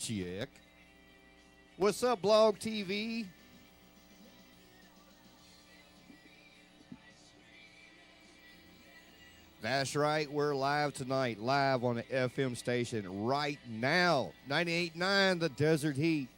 Chick. What's up, Blog TV? That's right. We're live tonight, live on the FM station right now. 98.9 The Desert Heat.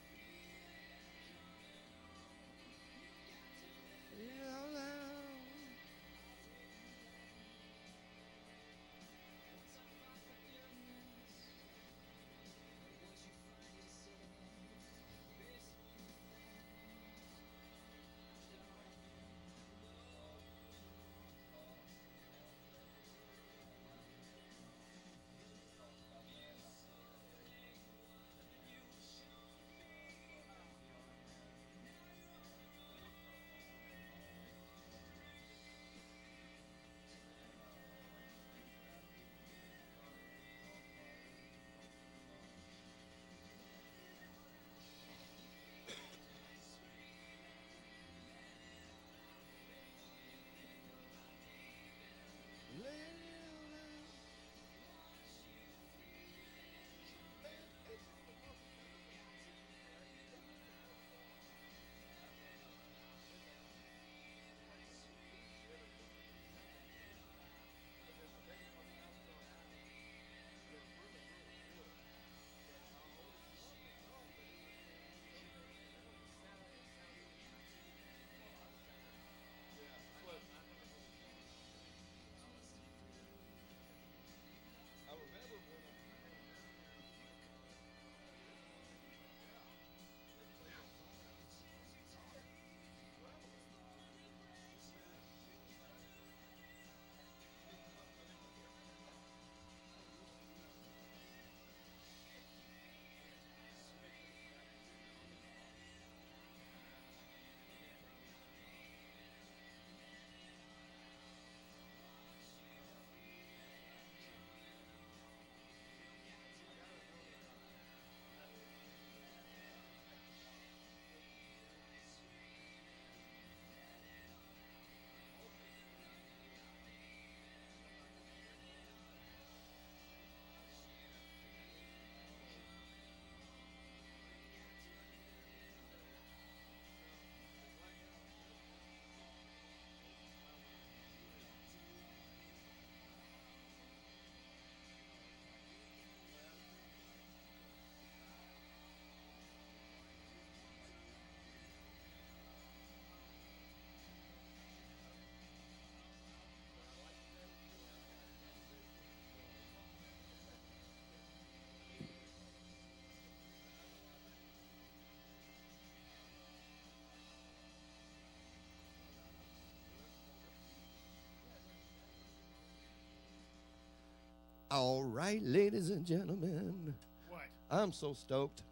All right, ladies and gentlemen. What? I'm so stoked.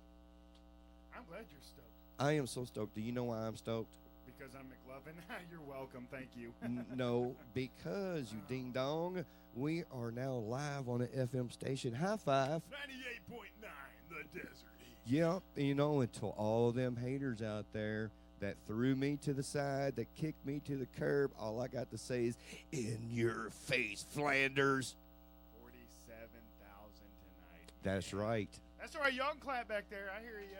I'm glad you're stoked. I am so stoked. Do you know why I'm stoked? Because I'm McLovin? You're welcome. Thank you. No, because you ding dong, we are now live on an FM station. High five. 98.9 The Desert Heat. Yep, you know, and to all them haters out there that threw me to the side, that kicked me to the curb, all I got to say is, in your face, Flanders. 47,000 tonight. That's right. That's all right. Y'all can clap back there. I hear you.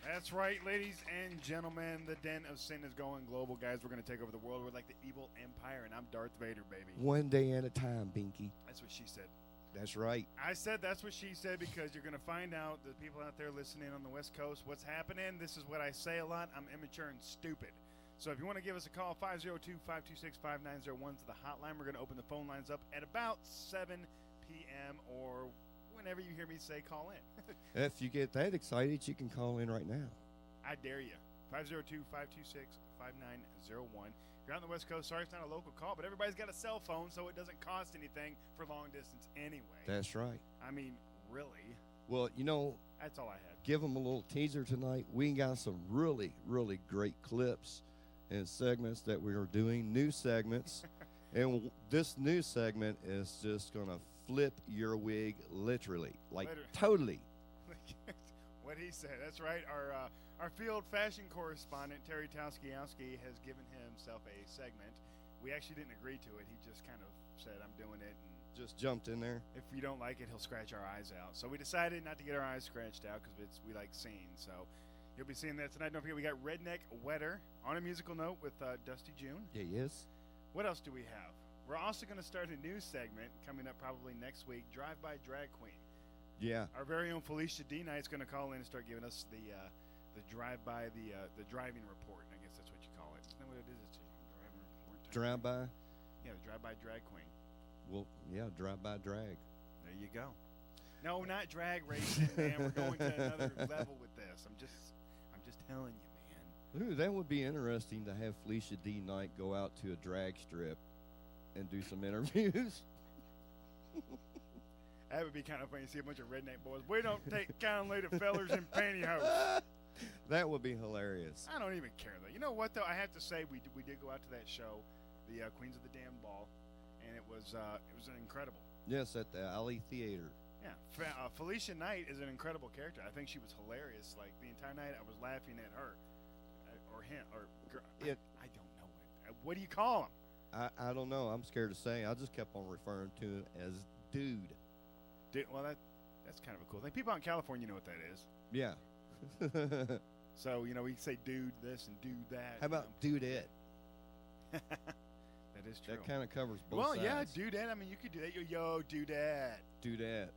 That's right, ladies and gentlemen. The Den of Sin is going global, guys. We're going to take over the world. We're like the evil empire, and I'm Darth Vader, baby. One day at a time, Binky. That's what she said. That's right. I said that's what she said because you're going to find out, the people out there listening on the West Coast, what's happening. This is what I say a lot. I'm immature and stupid. So if you want to give us a call, 502-526-5901 to the hotline. We're going to open the phone lines up at about 7 p.m. or whenever you hear me say call in. If you get that excited, you can call in right now. I dare you. 502-526-5901. If you're on the West Coast, sorry it's not a local call, but everybody's got a cell phone, so it doesn't cost anything for long distance anyway. That's right. I mean, really. Well, you know, That's all I had. give them a little teaser tonight. We got some really, really great clips and segments that we are doing, new segments. And this new segment is just going to flip your wig literally, like totally. What he said. That's right. Our field fashion correspondent, Terry Towskiowski, has given himself a segment we actually didn't agree to it. He just kind of said, "I'm doing it," and Just jumped in there. if you don't like it, he'll scratch our eyes out. So we decided not to get our eyes scratched out because we like singing. So you'll be seeing that tonight. Don't forget, we got Redneck Wetter on a musical note with Dusty June. Yeah, yes. What else do we have? We're also going to start a new segment coming up probably next week, Drive By Drag Queen. Yeah. Our very own Felicia D. Knight's going to call in and start giving us the drive-by, the driving report. I guess that's what you call it. Isn't that what it is? It's a driving report. Drive by. Yeah, the Drive-By Drag Queen. Well, yeah, drive by drag. There you go. No, not drag racing, man. We're going to another level with this. I'm just telling you, man. Ooh, that would be interesting to have Felicia D. Knight go out to a drag strip and do some interviews. That would be kind of funny to see a bunch of redneck boys. We don't take kindly to fellers in pantyhose. That would be hilarious. I don't even care, though. You know what, though? I have to say, we did go out to that show, the Queens of the Damn Ball, and it was incredible. Yes, at the Alley Theater. Yeah, Felicia Knight is an incredible character. I think she was hilarious. Like the entire night, I was laughing at her, or him, or girl. I don't know what do you call him? I don't know. I'm scared to say. I just kept on referring to him as dude. Dude, well, that's kind of a cool thing. People out in California know what that is. Yeah. So we say dude this and dude that. How about dudette? That is true. That kind of covers both well, sides. yeah, dudette. I mean, you could do that. Yo, dudette. Dudette.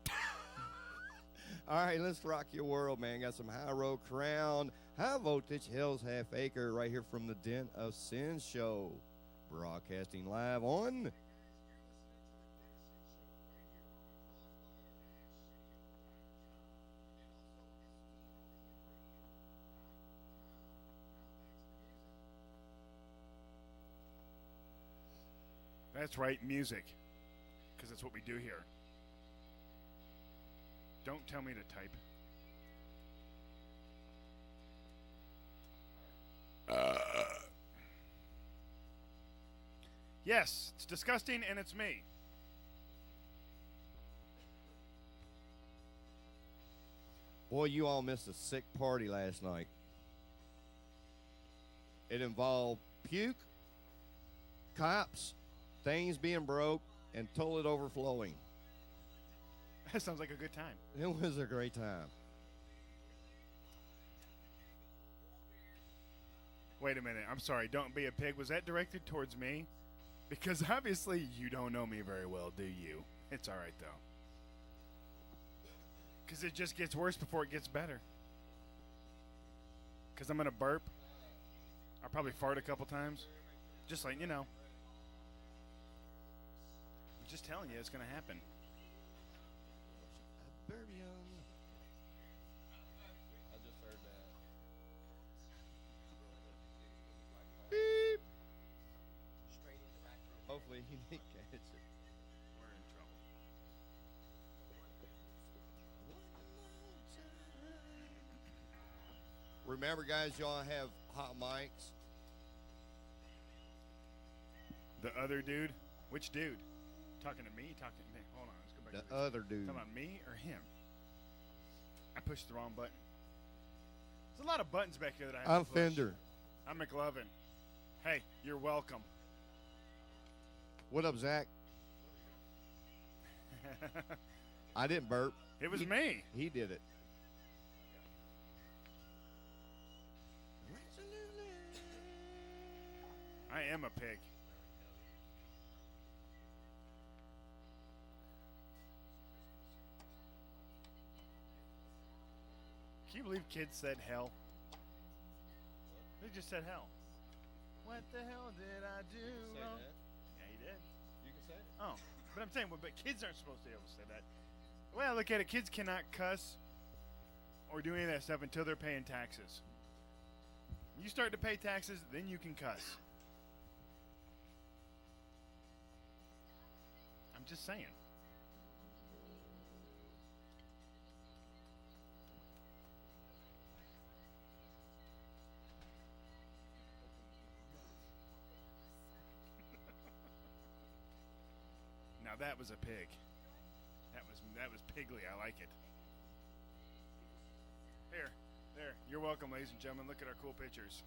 All right, let's rock your world, man. Got some High Road Crown, High Voltage, Hell's Half Acre, right here from the Den of Sin show. Broadcasting live on That's right, music. Because that's what we do here. Don't tell me to type. Yes, it's disgusting and it's me. Boy, you all missed a sick party last night. It involved puke, cops, things being broke, and toilet overflowing. That sounds like a good time. It was a great time. Wait a minute. I'm sorry. Don't be a pig. Was that directed towards me? Because obviously you don't know me very well, do you? It's all right, though. Because it just gets worse before it gets better. Because I'm going to burp. I'll probably fart a couple times. Just like, I'm just telling you it's going to happen. I just heard that. Beep. Hopefully he didn't catch it. We're in trouble. Remember, guys, y'all have hot mics. The other dude? Which dude? Talking to me? Talking to me? Hold on. Let's go back The to other dude. Talking about me or him? I pushed the wrong button. There's a lot of buttons back here that I have I'm to push. Fender. I'm McLovin. Hey, you're welcome. What up, Zach? I didn't burp. It was me. He did it. I am a pig. Can you believe kids said hell? They just said hell. What the hell did I do? Say wrong? that. Yeah, you did. You can say it. Oh, but I'm saying, but kids aren't supposed to be able to say that. Well, look at it. Kids cannot cuss or do any of that stuff until they're paying taxes. When you start to pay taxes, then you can cuss. I'm just saying. Now that was a pig. That was pigly. I like it. There. You're welcome, ladies and gentlemen. Look at our cool pictures.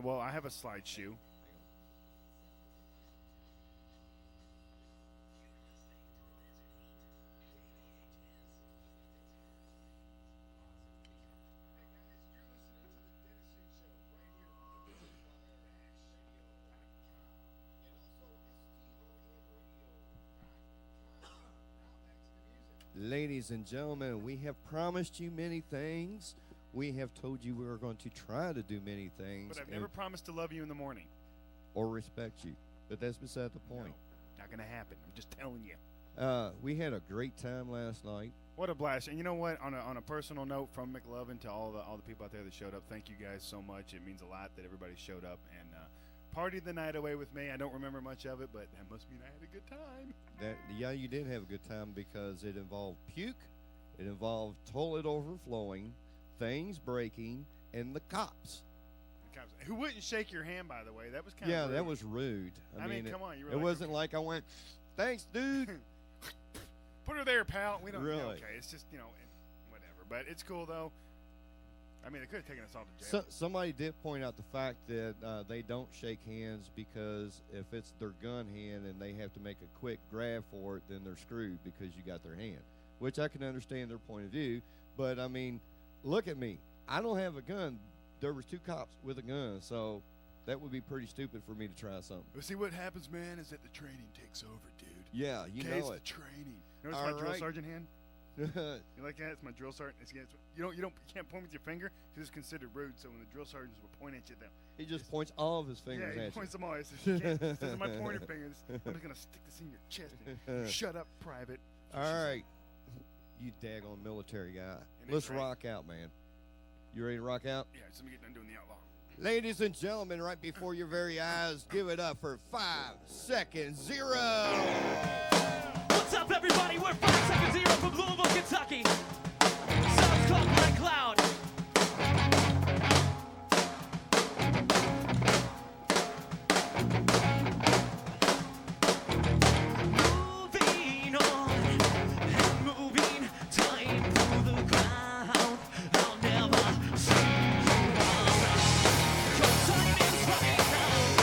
Well, I have a slide shoe. Ladies and gentlemen, we have promised you many things. We have told you we are going to try to do many things. But I've never promised to love you in the morning. Or respect you. But that's beside the point. No, not going to happen. I'm just telling you. We had a great time last night. What a blast. And you know what? On a personal note, from McLovin to all the people out there that showed up, thank you guys so much. It means a lot that everybody showed up and partied the night away with me. I don't remember much of it, but that must mean I had a good time. Yeah, you did have a good time because it involved puke, it involved toilet overflowing, things breaking, and the cops. Who wouldn't shake your hand, by the way? That was kind of rude. Yeah, that was rude. I mean, come on. You were it wasn't like I went, thanks, dude. Put her there, pal. We don't. Really? Okay, it's just whatever. But it's cool though. I mean, they could have taken us all to jail. Somebody did point out the fact that they don't shake hands because if it's their gun hand and they have to make a quick grab for it, then they're screwed because you got their hand, which I can understand their point of view. But, I mean, look at me. I don't have a gun. There was 2 cops with a gun, so that would be pretty stupid for me to try something. Well, see, what happens, man, is that the training takes over, dude. Yeah, you know it. It's the training. You notice my drill sergeant hand? You like that? It's my drill sergeant. You can't point with your finger because it's considered rude. So when the drill sergeants will point at you, he just points all of his fingers at you. Yeah, he points them all. He says, this is my pointer finger. I'm just gonna stick this in your chest. And shut up, private. All right, you daggone military guy. Let's rock out, man. You ready to rock out? Yeah, just let me get done doing the outlaw. Ladies and gentlemen, right before your very eyes, give it up for 5 Second Zero. What's up, everybody? We're 5 Second Zero from Louisville, Kentucky. Sounds called Black Cloud. Moving on and moving, time through the ground. I'll never see you around. Your time is running out.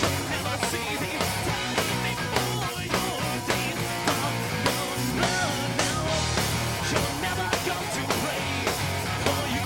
You'll never see me standing before your days are gone now. You'll never come to pray for you.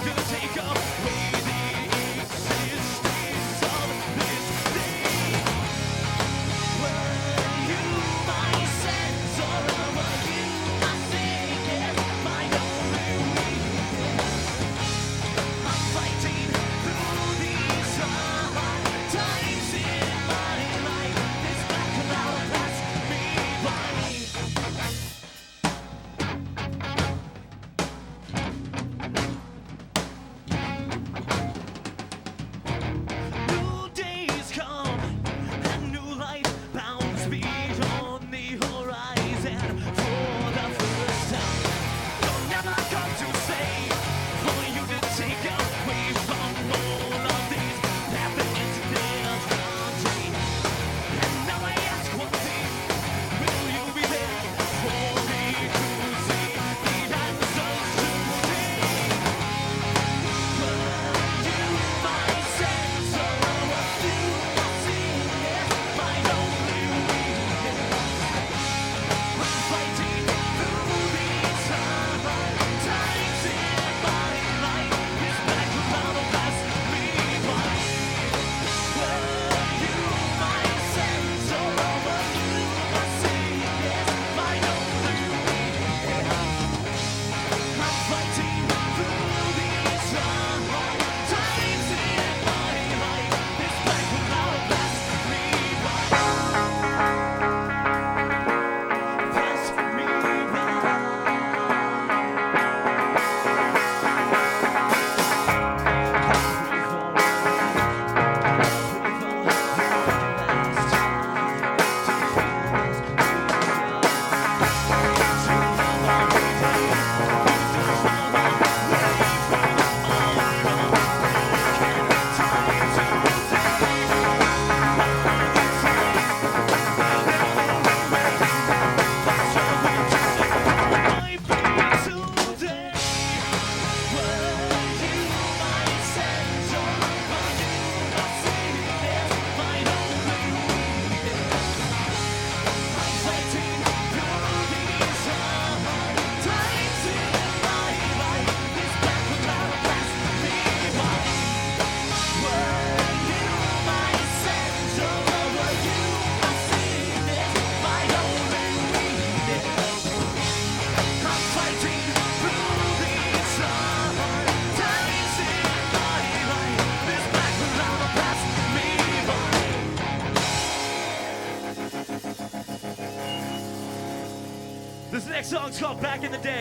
Next song's called Back in the Day.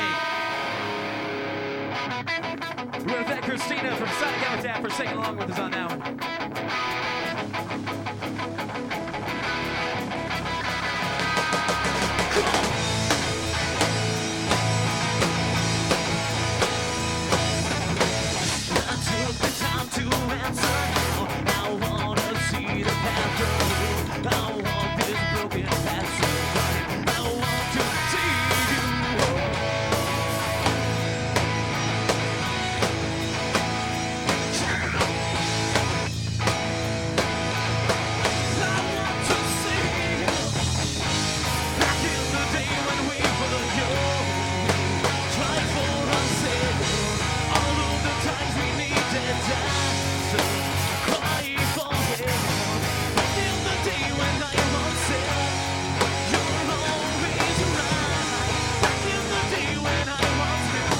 We're going to thank Christina from Sonic Epitaph for singing along with us on that one. I took the time to answer now. I wanna see the path through. I want this broken past to find. I want to see you home. I want to see you back in the day when we were young. Try for us all of the times we needed answers. Cry for help. Back in the day when I once said you're always right. Back in the day when I once knew.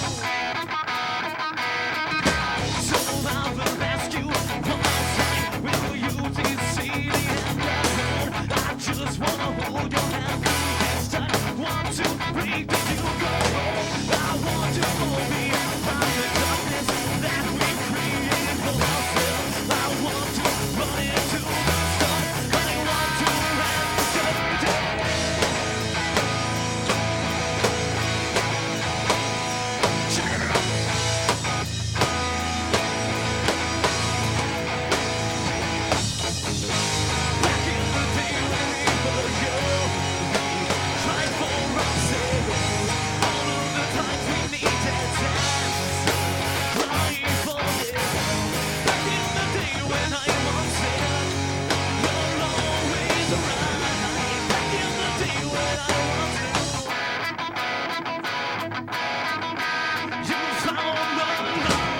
So I will ask you one last time, will you please see the end of it? I just wanna hold your hand this time. Want to break the you go home. I want to hold me from the darkness that we created for ourselves. I want to run into the sun. I want to answer day. Back in the day when we were young, we tried for ourselves. All of the times we needed answers, crying for help. Back in the day when I once said you're always right. Back in the day when I once knew you found the love.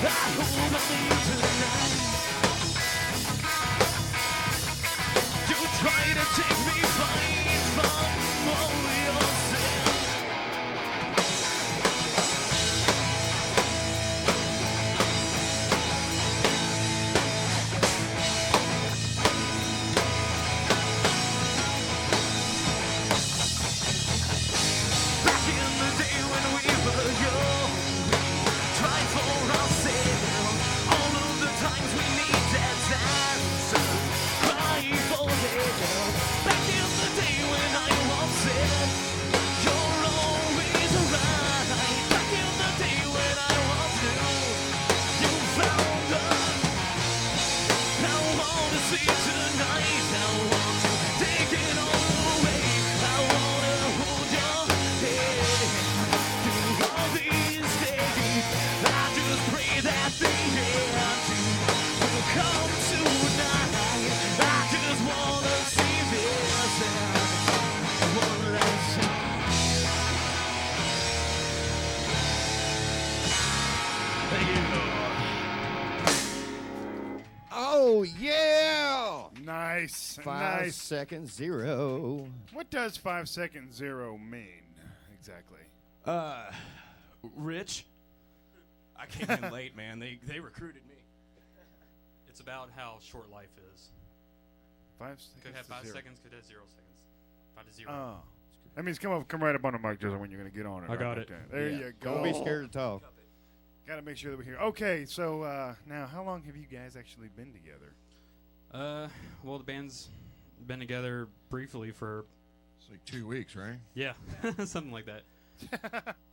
I hold on to you tonight. You try to take me right from all your sins. Back in the day when we were young, tried for ourselves. All of the times we needed answers, crying for help. Back in the day when I once said you're always right. Back in the day when I once knew you found us. I want to see tonight. I want to take it all away. I want to hold your hand through all these days. I just pray that the end will come tonight. I just want to see this end one last time. Thank you. Oh, yeah! Nice. 5 Nice. seconds, 0. What does 5 second 0 mean exactly? Rich, I came in late, man. They recruited me. It's about how short life is. 5 seconds. Could have to 5 zero. seconds, could have 0 seconds. 5 to 0. Oh. That means come right up on the mic, Joseph, when you're going to get on it. I got right it. There Yeah. you go. Don't be scared to talk. Got to make sure that we're here. Okay, so now, how long have you guys actually been together? Well, the band's been together briefly for, It's like 2 weeks, right? yeah, something like that.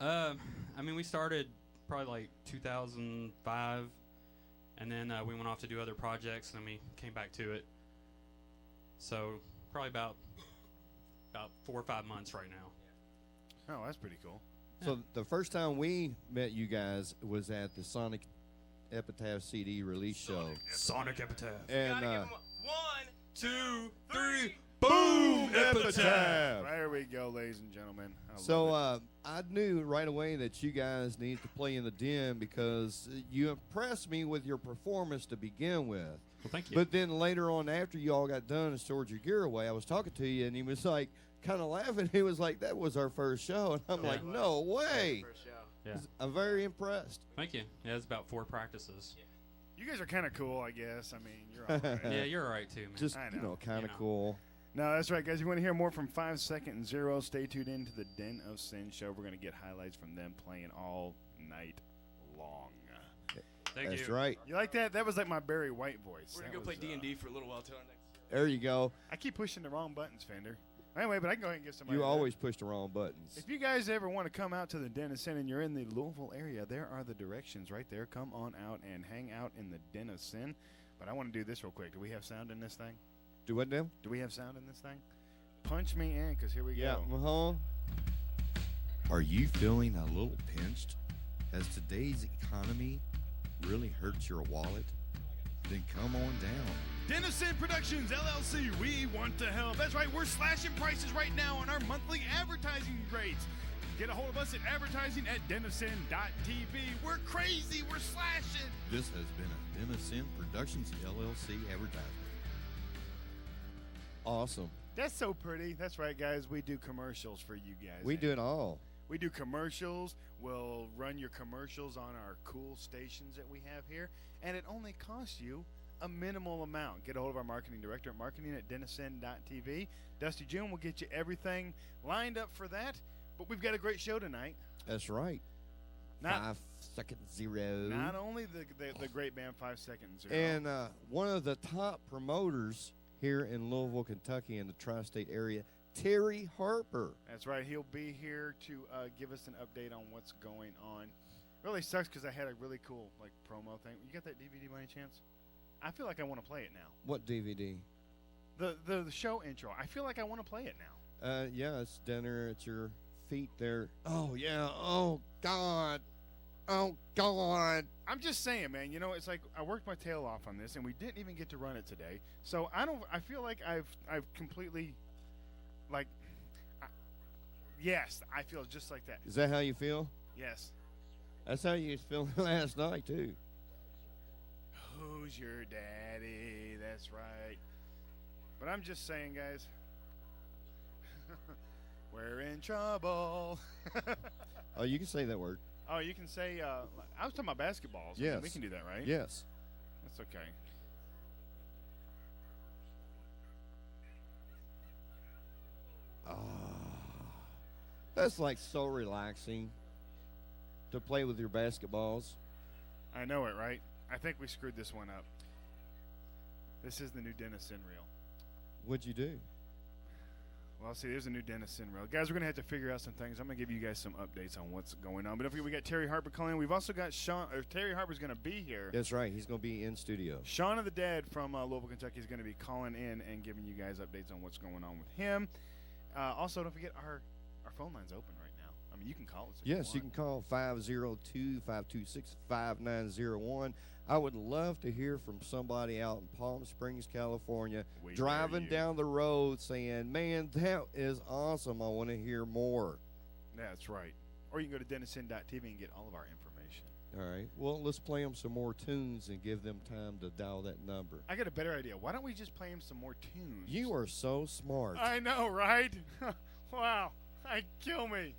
I mean, we started probably like 2005, and then we went off to do other projects, and then we came back to it. So probably about 4 or 5 months right now. Oh, that's pretty cool. So the first time we met you guys was at the Sonic Epitaph CD release show. Sonic Epitaph. And 1, 2, 3. boom, Epitaph. There we go, ladies and gentlemen. I So love I knew right away that you guys needed to play in the den because you impressed me with your performance to begin with. Well, thank you. But then later on, after you all got done and stored your gear away, I was talking to you, and he was like, kind of laughing. He was like, "That was our first show," and I'm like, "No way!" Yeah. I'm very impressed. Thank you. Yeah, it's about 4 practices. you guys are kind of cool, I guess. I mean, you're all right. Yeah, you're all right too, man. Just I you know. know, kind of You know. cool. No, that's right, guys. If you want to hear more from 5 Second and Zero, stay tuned in to the Den of Sin show. We're going to get highlights from them playing all night long. Thank That's you. right. You like that? That was like my Barry White voice. We're That gonna go play was, D&D for a little while till our next. There you go. I keep pushing the wrong buttons, Fender. Anyway, but I can go ahead and get somebody. You there. always push the wrong buttons. If you guys ever want to come out to the Den of Sin and you're in the Louisville area, there are the directions right there. Come on out and hang out in the Den of Sin. But I want to do this real quick. Do we have sound in this thing? Do what now? Do we have sound in this thing? Punch me in, because here we Yeah. go. Are you feeling a little pinched? Has today's economy really hurt your wallet? Then come on down. Denison Productions, LLC, we want to help. That's right, we're slashing prices right now on our monthly advertising rates. Get a hold of us at advertising at denison.tv. We're crazy, we're slashing. This has been a Denison Productions LLC advertisement. Awesome. That's so pretty. That's right, guys. We do commercials for you guys. We do it all. We do commercials. We'll run your commercials on our cool stations that we have here, and it only costs you a minimal amount. Get a hold of our marketing director at marketing@denison.tv. Dusty June will get you everything lined up for that. But we've got a great show tonight. That's right. Not 5 Second Zero. not only the great band 5 Second Zero. And one of the top promoters here in Louisville, Kentucky, in the tri-state area, Terry Harper. That's right. He'll be here to give us an update on what's going on. Really sucks because I had a really cool promo thing. You got that DVD by any chance? I feel like I want to play it now. What DVD? The show intro. I feel like I want to play it now. Yeah, it's dinner at your feet there. Oh, yeah. Oh, God. Oh, God. I'm just saying, man. You know, it's like I worked my tail off on this, and we didn't even get to run it today. So I feel like I've completely, yes, I feel just like that. Is that how you feel? Yes. That's how you was feeling last night, too. Who's your daddy? That's right. But I'm just saying, guys. We're in trouble. Oh, you can say that word. Oh, you can say, I was talking about basketballs. Yes. We can do that, right? Yes. That's okay. That's like so relaxing to play with your basketballs. I know it, right? I think we screwed this one up. This is the new Denison reel. What'd you do? Well, see, there's a new Denison reel. Guys, we're going to have to figure out some things. I'm going to give you guys some updates on what's going on. But don't forget, we got Terry Harper calling. We've also got Terry Harper's going to be here. That's right. He's going to be in studio. Shaun of the Dead from Louisville, Kentucky is going to be calling in and giving you guys updates on what's going on with him. Also, don't forget our phone line's open right now. I mean, you can call us. Yes, you can call 502-526-5901. I would love to hear from somebody out in Palm Springs, California, We driving dare you. down the road saying, man, that is awesome. I want to hear more. That's right. Or you can go to denison.tv and get all of our information. All right. Well, let's play them some more tunes and give them time to dial that number. I got a better idea. Why don't we just play him some more tunes? You are so smart. I know, right? Wow. Kill me.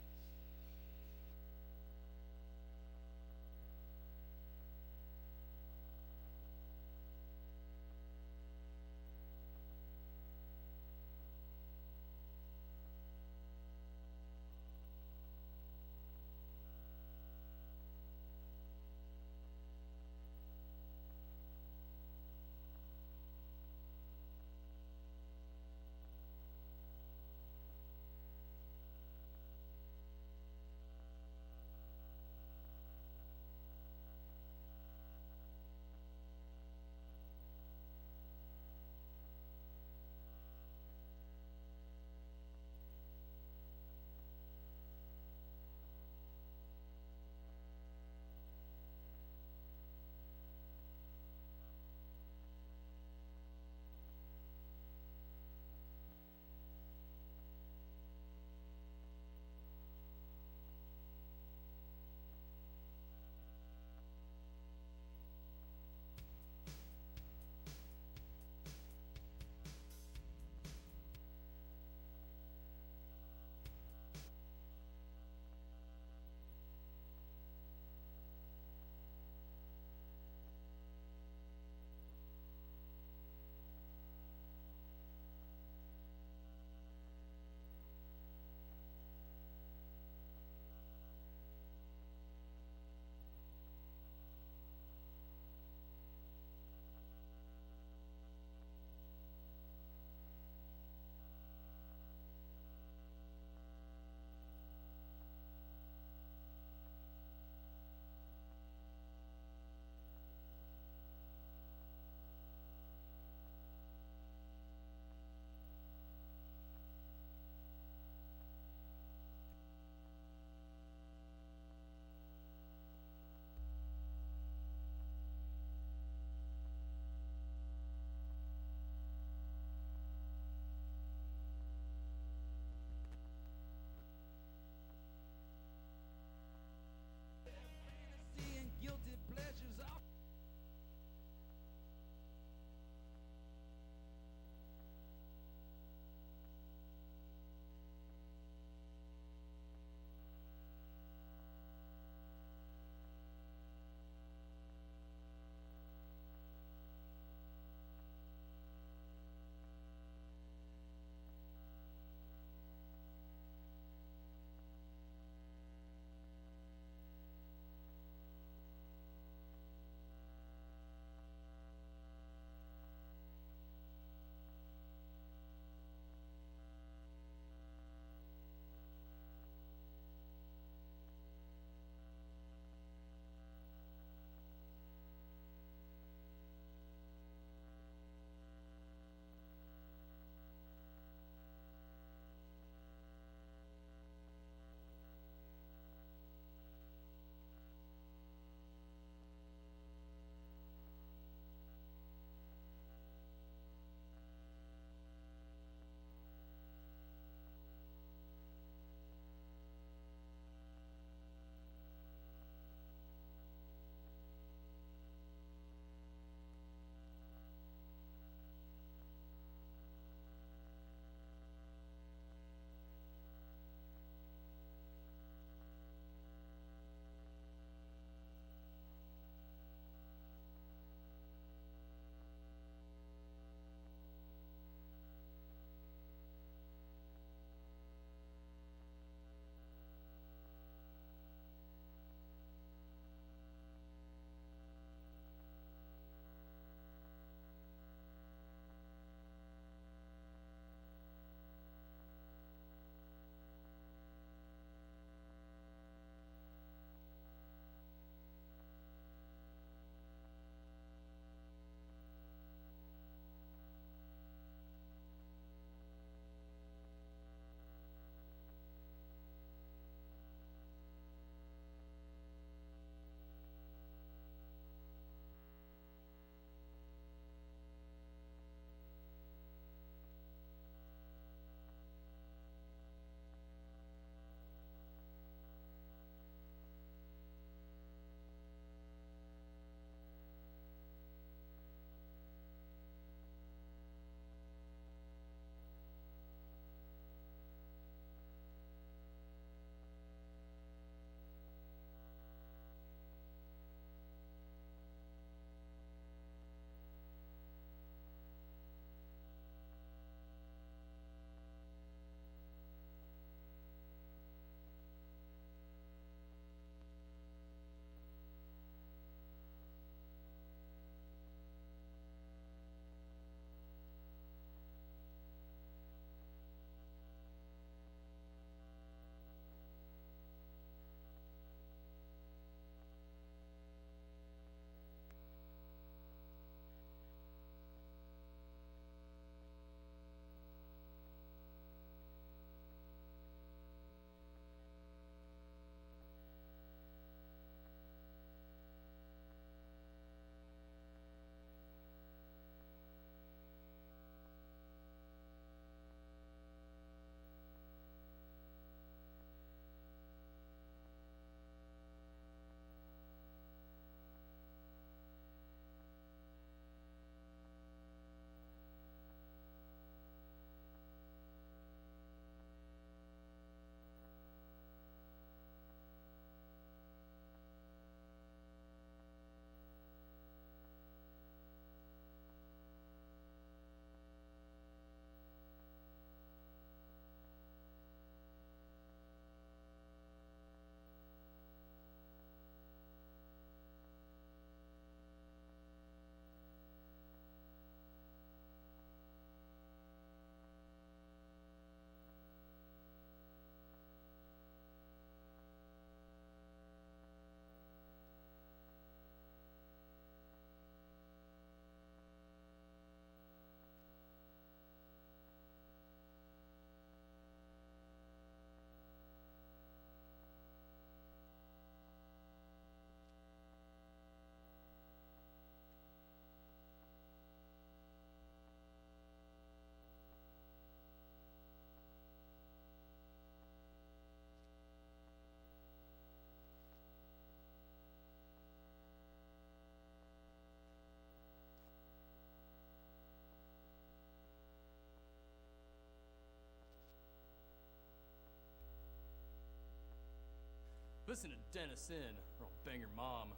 Listen to Dennis in, or I'll bang your mom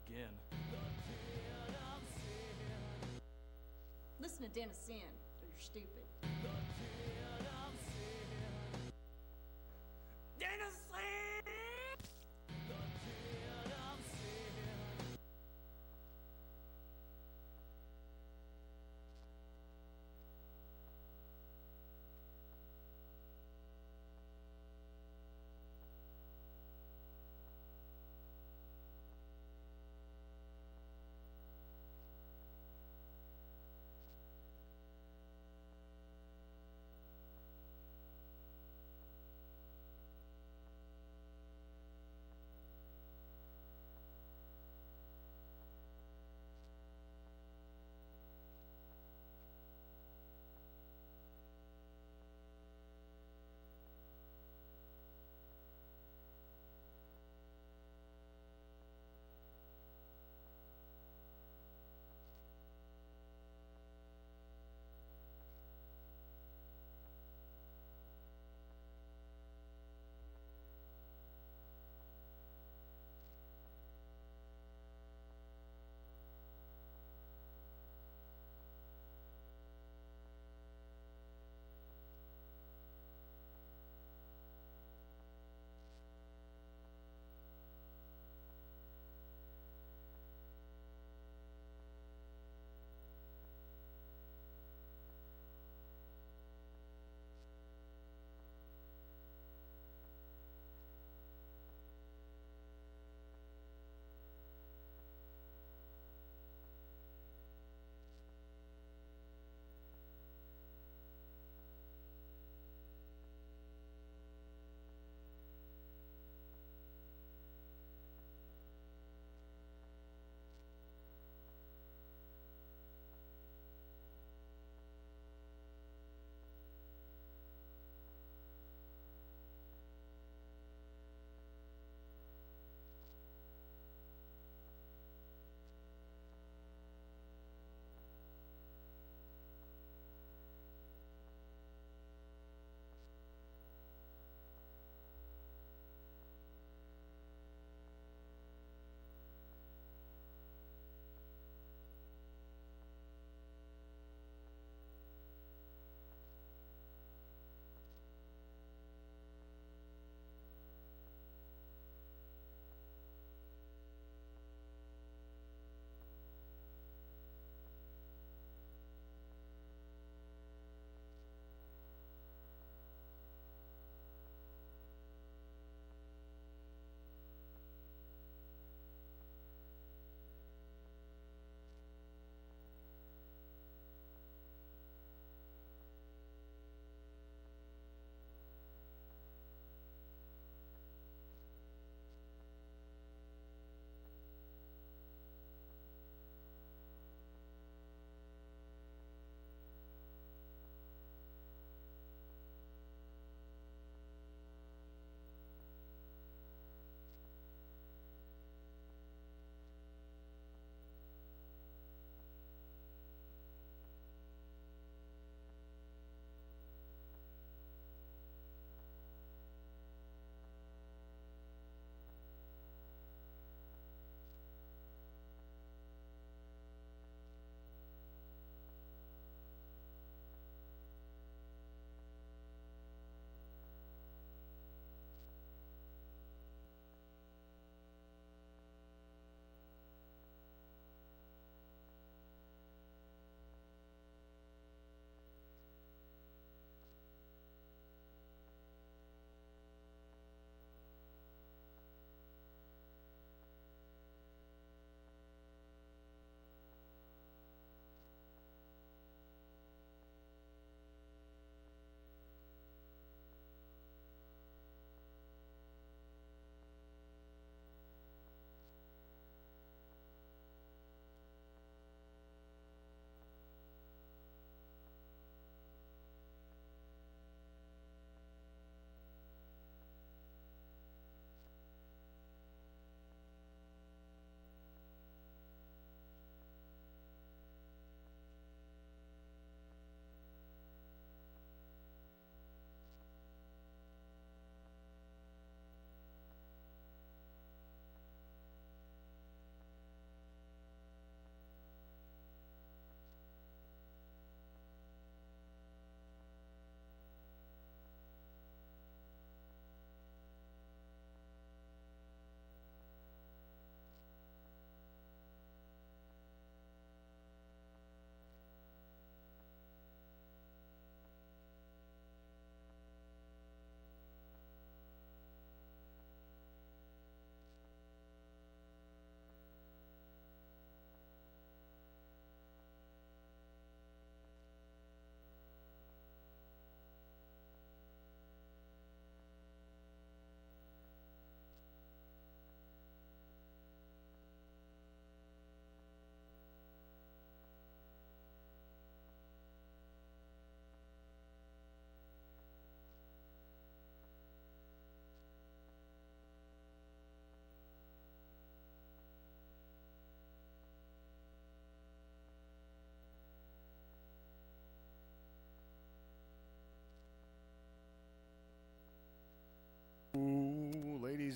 again. Listen to Dennis in, or you're stupid. Dennis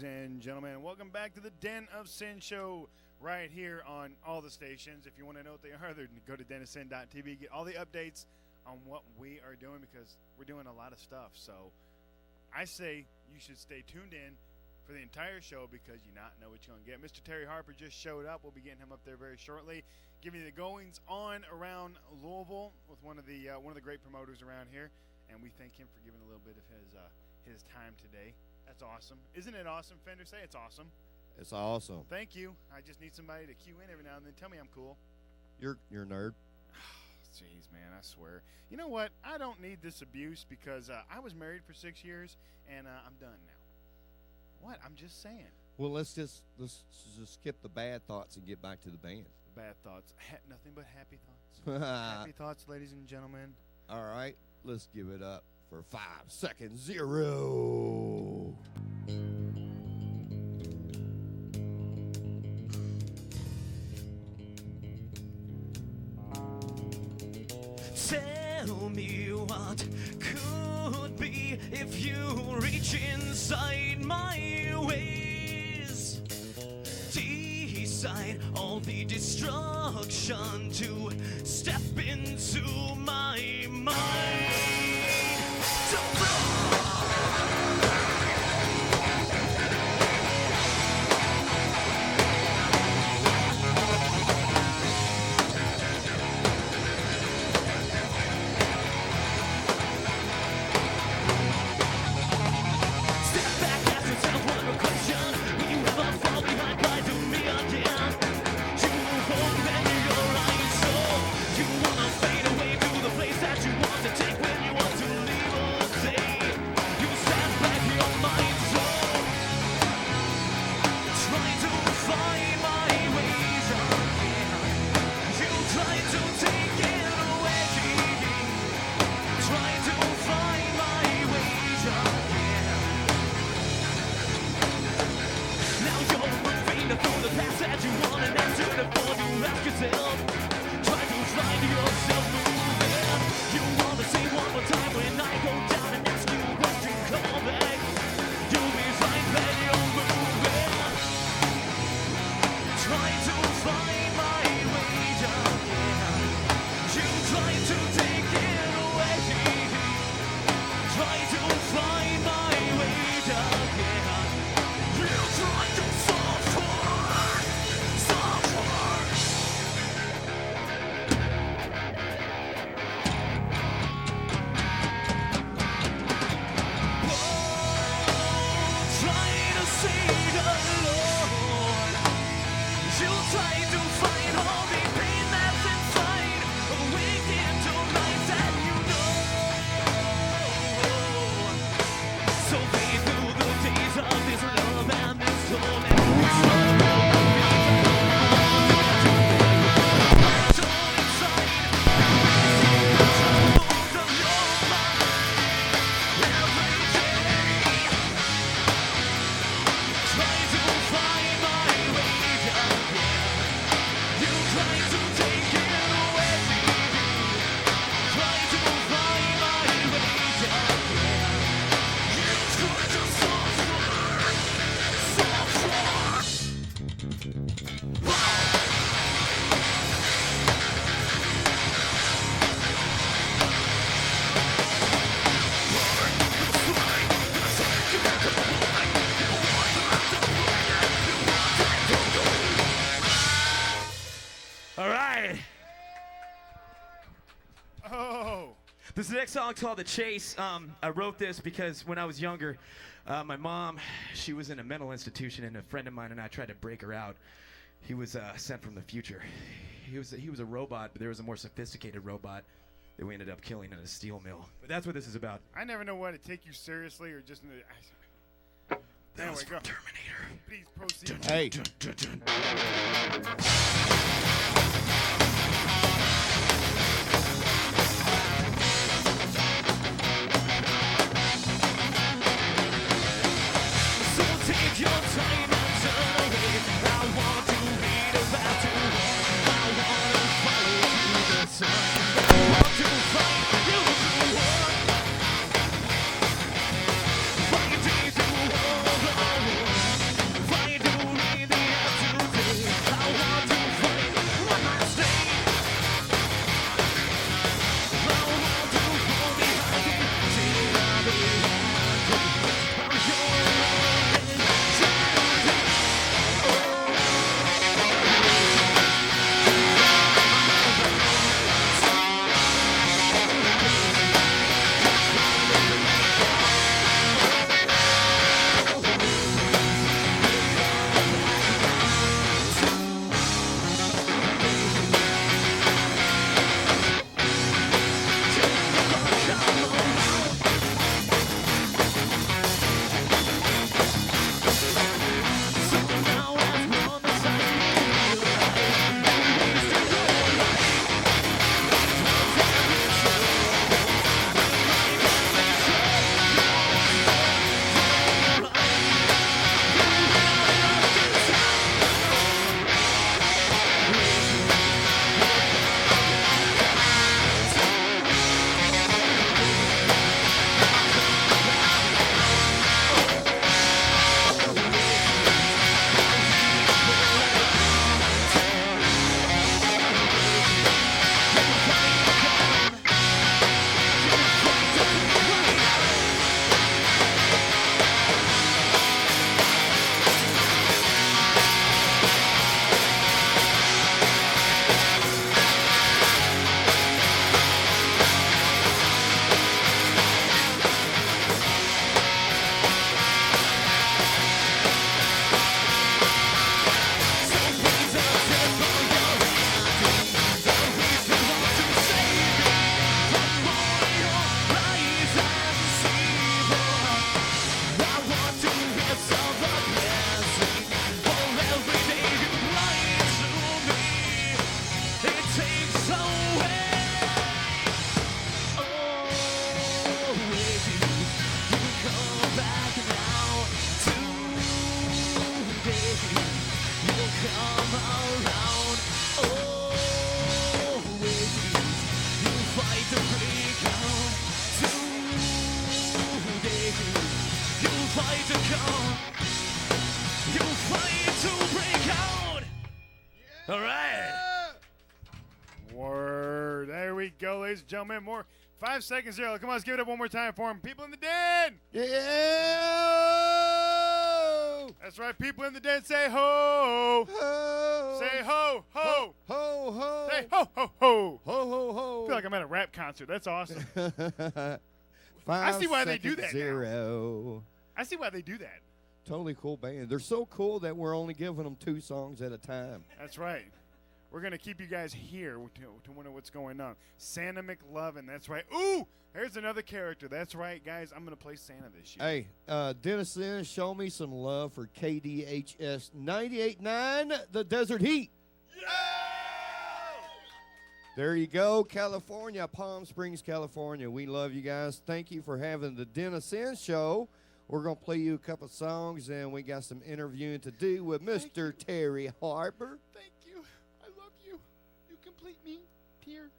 ladies and gentlemen. Welcome back to the Den of Sin show right here on all the stations. If you want to know what they are, go to denofsin.tv, get all the updates on what we are doing because we're doing a lot of stuff. So I say you should stay tuned in for the entire show because you not know what you're going to get. Mr. Terry Harper just showed up. We'll be getting him up there very shortly, giving you the goings on around Louisville with one of the great promoters around here, and we thank him for giving a little bit of his time today. That's awesome. Isn't it awesome, Fender? Say it's awesome. It's awesome. Thanь you. I just need somebody to cue in every now and then. Tell me I'm cool. You're a nerd. Jeez, man, I swear. You know what? I don't need this abuse because I was married for 6 years, and I'm done now. What? I'm just saying. Well, let's just skip the bad thoughts and get back to the band. Bad thoughts. Nothing but happy thoughts. Happy thoughts, ladies and gentlemen. All right, let's give it up for 5 seconds 0. Tell me what could be if you reach inside my ways. Decide all the destruction to step into my mind. This next song's called The Chase. I wrote this because when I was younger, my mom, she was in a mental institution, and a friend of mine and I tried to break her out. He was sent from the future. He was a robot, but there was a more sophisticated robot that we ended up killing in a steel mill. But that's what this is about. I never know whether to take you seriously or just. That was Anyway, from Terminator. Please proceed. Hey. So take your time and turn away. I want to read about you. I want to follow you the sun. I want to find you the one. Fighting through all the world. Word. There we go, ladies and gentlemen. More 5 seconds there. Come on, let's give it up one more time for them. People in the den. Yeah! That's right. People in the den say ho. Ho! Say ho, ho. Ho, ho! Say ho, ho, ho. Ho, ho, ho! I feel like I'm at a rap concert. That's awesome. 5 see why they do seconds, that now. 0. I see why they do that. Totally cool band. They're so cool that we're only giving them 2 songs at a time. That's right. We're going to keep you guys here to wonder what's going on. Santa McLovin. That's right. Ooh, there's another character. That's right, guys. I'm going to play Santa this year. Hey, Denison, show me some love for KDHS 98.9, The Desert Heat. Yeah! There you go, California, Palm Springs, California. We love you guys. Thank you for having the Denison show. We're going to play you a couple songs, and we got some interviewing to do with Mr. Terry Harper. Thank you. I love you. You complete me, dear.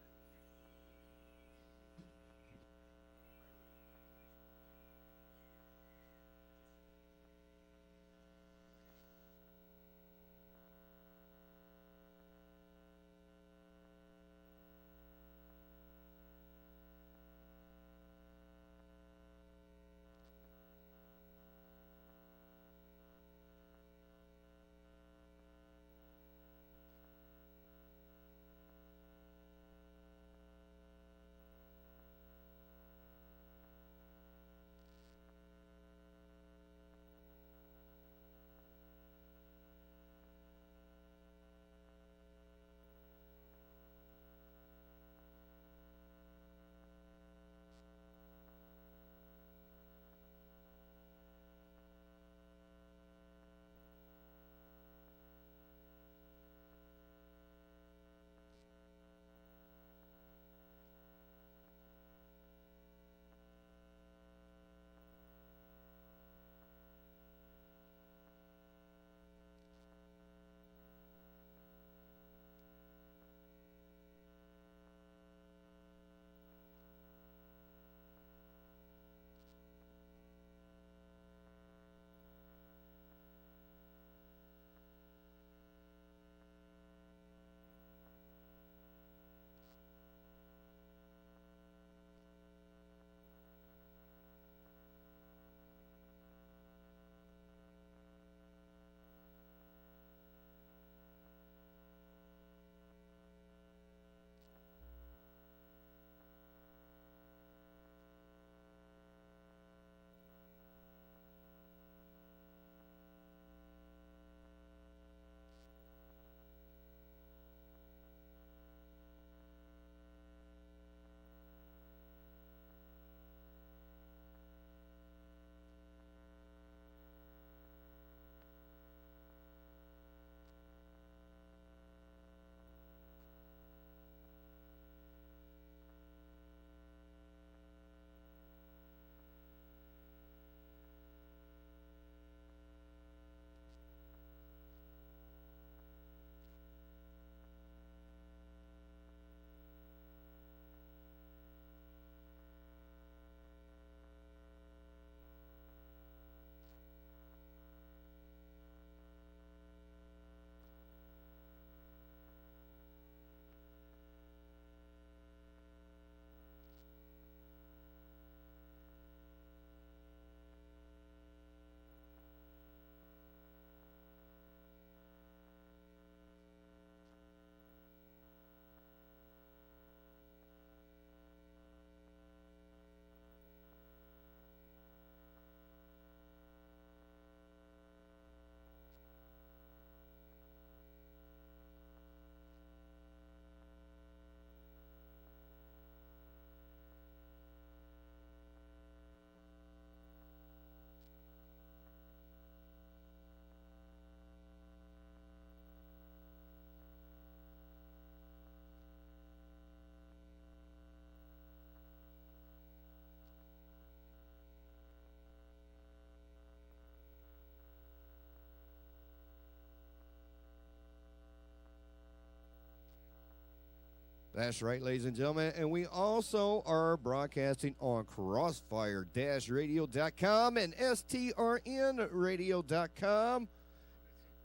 That's right, ladies and gentlemen. And we also are broadcasting on crossfire-radio.com and strnradio.com.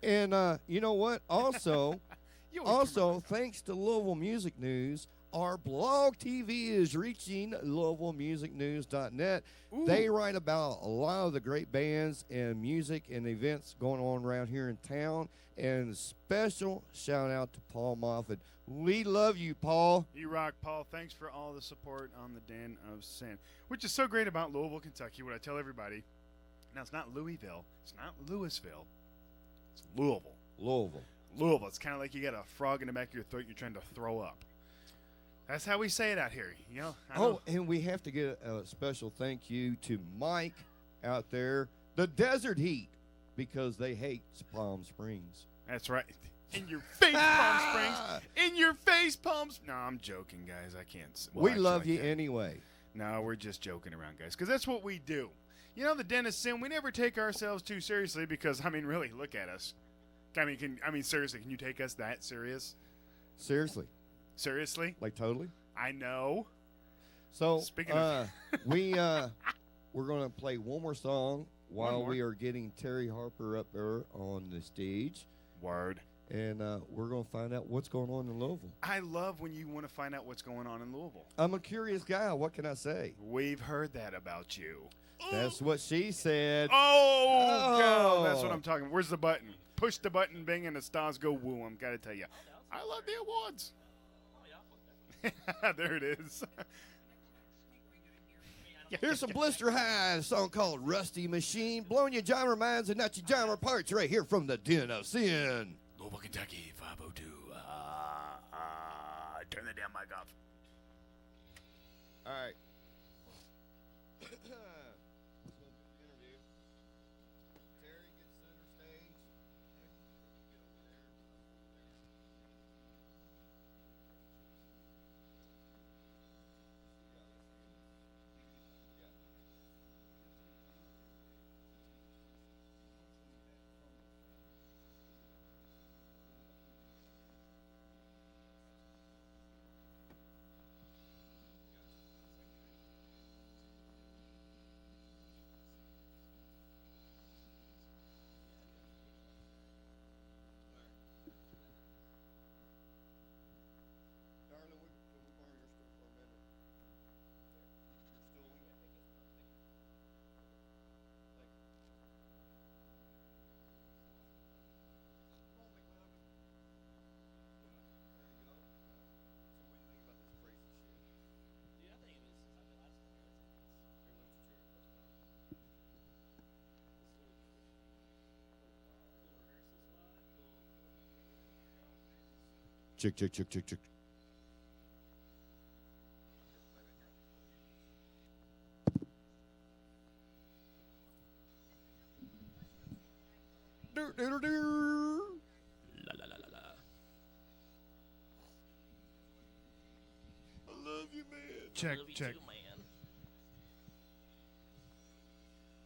And you know what? Also, You always come Also, thanks to Louisville Music News, our blog TV is reaching LouisvilleMusicNews.net. Ooh. They write about a lot of the great bands and music and events going on around here in town. And special shout out to Paul Moffat. We love you, Paul. You rock, Paul. Thanks for all the support on the Den of Sin, which is so great about Louisville, Kentucky. What I tell everybody, now it's not Louisville, it's not Louisville, it's Louisville. Louisville. It's kind of like you got a frog in the back of your throat and you're trying to throw up. That's how we say it out here, you know. I know. And we have to get a special thank you to Mike out there, the Desert Heat, because they hate Palm Springs. That's right. In your face, Palm Springs. In your face, Palm Springs. No, I'm joking, guys. I can't. We love you anyway. No, we're just joking around, guys, because that's what we do. You know, the Den of Sin, we never take ourselves too seriously because, I mean, really, look at us. I mean, seriously, can you take us that serious? Seriously. Seriously? Like totally? I know. So, Speaking of we're going to play one more song while more. we are getting Terry Harper up there on the stage. Word. And we're going to find out what's going on in Louisville. I love when you want to find out what's going on in Louisville. I'm a curious guy. What can I say? We've heard that about you. That's what she said. Oh, God, that's what I'm talking about. Where's the button? Push the button, bing, and the stars go woo. I'm got to tell you. I love the awards. There it is. Here's some Blister High, a song called Rusty Machine, blowing your jammer minds and not your jammer parts right here from the Den of Sin. Louisville, Kentucky, 502. Turn the damn mic off. All right. Check. La la la la la. I love you, man. Check.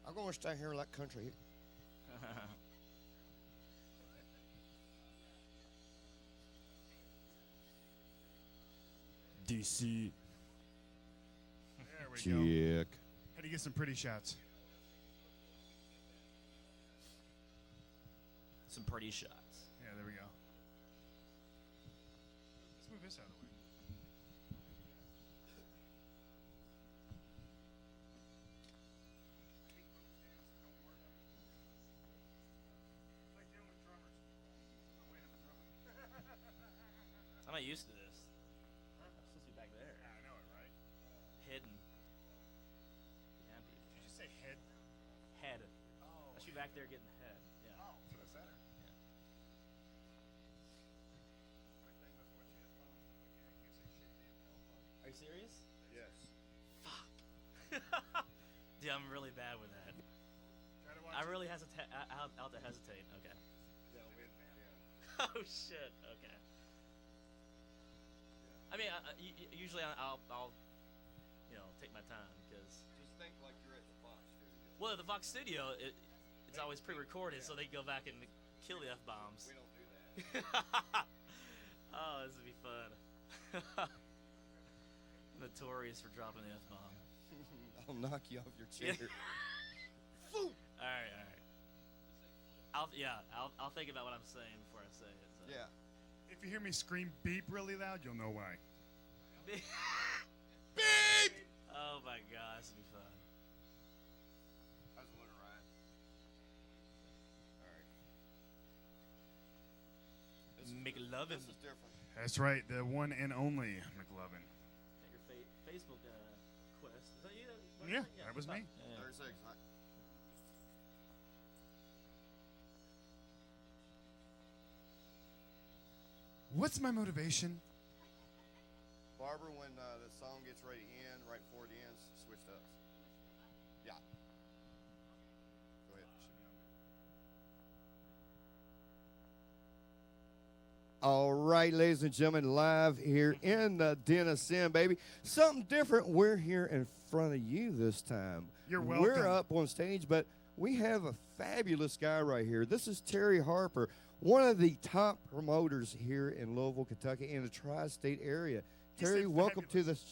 I'm going to stay here like country. DC. There we go. Check. Had to get some pretty shots. Some pretty shots. Yeah, there we go. Let's move this out of the way. I'm not used to this. I'm supposed to be back there. Yeah, I know it, right? Hidden. Behind people. Did you just say head? Head. Oh. I should be back there getting head. Yeah. Oh, that's what I said. Are you serious? Yes. Dude, I'm really bad with that. Try to watch I it. really hesitate. I'll have to hesitate. Okay. Oh shit. Okay. I mean, usually I'll take my time because. Just think like you're at the Fox studio. Well, the Fox Studio, it's always pre-recorded, so they can go back and kill the F-bombs. We don't do that. Oh, this would be fun. Notorious for dropping the F-bomb. I'll knock you off your chair. All right. I'll think about what I'm saying before I say it. So. Yeah. If you hear me scream beep really loud, you'll know why. Beep! Oh my god, this will be fun. How's the winter, Ryan? All right. McLovin. This is different. That's right, the one and only McLovin. Your Facebook quest. Is that you? Yeah, that was me. Yeah. 36. What's my motivation? Barbara, when the song gets ready to end, right before it ends, switch to us. Yeah. Go ahead. All right, ladies and gentlemen, live here in the Den of Sin, baby. Something different. We're here in front of you this time. You're welcome. We're up on stage, but we have a fabulous guy right here. This is Terry Harper, one of the top promoters here in Louisville, Kentucky, in the tri-state area. He Terry, said welcome to fabulous.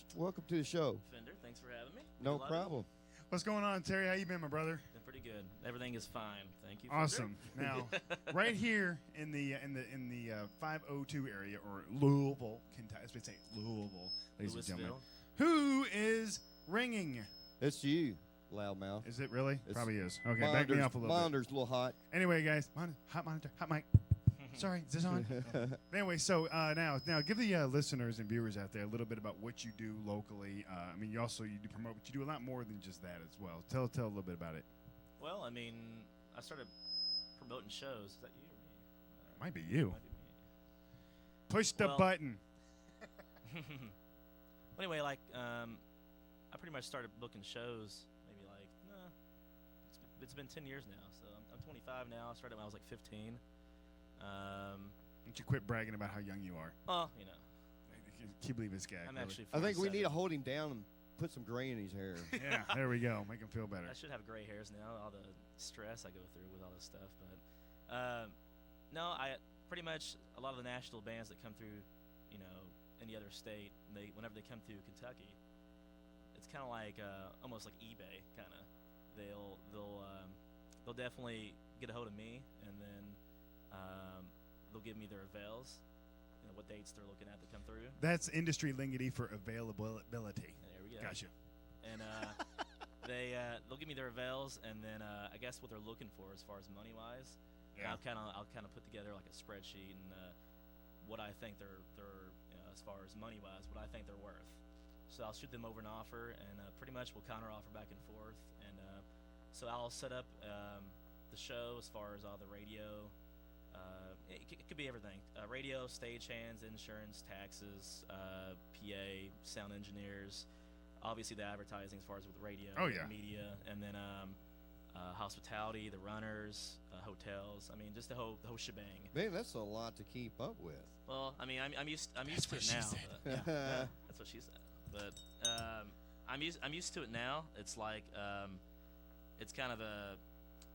the show. Fender, thanks for having me. No Love it. problem. What's going on, Terry? How you been, my brother? Been pretty good. Everything is fine. Thank you. Fender. Awesome. Now, right here in the 502 area, or Louisville, Kentucky, as we say Louisville, ladies and gentlemen. Louisville. Who is ringing? It's you, loudmouth. Is it really? It's Probably is. Okay, back me up a little bit. Monder's a little hot. Anyway, guys, hot monitor, hot mic. Sorry, is this on? Anyway, so now give the listeners and viewers out there a little bit about what you do locally. I mean, you do promote, but you do a lot more than just that as well. Tell a little bit about it. Well, I mean, I started promoting shows. Is that you or me? Might be you. Might be me. Push the Well- button. Well, anyway, like, I pretty much started booking shows maybe like, it's been 10 years now. So I'm 25 now. I started when I was like 15. Don't you quit bragging about how young you are. Well, you know, Keep believing this guy. I'm really. actually. I think we need to 47. hold him down and put some gray in his hair. Yeah, there we go. Make him feel better. I should have gray hairs now. All the stress I go through with all this stuff, but no, I pretty much a lot of the national bands that come through, you know, any other state, whenever they come through Kentucky, it's kind of like almost like eBay, kind of. They'll definitely get a hold of me, and then they'll give me their avails, you know, what dates they're looking at to come through. That's industry lingity for availability. There we go. Gotcha. And they'll give me their avails, and then I guess what they're looking for as far as money wise. Yeah. I'll kind of put together like a spreadsheet and what I think they're as far as money wise, what I think they're worth. So I'll shoot them over an offer, and pretty much we'll counter offer back and forth. And so I'll set up the show as far as all the radio. It could be everything: radio, stagehands, insurance, taxes, PA, sound engineers. Obviously, the advertising as far as with radio, Oh, yeah. media, and then hospitality, the runners, hotels. I mean, just the whole shebang. Man, that's a lot to keep up with. Well, I mean, I'm used to it she now. said. But, yeah, that's what she said. But I'm used to it now. It's like it's kind of a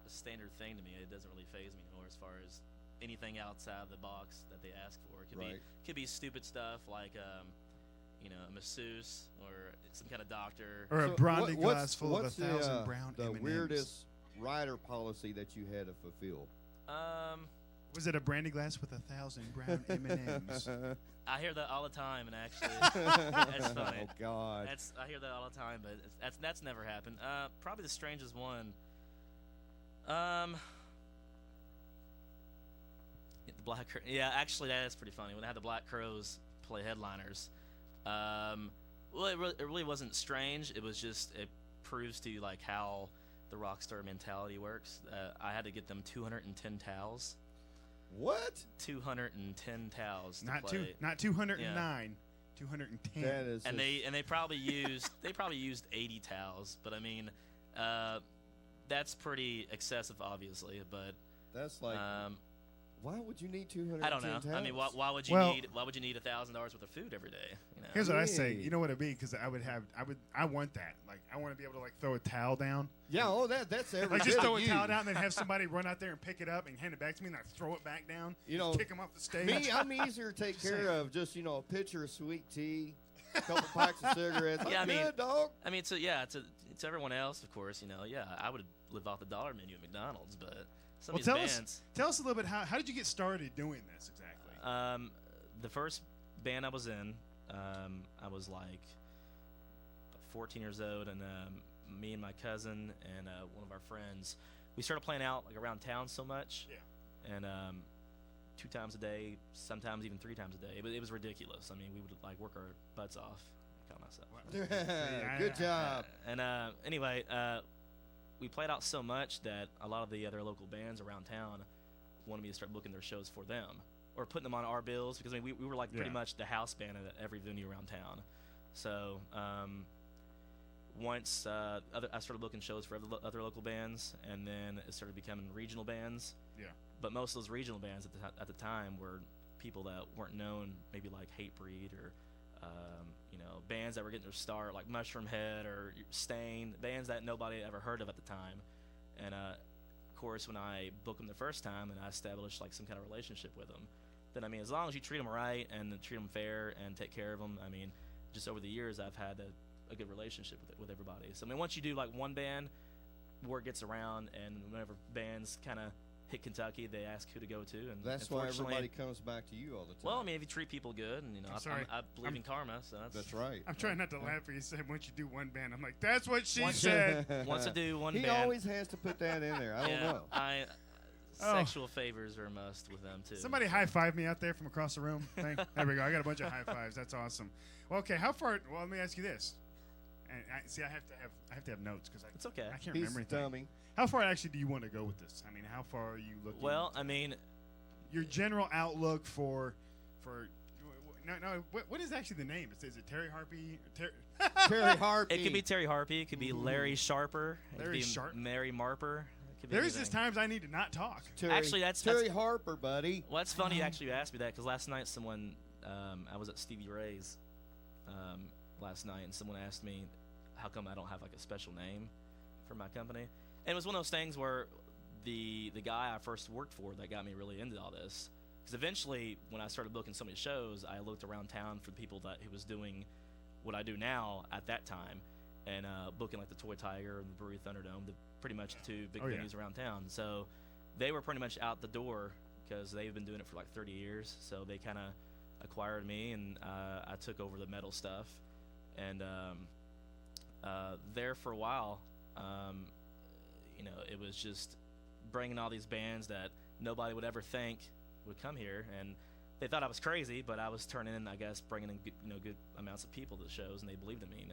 standard thing to me. It doesn't really faze me anymore as far as anything outside of the box that they ask for. It could be stupid stuff like you know, a masseuse or some kind of doctor. Or a So brandy what's- glass full of what's 1,000 brown the M&Ms. weirdest rider policy that you had to fulfill? Was it a brandy glass with 1,000 brown M&Ms? I hear that all the time, and actually, that's funny. Oh God. I hear that all the time, but that's never happened. Probably the strangest one. The Black Crow. Yeah, actually, that's pretty funny. When I had the Black Crows play headliners, well, it really wasn't strange. It was just it proves to you like how the rock star mentality works. I had to get them 210 towels. What? 210 towels. To Not play. not 209, 210. That is. And just- they probably used 80 towels, but I mean, that's pretty excessive, obviously. But That's like. Why would you need 200? I don't know. I mean, why would you need $1,000 worth of food every day? You know? Here's what I say. Hey. You know what it'd be? Because I want that. Like, I want to be able to like throw a towel down. Yeah. Oh, that's every. Like, just bit throw of a you. towel down, and then have somebody run out there and pick it up and hand it back to me, and I throw it back down. You know, kick them off the stage. Me, I'm easier to take Just care saying. of. Just a pitcher of sweet tea, a couple packs of cigarettes. Yeah, I I'm mean- good, dog. I mean, to everyone else, of course, you know, yeah, I would live off the dollar menu at McDonald's, but some Well, of these bands. tell us a little bit how did you get started doing this exactly? the first band I was in, I was like 14 years old, and me and my cousin and one of our friends, we started playing out like around town so much. Yeah. And 2 times a day, sometimes even 3 times a day. It was ridiculous. I mean, we would like work our butts off. Count myself. Good job. And anyway, we played out so much that a lot of the other local bands around town wanted me to start booking their shows for them or putting them on our bills, because I mean, we were like pretty much the house band at every venue around town. So once I started booking shows for other local bands, and then it started becoming regional bands. Yeah. But most of those regional bands at the time were people that weren't known, maybe like Hatebreed or bands that were getting their start, like Mushroom Head or Stain, bands that nobody had ever heard of at the time. And of course, when I booked them the first time and I established like some kind of relationship with them, then I mean, as long as you treat them right and treat them fair and take care of them, I mean, just over the years I've had a good relationship with everybody. So I mean, once you do like one band, word gets around, and whenever bands kind of hit Kentucky, they ask who to go to, and That's why unfortunately- everybody comes back to you all the time. Well, I mean, if you treat people good, and I'm sorry. I believe in karma, so That's right. I'm trying not to laugh when you said once you do one band. I'm like, that's what she Once- said. Once I do one he band, always has to put that in there. I don't know. Oh. Sexual favors are a must with them too. Somebody high five me out there from across the room. There we go. I got a bunch of high fives. That's awesome. Well, okay, how far? Well, let me ask you this. And I have to have notes because It's okay. I can't He's remember anything. dummy. How far actually do you want to go with this? I mean, how far are you looking? Well, I mean, your general outlook for no. What is actually the name? Is it Terry Harpy? Terry Harpy. it could be Terry Harpy. It could be Larry Sharper. It could Larry be Sharp? Mary Marper. It could be There's anything. just times I need to not talk. Terry, Actually, that's Terry Harper, buddy. Well, that's funny. Actually, you asked me that because last night someone, I was at Stevie Ray's last night, and someone asked me how come I don't have like a special name for my company. And it was one of those things where the guy I first worked for that got me really into all this. Because eventually, when I started booking so many shows, I looked around town for people who was doing what I do now at that time, and booking like the Toy Tiger and the Brewery Thunderdome, pretty much the 2 big Oh, yeah. venues around town. So they were pretty much out the door because they've been doing it for like 30 years. So they kind of acquired me, and I took over the metal stuff. And there for a while, it was just bringing all these bands that nobody would ever think would come here, and they thought I was crazy, but I was turning in, I guess, bringing in good amounts of people to the shows, and they believed in me.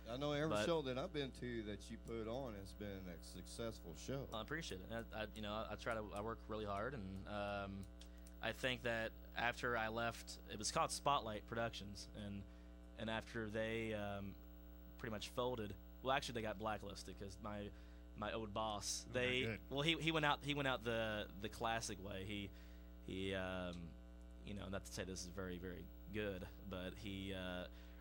I know every But- show that I've been to that you put on has been a successful show. I appreciate it. I work really hard, and I think that after I left, it was called Spotlight Productions, and after they pretty much folded, well, actually they got blacklisted because my old boss, Oh, not good. he went out the classic way. He not to say this is very, very good, but he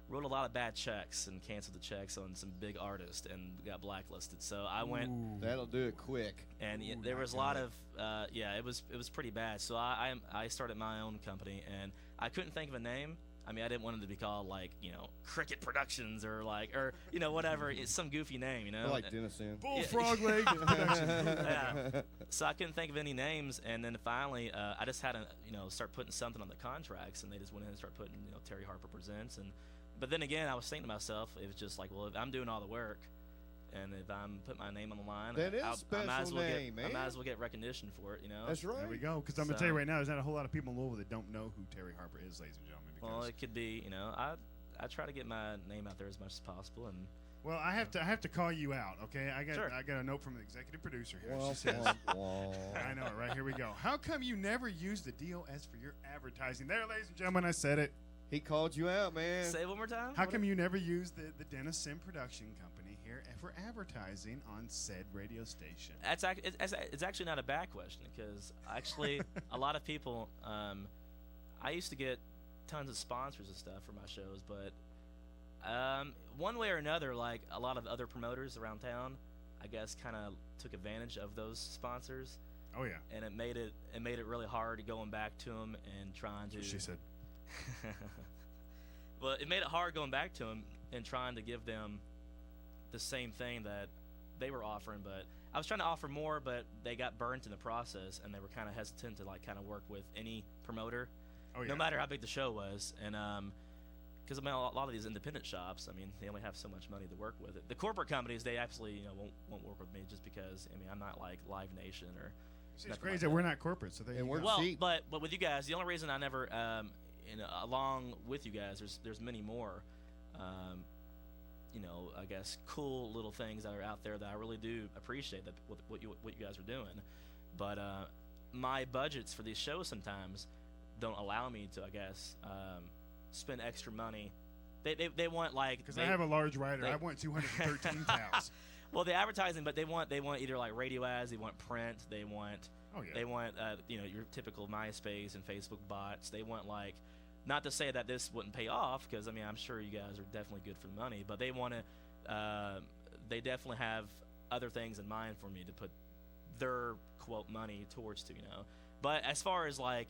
wrote a lot of bad checks and canceled the checks on some big artists and got blacklisted. So I went. Ooh. That'll do it quick. And Ooh, there not was a lot good. of it was pretty bad. So I started my own company, and I couldn't think of a name. I mean, I didn't want it to be called like Cricket Productions or whatever. It's some goofy name, I like Dennison. Bullfrog Leg Production. Yeah. So I couldn't think of any names, and then finally I just had to start putting something on the contracts, and they just went in and started putting Terry Harper Presents. But then again, I was thinking to myself, it was just like, well, if I'm doing all the work, and if I'm putting my name on the line, That is a I might special as well name, I might man. as well get recognition for it, That's right. There we go. Because I'm gonna tell you right now, there's not a whole lot of people in Louisville that don't know who Terry Harper is, ladies and gentlemen. Well, Because it could be, I try to get my name out there as much as possible, and well, I have to call you out. Okay, I Sure. got a note from the executive producer here. Wah, She says, wah, wah. I know it, right? Here we go. How come you never use the DOS for your advertising? There, ladies and gentlemen, I said it. He called you out, man. say it one more time. How come you never use the Dennis Sim Production Company here for advertising on said radio station? It's actually not a bad question because actually a lot of people. I used to get tons of sponsors and stuff for my shows, but one way or another, like a lot of other promoters around town, I guess, kind of took advantage of those sponsors, Oh yeah, and it made it really hard going back to them and trying to. that's what she said. Well, it made it hard going back to them and trying to give them the same thing that they were offering, but I was trying to offer more, but they got burnt in the process, and they were kind of hesitant to kind of work with any promoter. Oh, yeah. No matter how big the show was, and because I mean, a lot of these independent shops, I mean, they only have so much money to work with. The corporate companies, they absolutely won't work with me just because I mean I'm not like Live Nation or. See, it's nothing crazy like that we're not corporate, so And we're well, cheap. but with you guys, the only reason I never, along with you guys, there's many more, I guess cool little things that are out there that I really do appreciate that what you guys are doing, but my budgets for these shows sometimes don't allow me to, I guess, spend extra money. They want like because I have a large rider. I want 213 towels. Well, the advertising, but they want either like radio ads, they want print, they want your typical MySpace and Facebook bots. They want like, not to say that this wouldn't pay off, because I mean I'm sure you guys are definitely good for the money, but they want to, they definitely have other things in mind for me to put their quote money towards to. But as far as like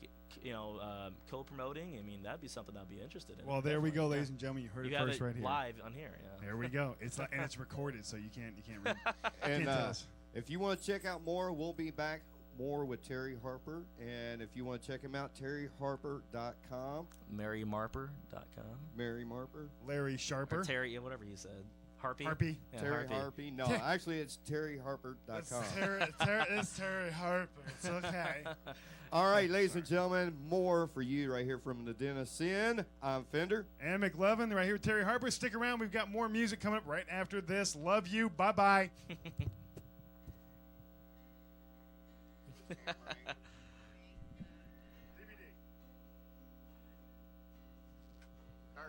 co-promoting, I mean that'd be something I'd be interested in. Well, there we go, Definitely, ladies and gentlemen. You heard You it have first it right here. live on here. Yeah. There we go. It's and it's recorded, so you can't read. And Can't tell us. if you want to check out more, we'll be back more with Terry Harper. And if you want to check him out, terryharper.com. MaryMarper.com. Mary Marper. Larry Sharper. Or Terry, yeah, whatever you said. Harpy. Harpy. Yeah, Terry Harpy. Harpy. No, Ter- actually, it's terryharper.com. It's Terry Harper. It's okay. All right, ladies and gentlemen, more for you right here from the Den of Sin. I'm Fender. And McLovin, right here with Terry Harper. Stick around. We've got more music coming up right after this. Love you. Bye-bye. There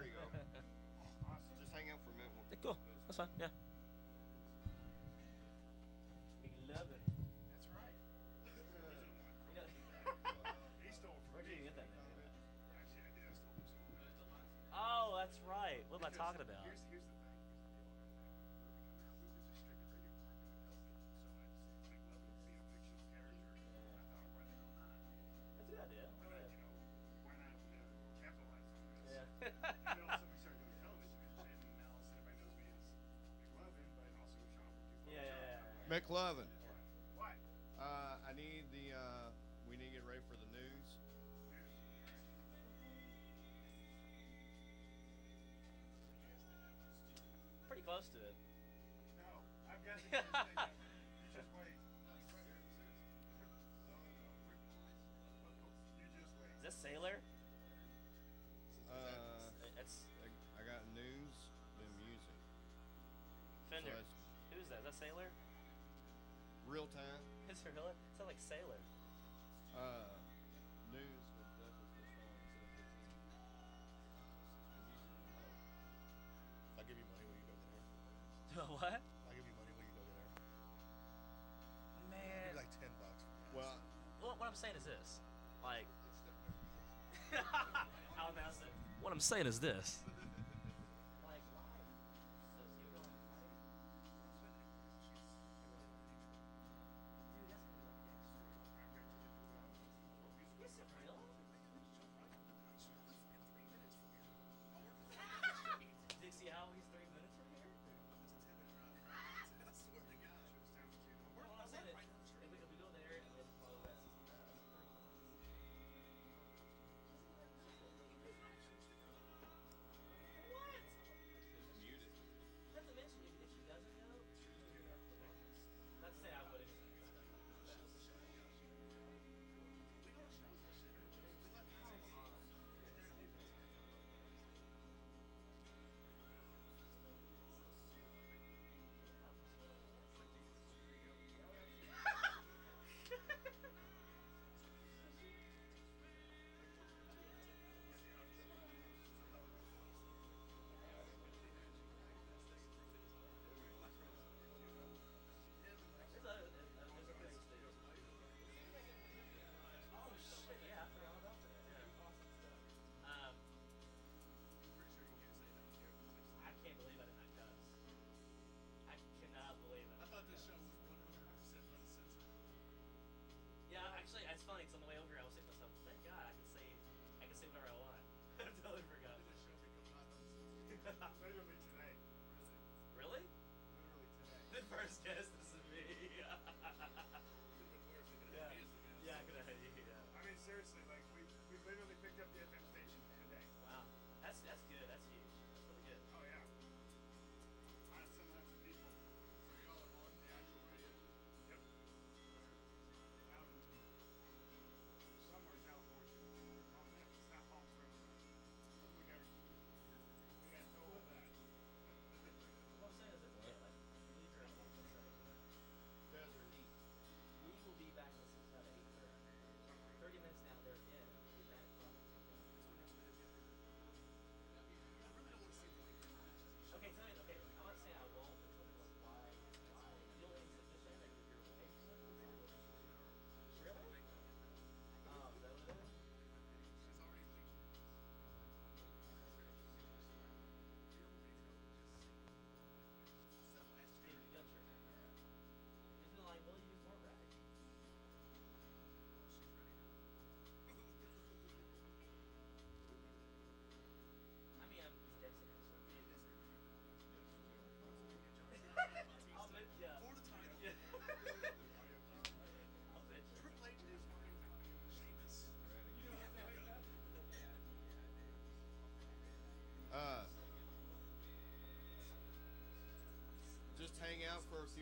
you go. Just hang out for a minute. Cool. That's fine. Yeah. That's right. He stole from Where'd me. you get that? Actually, I did. I stole from someone. Oh, that's right. What am I talking about? Here's the thing. That's a good idea. Why not capitalize on this? Yeah. And then all of a sudden we started doing television, and now everybody knows me as McLovin, but also Sean from Two Yeah. McLovin. What? I need we need to get ready for the news. Pretty close to it. No, I've got the news thing. You just wait. You just wait. Is this Sailor? It's I got news, then music. Fender. So that's Who's that? Is that Sailor? real time. Is it really? It sounds like Sailor. News with that was this one instead of 15. If I give you money, will you go there? What? If I give you money, will you go there? Man. Maybe like $10. Well, What I'm saying is this. Like. I'll announce it. What I'm saying is this. Like live. So you go on the fight. Dude, that's gonna be like extra. Is it real? Dixie Howie's 3 minutes from here? I swear to God. Well, I'm saying if we go there and then follow that. What? Not to mention, if she doesn't go, not to say I wouldn't. Oh shit! Yeah, I forgot about that. Yeah. I can't believe I did not cuss. I cannot believe it. I thought this show was 100% uncensored. Yeah, actually, it's funny. Cause on the way over here, I was saying to myself, "Thank God, I can say whatever I want." I totally forgot. This show become not uncensored. Literally today. Really? Literally today. The first guest is me. Could've been worse. They could've had me as the guest. Yeah, good idea. Yeah. I mean, seriously, like we literally picked up the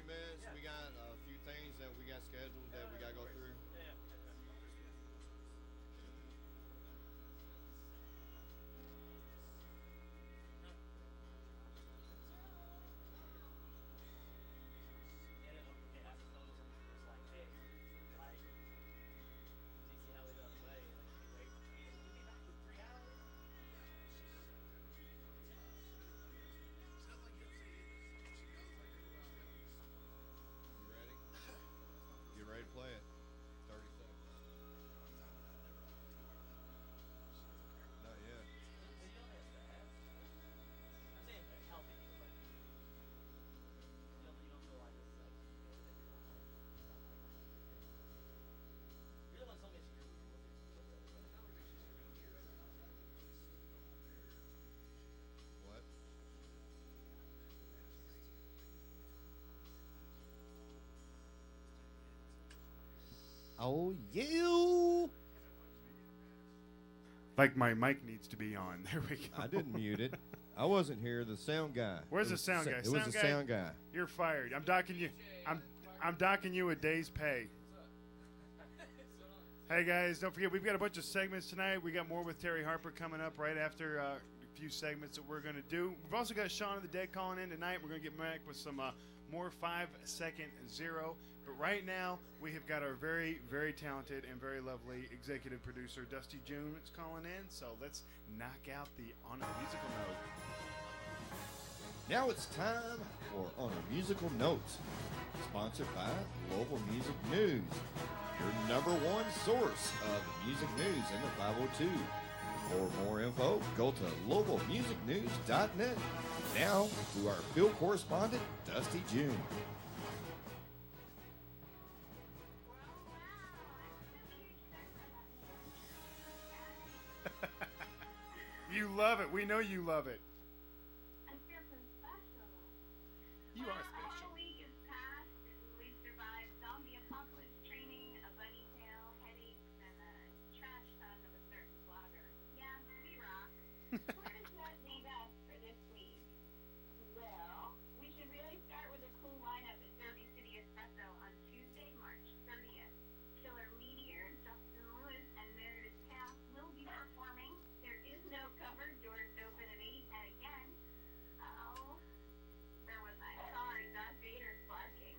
minutes. We got a few things that we got scheduled that we got to go through. You ready? You ready to play it? 30 seconds. Not yet. What? Oh, you! Like my mic needs to be on. There we go. I didn't mute it. I wasn't here. The sound guy. Where's It the was sound guy? It was the sound guy. You're fired. I'm docking you. I'm docking you a day's pay. Hey guys, don't forget we've got a bunch of segments tonight. We got more with Terry Harper coming up right after a few segments that we're going to do. We've also got Shaun of the Dead calling in tonight. We're going to get back with some more 5-second zero. But right now we have got our very, very talented and very lovely executive producer Dusty June is calling in. So let's knock out the On a Musical Note. Now it's time for On a Musical Note, sponsored by Global Music News, your number one source of music news in the 502. For more info, go to globalmusicnews.net. Now to our field correspondent, Dusty June. You love it. We know you love it. I feel so special. You are special. A week has passed, and we've survived zombie apocalypse training, a bunny tail, headaches, and a trash ton of a certain blogger. Yeah, we rock. Where does that leave us for this week? Well, we should really start with a cool lineup at Derby City Espresso on Tuesday, March 30th. Killer Meteor, Justin Lewis, and Meredith Taft will be performing. There is no cover, doors open at 8, and again, where was I? Sorry, Darth Vader's barking.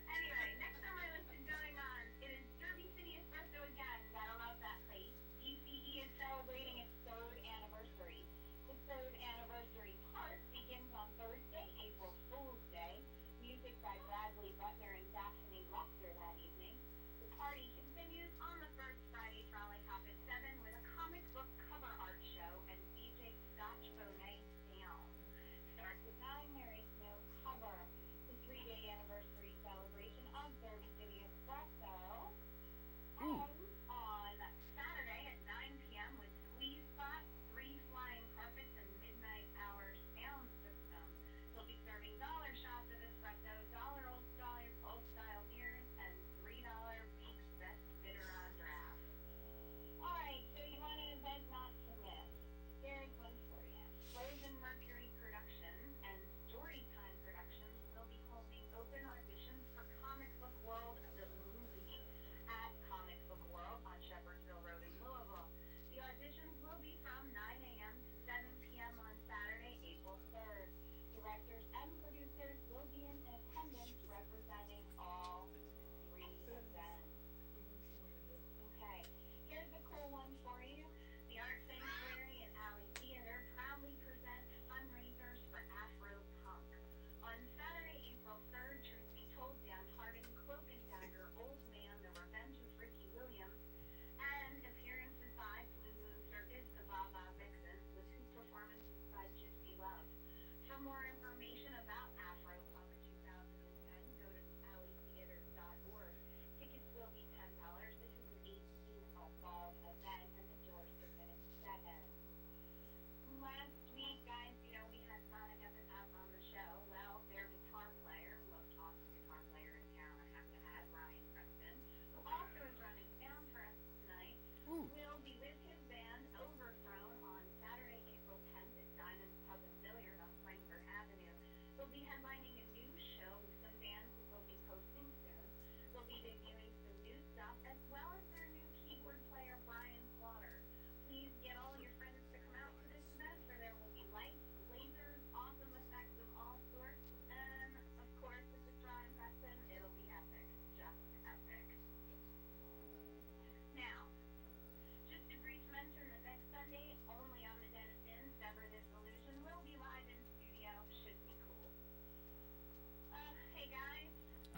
Anyway, next on my list is going on. It is Derby City Espresso again. Gotta love that place. DCE is celebrating its 3rd anniversary. The 3rd anniversary part begins on Thursday, April Fool's Day. Music by Bradley Butler and Daphne Lester that evening. The party continues on the first Friday trolley hop at 7 with a comic book cover art show and DJ Scotch Bonnet sound. Starts at 9, there is no cover. The 3-day anniversary celebration of Derby City Espresso. And on Saturday at 9 p.m. with Squeeze Spot, 3 flying carpets, and midnight hour sound system. They'll be serving dollar shots of espresso, dollar old style beers, and $3 Beaks Best Bitter on Draft. Alright, so you want an event not to miss. Here's one for you. Frozen Mercury Productions and Storytime Productions will be holding open auditions for Comic Book World, the movie, at Comic Book World on Shepherdsville Road in Louisville. The auditions will be from 9 a.m. to 7 p.m. on Saturday, April 3rd. Directors and producers will be in attendance representing all 3 events. Okay, here's a cool one for you. The Art Sanctuary and Alley Theater proudly present fundraisers for Afro Punk. On Saturday, April 3rd, truth be told, Dan Hardin, Cloak and Dagger, Old Man, The Revenge of Ricky Williams, and appearances by Blue Moon Circus, the Baba Vixens, with 2 performances by Gypsy Love. For more information about Afro Punk 2010, go to alleytheater.org. Tickets will be $10. This is an 18 above event, and the doors open at 7. Last week, guys, we had Sonic up on the show. Well, their guitar player, most awesome guitar player in town, I have to add, Ryan Preston, who also is running sound for us tonight, will be with his band Overthrown on Saturday, April 10th at Diamond Pub and Billiard on Frankfurt Avenue. They'll be headlining a new show with some bands with the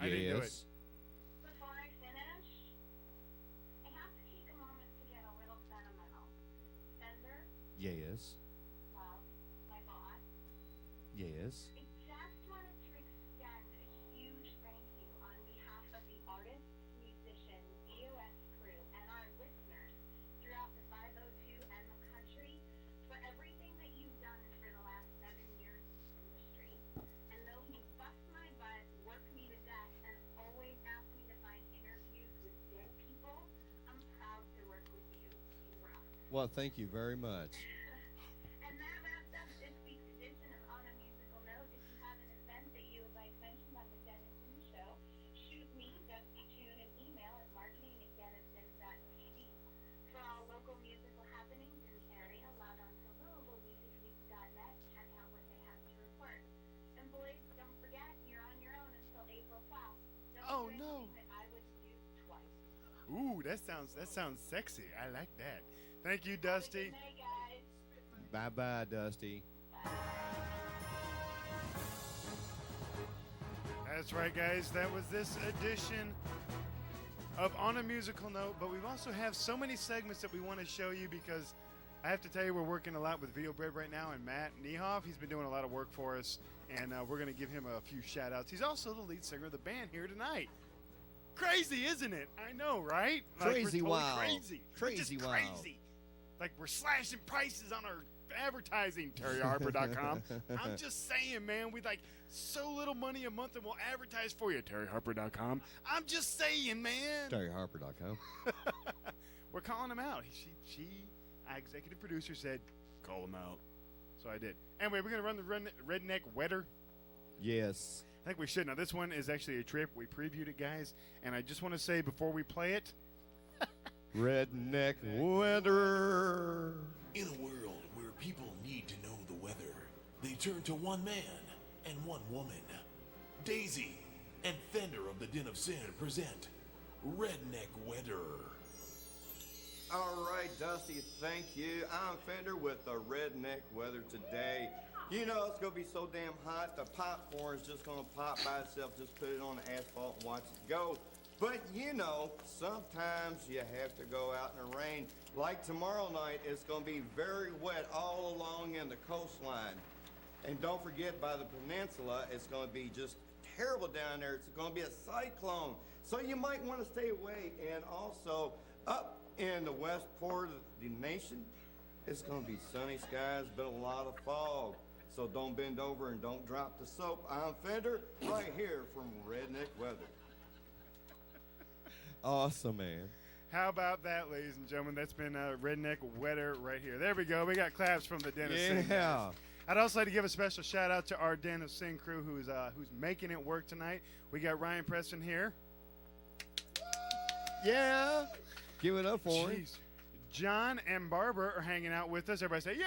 I didn't do it. Yes. Before I finish, I have to take a moment to get a little sentimental. Fender, Yes. love, my boss. Yes. I just wanted to extend a huge thank you on behalf of the artists, musicians, EOS crew, and our listeners throughout the 502 and the country for everything that you've done for the last 7 years in this industry. And though you bust my butt, work me to death, and always ask me to find interviews with dead people, I'm proud to work with you. You rock. Well, thank you very much. And that wraps up this week's edition of On a Musical Note. If you have an event that you would like mentioned on the Dennison Show, shoot me, Dusty June, an email at marketing@dennison.tv. For all local musical happenings in the area, log on to LouisvilleMusicNews.net. Check out what they have to report. And boys, don't forget, you're on your own until April 12th. Don't Oh, do no. anything that I wouldn't do twice. Ooh, that sounds sexy. I like that. Thank you, Dusty. Good night, guys. Bye bye, Dusty. That's right, guys. That was this edition of On a Musical Note, but we also have so many segments that we want to show you because I have to tell you we're working a lot with Video Bread right now, and Matt Niehoff, he's been doing a lot of work for us, and we're going to give him a few shout-outs. He's also the lead singer of the band here tonight. Crazy, isn't it? I know, right? Crazy we're totally wild. Crazy. We're just Crazy wild. crazy. Like we're slashing prices on our advertising, TerryHarper.com. I'm just saying, man, we like so little money a month and we'll advertise for you, TerryHarper.com. I'm just saying, man. TerryHarper.com. We're calling him out. Our executive producer said, call him out. So I did. Anyway, we're going to run the Redneck Wetter. Yes. I think we should. Now, this one is actually a trip. We previewed it, guys. And I just want to say before we play it, Redneck Weather. In a world where people need to know the weather, they turn to one man and one woman. Daisy and Fender of the Den of Sin present Redneck Weather. All right, Dusty, thank you. I'm Fender with the Redneck Weather today. You know it's going to be so damn hot, the popcorn is just going to pop by itself. Just put it on the asphalt and watch it go. But you know, sometimes you have to go out in the rain. Like tomorrow night, it's going to be very wet all along in the coastline. And don't forget, by the peninsula, it's going to be just terrible down there. It's going to be a cyclone. So you might want to stay away. And also, up in the west part of the nation, it's going to be sunny skies, but a lot of fog. So don't bend over and don't drop the soap. I'm Fender, right here from Redneck Weather. Awesome, man. how about that, ladies and gentlemen? That's been Redneck Wetter right here. There we go. We got claps from the Den of Sin. Yeah. I'd also like to give a special shout out to our Den of Sin crew who's making it work tonight. We got Ryan Preston here. Yeah. Give it up for him. Jeez. John and Barbara are hanging out with us. Everybody say, yay!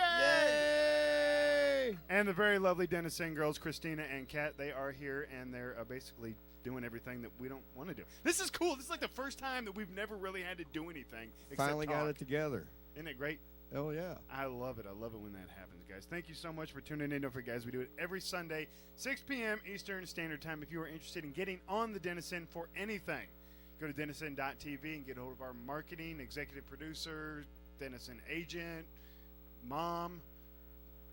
Yay! And the very lovely Den of Sin girls, Christina and Kat, they are here, and they're basically doing everything that we don't want to do. This is cool. This is like the first time that we've never really had to do anything except Finally got talk. it together. Isn't it great? Oh, yeah. I love it. I love it when that happens, guys. Thank you so much for tuning in. Don't forget, guys, we do it every Sunday, 6 p.m. Eastern Standard Time. If you are interested in getting on the Dennison for anything, go to dennison.tv and get a hold of our marketing, executive producer, Dennison agent, mom.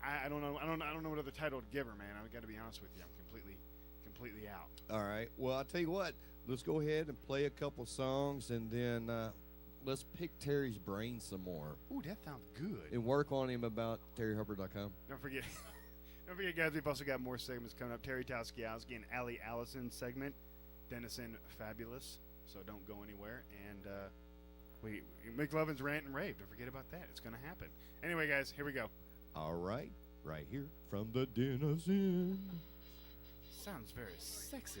I don't know. I don't know what other title to give her, man. I've got to be honest with you. I'm completely out. All right. Well, I'll tell you what. Let's go ahead and play a couple songs, and then let's pick Terry's brain some more Ooh, that sounds good. and work on him about TerryHarper.com. Don't forget, guys, we've also got more segments coming up. Terry Tauskiowski and Allie Allison segment, Dennison Fabulous. So don't go anywhere. And McLovin's Rant and Rave. Don't forget about that. It's going to happen. Anyway, guys, here we go. All right. Right here from the Den of Sin. Sounds very sexy.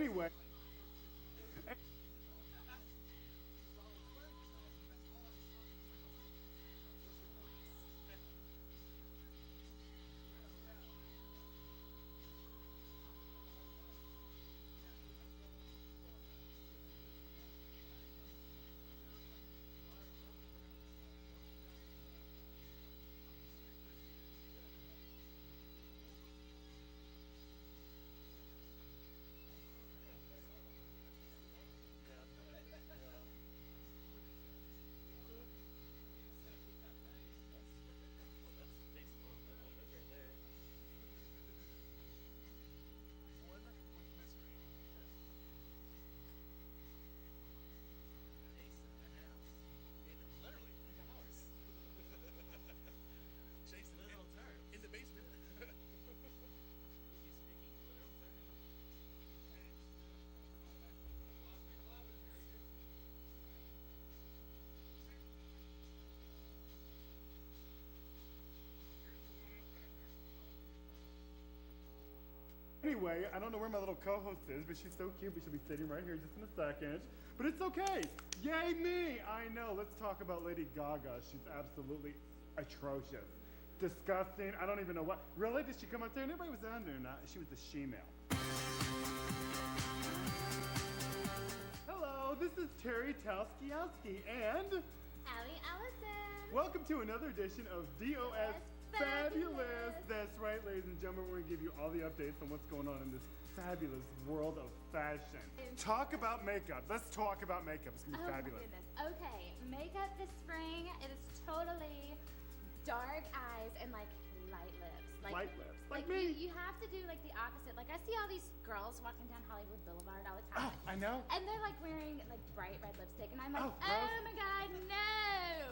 Anyway. Anyway, I don't know where my little co-host is, but she's so cute, but she'll be sitting right here just in a second. But it's okay. Yay me! I know. Let's talk about Lady Gaga. She's absolutely atrocious. Disgusting. I don't even know what. Really? Did she come up there? Nobody was down there or not. She was the she-male. Hello, this is Terry Tauskiowski and Allie Allison. welcome to another edition of DOS Fabulous. That's right, ladies and gentlemen. We're going to give you all the updates on what's going on in this fabulous world of fashion. Talk about makeup. Let's talk about makeup. It's going to be fabulous. My goodness. Okay, makeup this spring, it is totally dark eyes and like light lips. Light lips. Like me. You have to do like the opposite. Like I see all these girls walking down Hollywood Boulevard all the time. Oh, I know. And they're like wearing like bright red lipstick, and I'm like, Oh, gross. oh my god, no!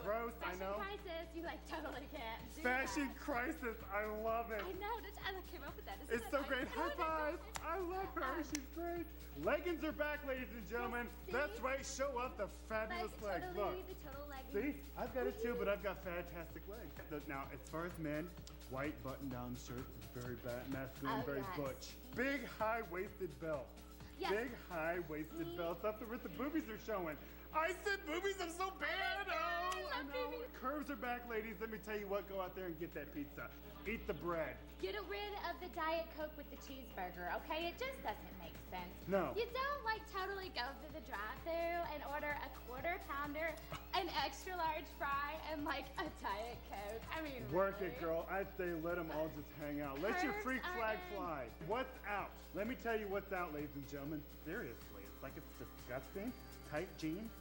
Gross, I Fashion know. crisis. You like totally can't do Fashion that. crisis. I love it. I know. I came up with that. Isn't It's it so nice? great. High five. I love her. She's great. Leggings are back, ladies and gentlemen. see? That's right. Show off the fabulous Like, legs. totally, Look. the total leggings. See, I've got it too, but I've got fantastic legs. Now, as far as men, white button-down shirts is very masculine, Oh, very yes. butch. Big high-waisted belt. Yes. Big high-waisted belts up there with the boobies are showing. I said boobies, I'm so bad. Oh, I know. Curves are back, ladies. Let me tell you what, go out there and get that pizza. Eat the bread. Get rid of the Diet Coke with the cheeseburger, okay? It just doesn't make sense. No. You don't like totally go through the drive-thru and order a quarter pounder, an extra large fry, and like a Diet Coke. I mean, Work really? it, girl. I say let them all just hang out. Let your Curves freak are flag in. fly. What's out? Let me tell you what's out, ladies and gentlemen. Seriously, it's like it's disgusting. Tight jeans,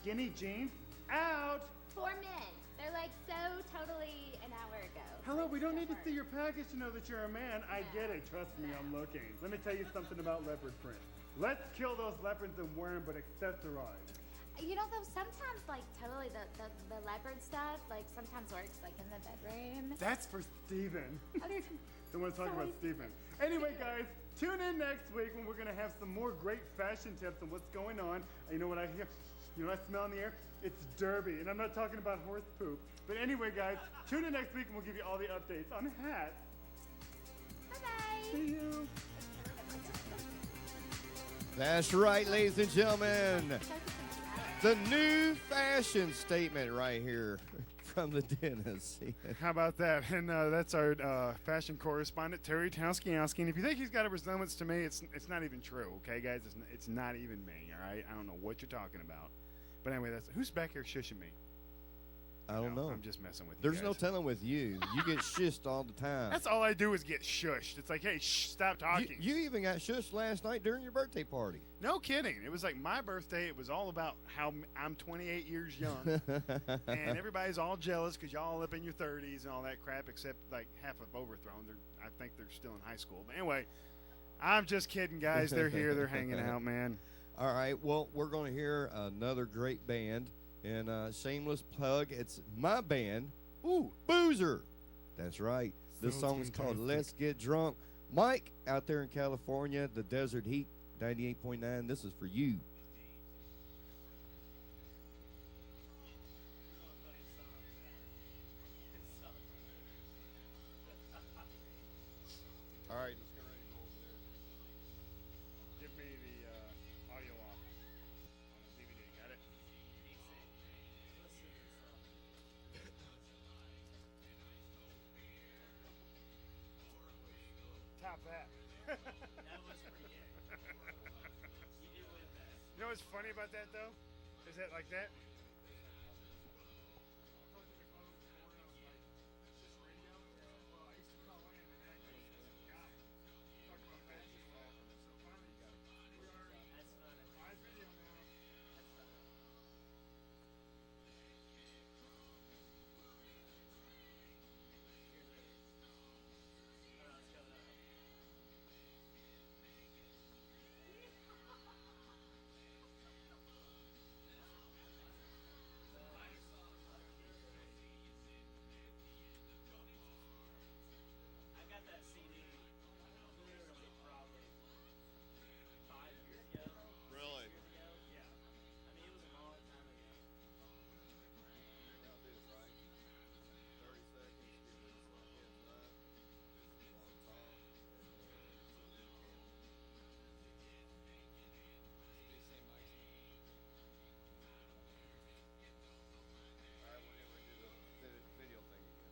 skinny jeans, out. For men. They're like so totally an hour ago. Hello, Like, we don't so need to hard. see your package to know that you're a man. I get it. Trust me, I'm looking. Let me tell you something about leopard print. Let's kill those leopards and wear them, but accessorize. You know, though, sometimes, like, totally the leopard stuff, like, sometimes works, like, in the bedroom. That's for Steven. Okay. Don't want to talk about Sorry. Steven. Anyway, guys, tune in next week when we're going to have some more great fashion tips on what's going on. You know what I hear? You know what I smell in the air? It's derby, and I'm not talking about horse poop. But anyway, guys, tune in next week and we'll give you all the updates on hats. Bye-bye. See you. That's right, ladies and gentlemen. The new fashion statement right here from the dentist. How about that? And that's our fashion correspondent, Terry Tauskiowski. And if you think he's got a resemblance to me, it's not even true, okay, guys? It's not even me, all right? I don't know what you're talking about. But anyway, that's who's back here shushing me? I don't know. I'm just messing with you. There's no guys. telling with you. You get shushed all the time. That's all I do is get shushed. It's like, hey, shh, stop talking. You even got shushed last night during your birthday party. No kidding. It was like my birthday. It was all about how I'm 28 years young. And everybody's all jealous because y'all up in your 30s and all that crap, except like half of Overthrown. I think they're still in high school. But anyway, I'm just kidding, guys. They're here. They're hanging out, man. All right. Well, we're going to hear another great band. And shameless plug, it's my band, Boozer. That's right. This Sounds song is called fantastic. Let's Get Drunk. Mike, out there in California, the Desert Heat, 98.9, this is for you. All right, let's get ready to go over there. Give me the know what's funny about that though? Is that like that? I got that CD literally probably 5 years ago. Really? 6 years ago. Yeah. I mean, it was a long time ago. Now do this, right? 30 seconds, give this heads up, on top, and then Alright, we're gonna do the video thing again.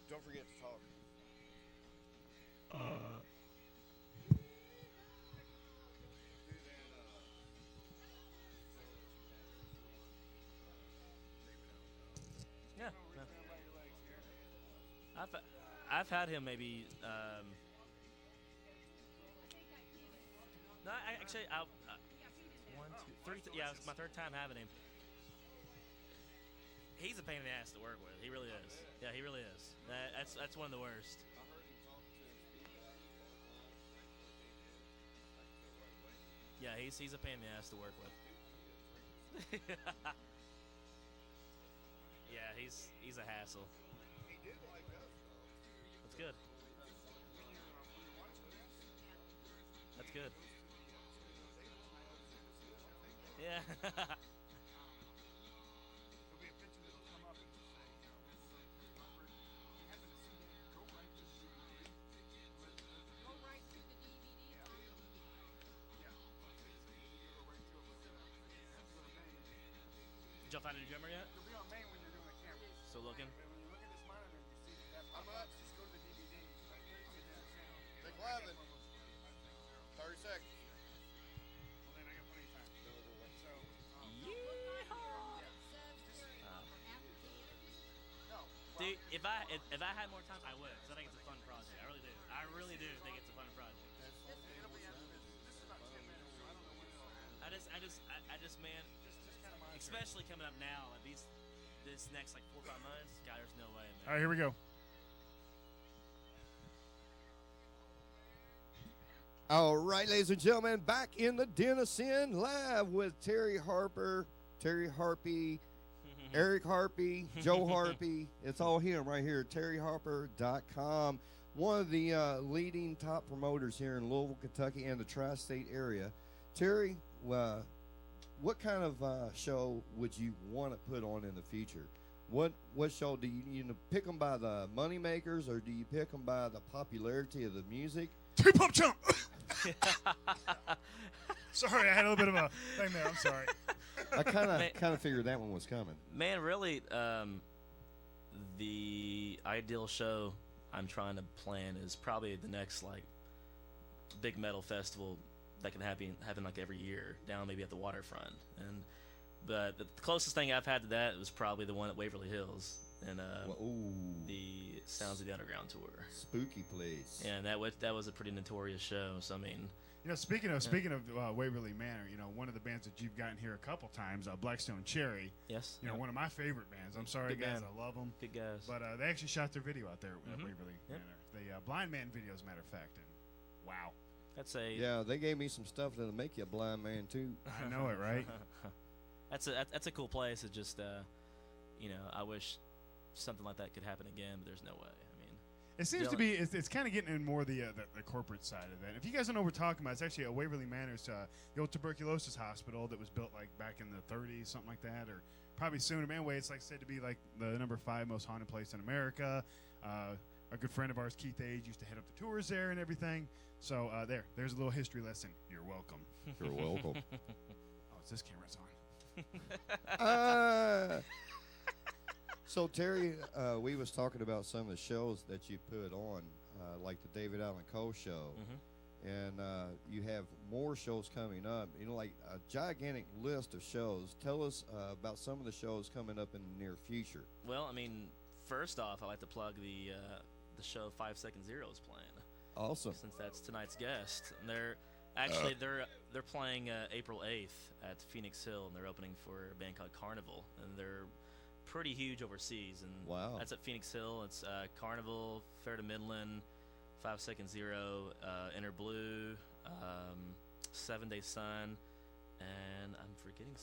Don't forget to talk. Yeah. I've had him maybe. No, actually, one, two, three. Yeah, it's my third time having him. He's a pain in the ass to work with. He really is. Yeah, he really is. That's one of the worst. I heard him talk to his speaker out in the parking lot. Yeah, he's a pain in the ass to work with. Yeah, he's a hassle. He did like us, though. That's good. That's good. Yeah. Did y'all find a new drummer yet? You'll be on main when you're doing the camera. Still looking? But when you look at this monitor, you see that How pop up. much? Just go to the DVD. Right there, you see that sound. Take 11. 30 seconds. Well, then I got plenty of time. So, Dude, if I had more time, I would. 'Cause I think it's a fun project. I really do. I really do think it's a fun project. it'll be after this. This is about 10 minutes, so I don't know when it'll happen. I just, man, Just kind of monitor. especially coming up now, like this next like 4 or 5 months, God, there's no way. Man. All right, here we go. All right, ladies and gentlemen, back in the Den of Sin live with Terry Harper, Terry Harpy, Eric Harpy, Joe Harpy. It's all him right here, terryharper.com. One of the leading top promoters here in Louisville, Kentucky, and the tri-state area. Terry, what kind of show would you want to put on in the future? What show do you pick them by the money makers, or do you pick them by the popularity of the music? T-Pop Chump! Sorry, I had a little bit of a thing there. I'm sorry. I kind of figured that one was coming. Man, really, the ideal show I'm trying to plan is probably the next like big metal festival that can happen like every year down maybe at the waterfront. But the closest thing I've had to that was probably the one at Waverly Hills and the Sounds of the Underground tour. Spooky place. And that was a pretty notorious show. So I mean, speaking of Waverly Manor, one of the bands that you've gotten here a couple times, Blackstone Cherry. Yes. One of my favorite bands. I'm sorry, Good guys, band. I love them. Good guys. But they actually shot their video out there at Mhm. Waverly Yep. Manor. The Blind Man video, as a matter of fact. And wow. Yeah, they gave me some stuff that'll make you a blind man too. I know it, right? That's a cool place. It's just I wish something like that could happen again, but there's no way. I mean, It seems to be. It's kind of getting in more the corporate side of that. If you guys don't know what we're talking about, it's actually a Waverly Manor. It's the old tuberculosis hospital that was built like back in the 30s, something like that, or probably sooner. But anyway, it's like said to be like the number 5 most haunted place in America. A good friend of ours, Keith Age, used to head up the tours there and everything. So there's a little history lesson. You're welcome. You're welcome. Oh, it's this camera's on. So Terry, we was talking about some of the shows that you put on, like the David Allen Coe show, and you have more shows coming up. You know, like a gigantic list of shows. Tell us about some of the shows coming up in the near future. Well, I mean, first off, I like to plug the show 5 Second Zero is playing. Awesome. Since that's tonight's guest, and they're actually they're playing April 8th at Phoenix Hill, and they're opening for a band called Carnival, and they're pretty huge overseas. And wow, that's at Phoenix Hill. It's Carnival, Fair to Midland, 5 Second Zero, Inner Blue, 7 Day Sun, and I'm forgetting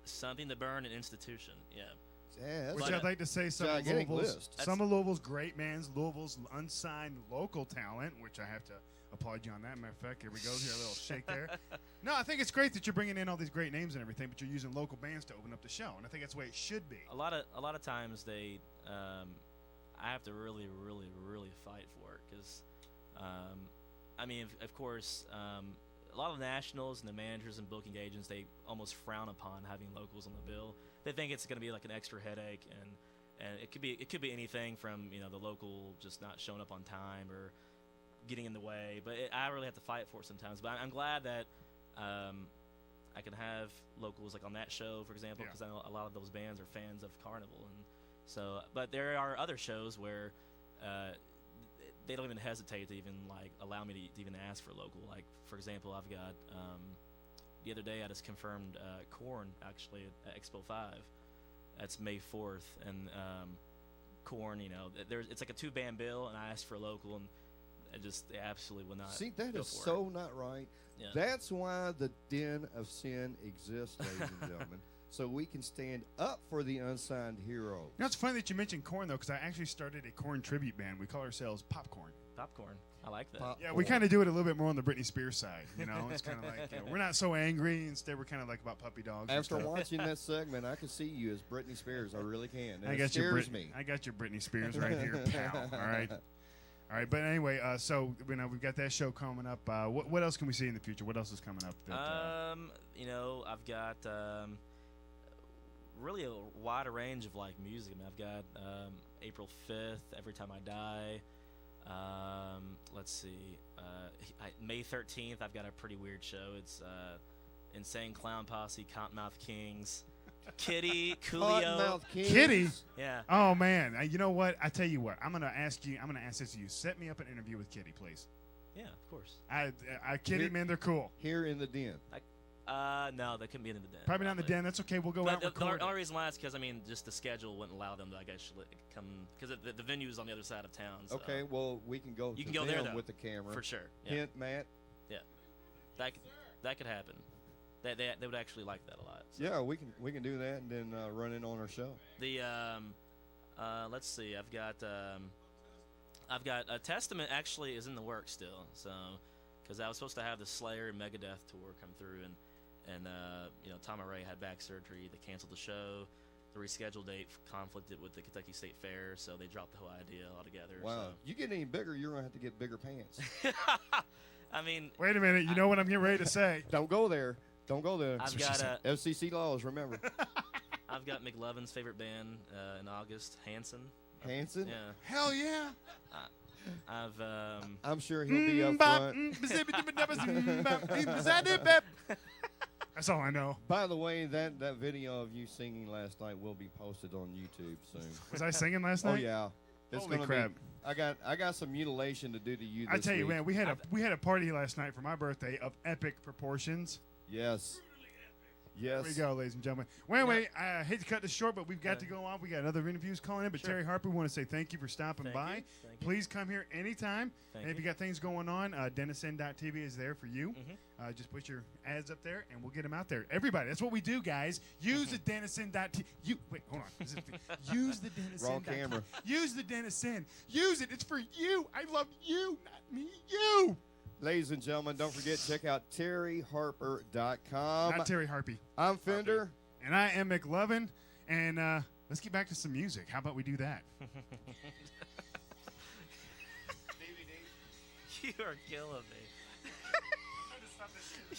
something to Burn, and Institution. Yeah. Yeah, which I'd like to say some of Louisville's great bands, Louisville's unsigned local talent, which I have to applaud you on that. Matter of fact, here we go. Here, a little shake there. No, I think it's great that you're bringing in all these great names and everything, but you're using local bands to open up the show, and I think that's the way it should be. A lot of times I have to really fight for it because, I mean, of course, a lot of nationals and the managers and booking agents, they almost frown upon having locals on the bill. They think it's going to be like an extra headache, and it could be anything from the local just not showing up on time or getting in the way. But I really have to fight for it sometimes. But I'm glad that I can have locals like on that show, for example, because I know a lot of those bands are fans of Carnival, and so. But there are other shows where they don't even hesitate to even like allow me to even ask for local. Like for example, I've got. The other day, I just confirmed Korn actually at Expo 5. That's May 4th, and Korn, it's like a 2-band bill, and I asked for a local, and they absolutely would not. See, that go is for so it. not right. Yeah. That's why the Den of Sin exists, ladies and gentlemen, so we can stand up for the unsigned heroes. You know, it's funny that you mentioned Korn though, because I actually started a Korn tribute band. We call ourselves Popcorn. Popcorn. I like that. Yeah, we kind of do it a little bit more on the Britney Spears side. It's kind of like we're not so angry. Instead, we're kind of like about puppy dogs. After watching that segment, I can see you as Britney Spears. I really can. And I got scares me. I got your Britney Spears right here, pal. All right. But anyway, so we've got that show coming up. What else can we see in the future? What else is coming up? I've got really a wide range of like music. I mean, I've got April 5th, Every Time I Die. Let's see. May 13th, I've got a pretty weird show. It's Insane Clown Posse, Cottonmouth Kings, Kitty, Coolio. Cottonmouth Kings. Kitty. Yeah. Oh man, you know what? I tell you what. I'm gonna ask this of you. Set me up an interview with Kitty, please. Yeah, of course. Kitty, man, they're cool. Here in the Den. No, they couldn't be in the Den. Probably not in the Den. That's okay. We'll go out and record. The only reason why is because just the schedule wouldn't allow them to actually come because the venue is on the other side of town. So. Okay, well we can go. You can to go them there though, with the camera for sure. Yeah. Hint, Matt. Yeah, that could happen. They would actually like that a lot. So. Yeah, we can do that and then run in on our show. The let's see, I've got a Testament actually is in the works still. So because I was supposed to have the Slayer Megadeth tour come through and Tom Array had back surgery. They canceled the show. The rescheduled date conflicted with the Kentucky State Fair, so they dropped the whole idea altogether. Wow. So. You get any bigger, you're going to have to get bigger pants. I mean... Wait a minute. You know what I'm getting ready to say. Don't go there. Don't go there. I've got FCC laws, remember. I've got McLovin's favorite band in August, Hanson. Hanson? Yeah. Hell yeah. I'm sure he'll be up front. That's all I know. By the way, that video of you singing last night will be posted on YouTube soon. Was I singing last night? Oh yeah. It's Holy crap! I got some mutilation to do to you. I tell you, week. man, we had a party last night for my birthday of epic proportions. Yes. Yes. There we go, ladies and gentlemen. Well, anyway, I hate to cut this short, but we've got to go on. We got other interviews calling in. But Terry Harper, we want to say thank you for stopping by. Please come here anytime. And if you got things going on, DennisN.TV is there for you. Just put your ads up there, and we'll get them out there. Everybody, that's what we do, guys. Use the DennisN.TV. Wait, hold on. Use the DennisN. Wrong camera. Use the DennisN. Use it. It's for you. I love you, not me. You. Ladies and gentlemen, don't forget, check out TerryHarper.com. Not Terry Harpy. I'm Fender. And I am McLovin. And let's get back to some music. How about we do that? You are killing me.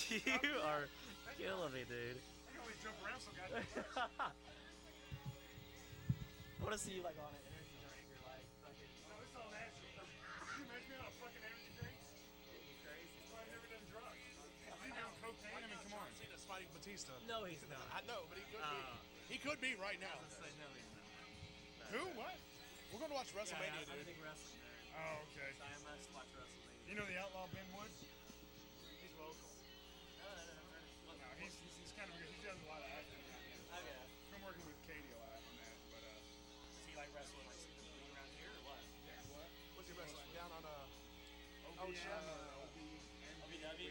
You are killing me, dude. want to see you like on an energy drink or like fucking. No, it's all natural. You make me on a fucking energy drink? It'd be crazy. Well, I've never done drugs. Is he doing cocaine? I mean, come on. Cena fighting Batista. No, he's not. I know, but he could be. He could be right now. No, he's not. Who? What? We're going to watch WrestleMania, I'm a dude. big wrestling nerd. Oh, okay. So I must watch WrestleMania. You know the outlaw Ben Woods? He's local. No, No, he's kind of he does a lot of acting. Okay. I'm working with Katie a lot on that, but Does he like wrestling like CW around here or what? yeah, what? What's he wrestling? Down on OBN, Chef. OVW?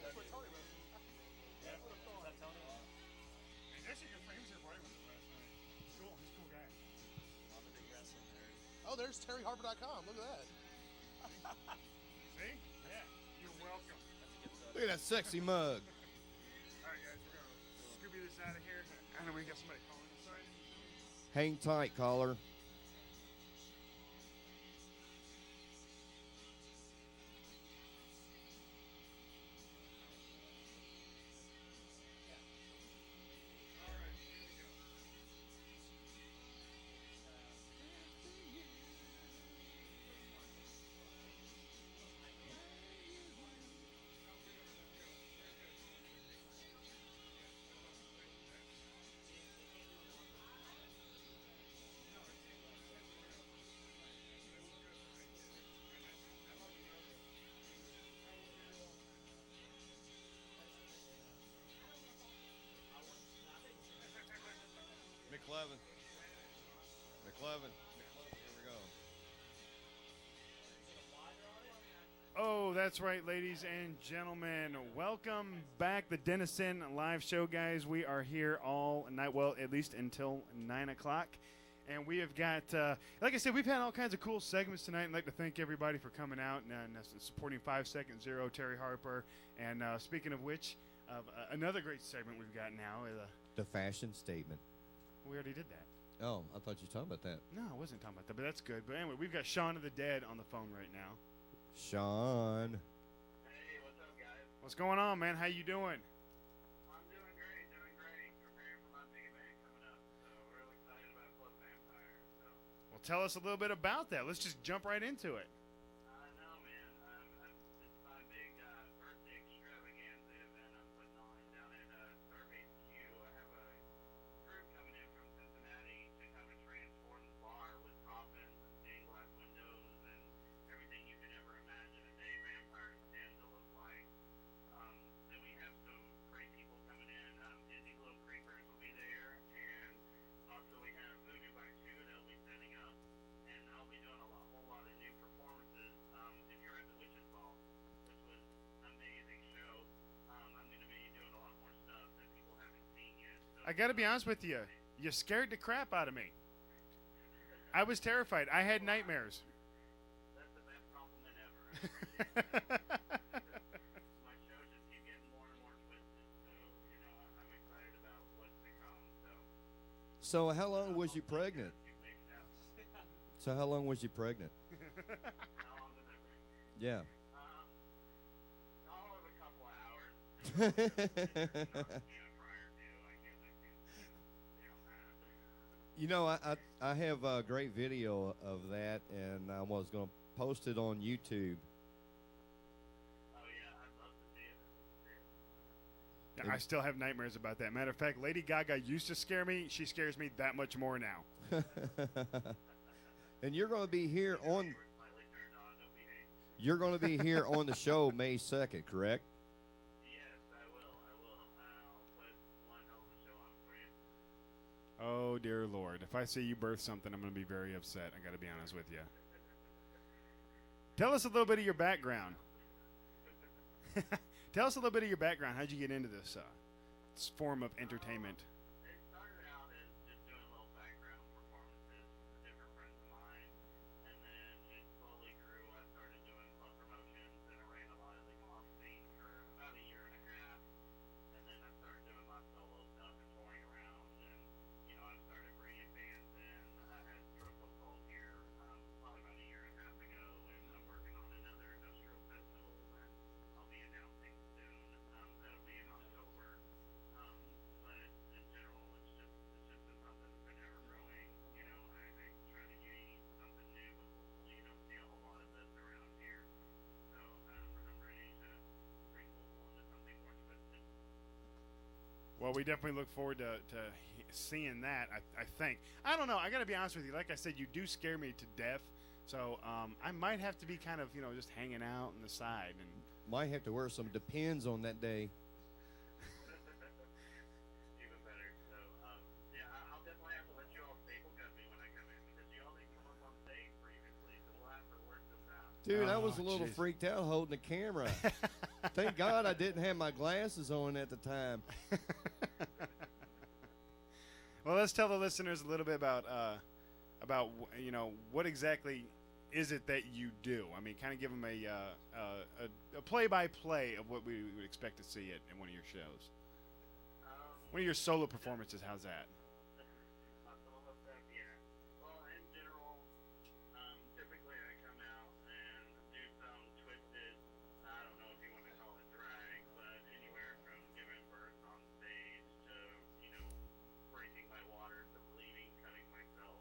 That's where Tony wrestles. Yeah. Is that Tony? He's actually good for him. He was here party with us last night. He's cool. He's a cool guy. I'm a big wrestling nerd. Oh, there's TerryHarper.com. Look at that. See? Yeah. You're welcome. Look at that sexy mug. All right, guys, we're gonna Scooby this out of here. I know we got somebody calling inside. Hang tight, caller. McLevin. Here we go. Oh, that's right, ladies and gentlemen. Welcome back, the Denison live show, guys. We are here all night, well, at least until 9 o'clock. And we have got, like I said, we've had all kinds of cool segments tonight. I'd like to thank everybody for coming out and supporting 5 Second Zero, Terry Harper. And speaking of which, another great segment we've got now is The fashion statement. we already did that. Oh, I thought you were talking about that. No, I wasn't talking about that, but that's good. But anyway, we've got Shaun of the Dead on the phone right now. Sean. Hey, what's up, guys? What's going on, man? How you doing? I'm doing great, Preparing for my big event coming up. So, real excited about Club Vampire. So, Well, tell us a little bit about that. Let's just jump right into it. I know, man. It's my big birthday extravaganza event I'm putting on down at Starbase Q. I have a group coming in from Cincinnati to kind of transform the bar with coffins and stained glass windows and everything you could ever imagine a day vampire stand to look like. Then we have some great people coming in. Disney Little Creepers will be there, and also we have Voodoo by Two that'll be setting up, and I'll be doing whole lot of new performances. If you're at the Witches Ball, which was an amazing show, I'm going to be doing a lot more stuff that people haven't seen yet. So, I got to be honest with you. You scared the crap out of me. I was terrified. I had nightmares. that's the best compliment ever. I appreciate that. My shows just keep getting more and more twisted, so I'm excited about what's to come. So how long was you pregnant? 2 weeks now. So how long was you pregnant? How long was it? Yeah. All of a couple of hours. Prior to, I guess I can, You know, I have a great video of that, and I was going to post it on YouTube. Oh yeah, I'd love to see it. I still have nightmares about that. Matter of fact, Lady Gaga used to scare me. She scares me that much more now. And you're going to be here on. Slightly turned on, don't behave. You're going to be here on the show May 2nd, correct? Yes, I will. I'll put one hell of a show on for you. Oh, dear Lord. If I see you birth something, I'm going to be very upset. I got to be honest with you. Tell us a little bit of your background. Tell us a little bit of your background. How'd you get into this form of entertainment? It started out as just doing little background performances for different friends of mine, and then it slowly grew. I started doing club promotions, and I ran a lot of the club scene for about a year and a half, and then I started doing my solo stuff and touring around, and I started bringing bands in. I had Stroke Called here probably about a year and a half ago, and I'm working on another industrial festival that I'll be announcing soon. That'll be in October. But it's Well, we definitely look forward to seeing that. I think. I don't know. I got to be honest with you. Like I said, you do scare me to death. So I might have to be kind of, just hanging out on the side. And Might have to wear some Depends on that day. Even better. So, yeah, I'll definitely have to let you all staple gun me when I come in because you all didn't come up on stage previously, so we'll have to work this out. Dude, I was a Oh, little jeez. freaked out holding the camera. Thank God I didn't have my glasses on at the time. Well, let's tell the listeners a little bit about what exactly is it that you do. I mean, kind of give them a play-by-play of what we would expect to see in one of your shows. One of your solo performances. How's that? My solo stuff, yeah. Well, in general, typically I come out and do some twisted, I don't know if you want to call it drag, but anywhere from giving birth on stage to, breaking my water to bleeding, cutting myself,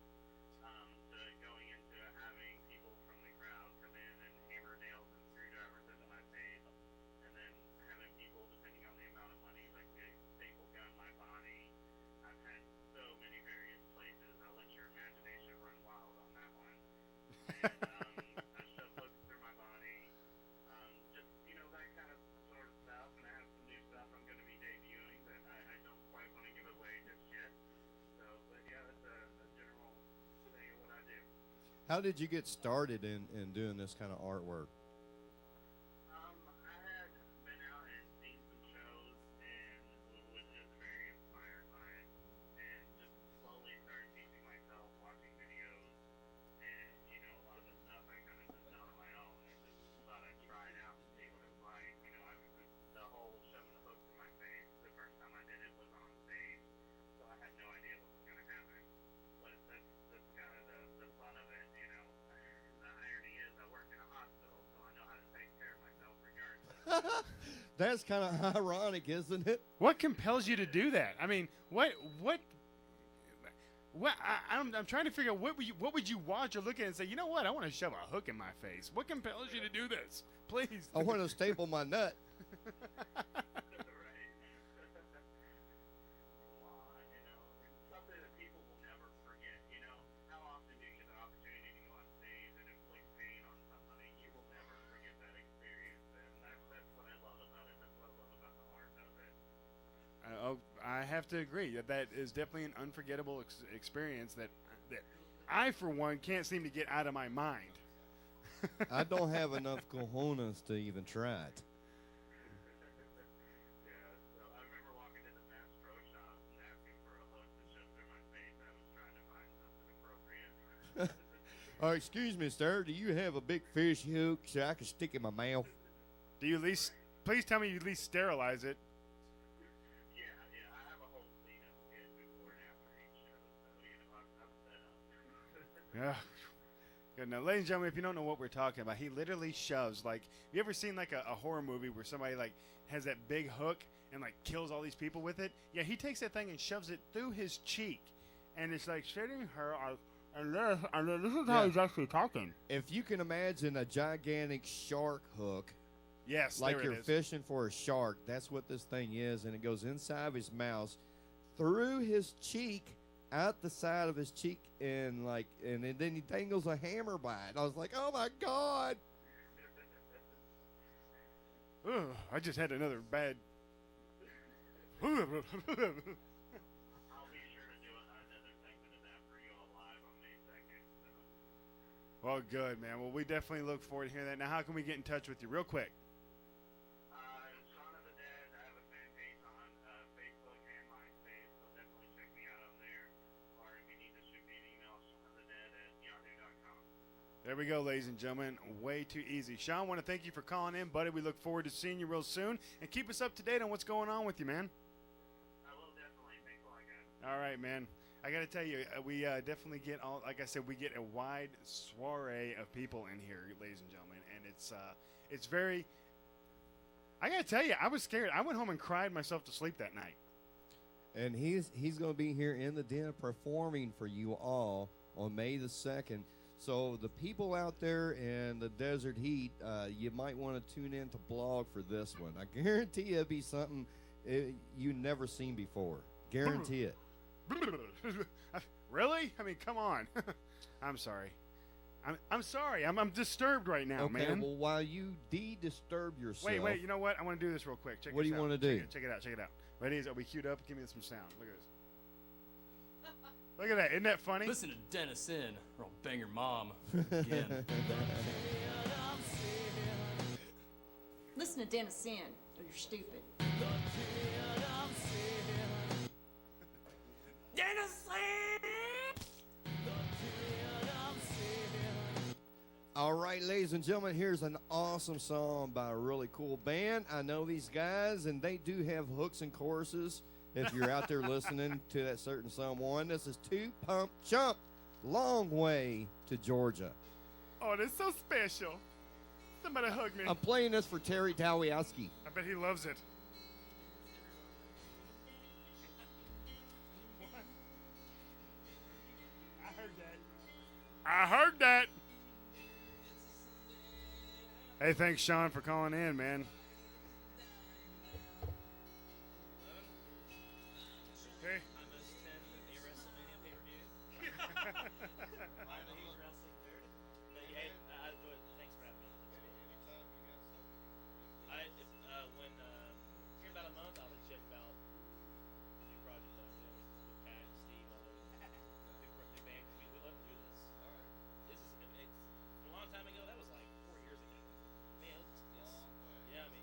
to going into having people from the crowd come in and hammer nails and screwdrivers into my face, and then having people, depending on the amount of money, like staple gun my body. I've had so many various places. I'll let your imagination run wild on that one. And I shove hooks through my body. Just, that kind of sort of stuff. And I have some new stuff I'm going to be debuting that I don't quite want to give away just yet. So, but yeah, that's a general thing of what I do. How did you get started in doing this kind of artwork? I had been out and seen some shows and was just very inspired by it, and just slowly started teaching myself, watching videos, and a lot of the stuff I kind of just done on my own, and just thought I'd try it out and see what it's like. The whole shoving the hooks in my face. The first time I did it was on stage, so I had no idea what was going to happen. But that's kind of the fun of it, The irony is I work in a hospital, so I know how to take care of myself regardless. That's kind of ironic, isn't it? What compels you to do that? I mean, what? I'm trying to figure out what would you watch or look at and say, you know what? I want to shove a hook in my face. What compels you to do this? Please. I want to staple my nut. Something that people will never forget. How often do you get the opportunity to go on stage and inflict pain on somebody? You will never forget that experience, and that's what I love about it. That's what I love about the art of it. I have to agree that is definitely an unforgettable experience that I, for one, can't seem to get out of my mind. I don't have enough cojones to even try it. Yeah, so I remember walking into Bass Pro Shop and asking for a hook to shove through my face. I was trying to find something appropriate. Excuse me, sir. Do you have a big fish hook so I can stick in my mouth? Do you at least? Please tell me you at least sterilize it. Yeah, I have a whole cleanup kit before and after each show, so I'm set up. Yeah. Good. Now, ladies and gentlemen, if you don't know what we're talking about, he literally shoves, like, you ever seen like a horror movie where somebody like has that big hook and like kills all these people with it? Yeah, he takes that thing and shoves it through his cheek, and it's like sitting her. And this is how he's actually talking. If you can imagine a gigantic shark hook, yes, like there you're it is. fishing for a shark, that's what this thing is, and it goes inside of his mouth, through his cheek, out the side of his cheek, and then he dangles a hammer by it. I was like, oh my God. Ugh, I just had another bad. I'll be sure to do another segment of that for you all live on May 2nd. So. Well, good, man. Well, we definitely look forward to hearing that. Now, how can we get in touch with you real quick? Shaun of the Dead, I have a fan page on Facebook and MySpace, so definitely check me out on there. Or if you need to shoot me an email, shaunofthedead@yahoo.com. There we go, ladies and gentlemen. Way too easy. Sean, want to thank you for calling in, buddy. We look forward to seeing you real soon. And keep us up to date on what's going on with you, man. I will definitely. Thanks a lot, guys. All right, man. I got to tell you, we definitely get all, like I said, we get a wide soiree of people in here, ladies and gentlemen. And it's very, I got to tell you, I was scared. I went home and cried myself to sleep that night. And he's going to be here in the den performing for you all on May the 2nd. So the people out there in the desert heat, you might want to tune in to Blog for this one. I guarantee it'll be something you never seen before. Guarantee it. Really? I mean, come on. I'm sorry. I'm sorry. I'm disturbed right now, Okay, man. well, while you de-disturb yourself. Wait. You know what? I want to do this real quick. Check What do this you out. want to do? Check it out. Ready? Are we queued up? Give me some sound. Look at this. Look at that. Isn't that funny? Listen to Dennis in, or I'll bang your mom again. Listen to Dennis Sin, or you're stupid. Dennis All right, ladies and gentlemen, here's an awesome song by a really cool band. I know these guys, and they do have hooks and choruses. If you're out there listening to that certain someone, this is Two Pump Chump, Long Way to Georgia. Oh, that's so special. Somebody hug me. I'm playing this for Terry Tawiowski. I bet he loves it. What? I heard that. Hey, thanks, Sean, for calling in, man. Hey. Here about a month, I'll let you check about the new project that I'm doing with Pat and Steve on the new band. We love to do this. All right. It's a long time ago. That was like 4 years ago. Man, it's yeah. I mean,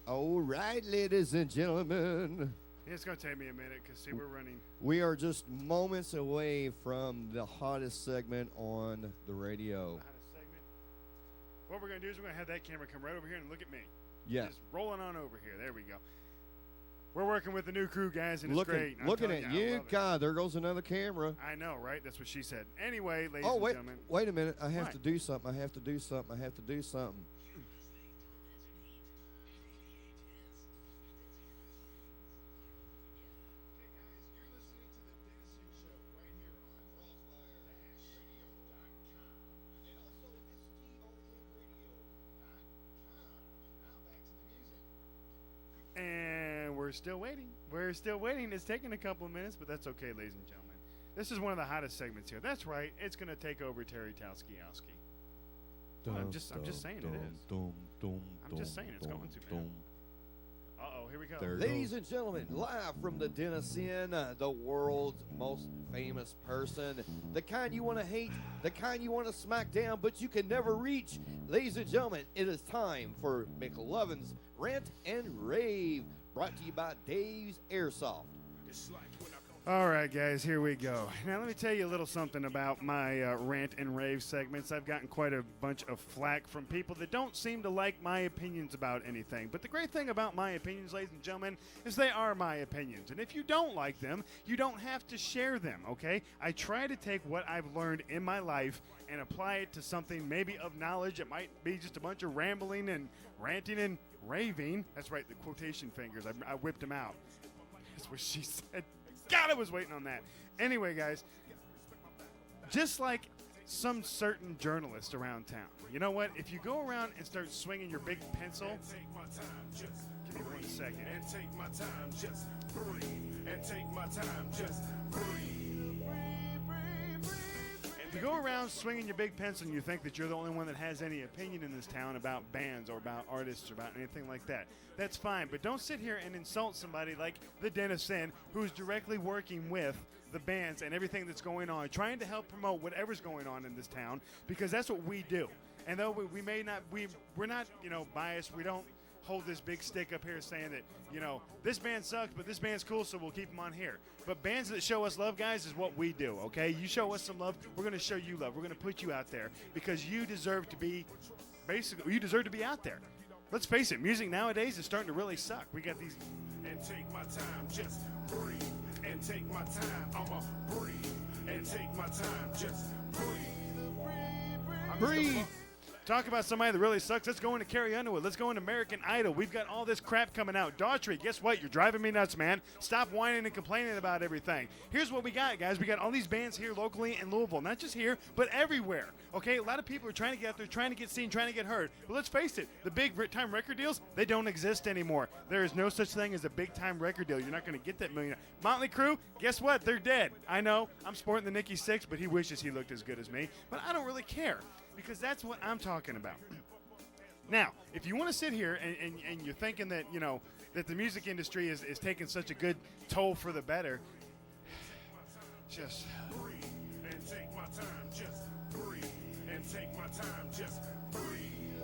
All right, ladies and gentlemen. It's going to take me a minute because, see, we're running. We are just moments away from the hottest segment on the radio. The hottest segment. What we're going to do is we're going to have that camera come right over here and look at me. Yeah. Just rolling on over here. There we go. We're working with the new crew, guys, and Looking, it's great. I'm looking telling at you, I you. love it. God, there goes another camera. I know, right? That's what she said. Anyway, ladies Oh, and wait, gentlemen. wait a minute. I have What? to do something. I have to do something. I have to do something. And we're still waiting. We're still waiting. It's taking a couple of minutes, but that's okay, ladies and gentlemen. This is one of the hottest segments here. That's right. It's going to take over Terry Towski-owski. I'm just saying it is. I'm just saying it's going to, man. Uh-oh, here we go. Ladies and gentlemen, live from the Den of Sin, the world's most famous person, the kind you want to hate, the kind you want to smack down, but you can never reach. Ladies and gentlemen, it is time for McLovin's Rant and Rave, brought to you by Dave's Airsoft. All right, guys, here we go. Now, let me tell you a little something about my rant and rave segments. I've gotten quite a bunch of flack from people that don't seem to like my opinions about anything. But the great thing about my opinions, ladies and gentlemen, is they are my opinions. And if you don't like them, you don't have to share them, okay? I try to take what I've learned in my life and apply it to something maybe of knowledge. It might be just a bunch of rambling and ranting and raving. That's right, the quotation fingers. I whipped them out. That's what she said. God, I was waiting on that. Anyway, guys, just like some certain journalists around town, you know what? If you go around and start swinging your big pencil, give me 1 second. And take my time, just breathe. And take my time, just breathe. If you go around swinging your big pencil and you think that you're the only one that has any opinion in this town about bands or about artists or about anything like that, that's fine. But don't sit here and insult somebody like the Den of Sin, who's directly working with the bands and everything that's going on, trying to help promote whatever's going on in this town, because that's what we do. And though we may not, we're not, biased. We don't hold this big stick up here saying that, this band sucks, but this band's cool, so we'll keep them on here. But bands that show us love, guys, is what we do, okay? You show us some love, we're going to show you love. We're going to put you out there because you deserve to be, you deserve to be out there. Let's face it, music nowadays is starting to really suck. We got these. And take my time, just breathe. And take my time, I'ma breathe. And take my time, just breathe. Breathe. Talk about somebody that really sucks. Let's go into Carrie Underwood. Let's go into American Idol. We've got all this crap coming out. Daughtry, guess what? You're driving me nuts, man. Stop whining and complaining about everything. Here's what we got, guys. We got all these bands here locally in Louisville. Not just here, but everywhere. Okay? A lot of people are trying to get out there, trying to get seen, trying to get heard. But let's face it, the big-time record deals, they don't exist anymore. There is no such thing as a big-time record deal. You're not going to get that million. Motley Crue, guess what? They're dead. I know. I'm sporting the Nikki Sixx, but he wishes he looked as good as me. But I don't really care because that's what I'm talking about. Now, if you want to sit here and you're thinking that, that the music industry is taking such a good toll for the better, just breathe. And take my time, just breathe. And take my time, just breathe.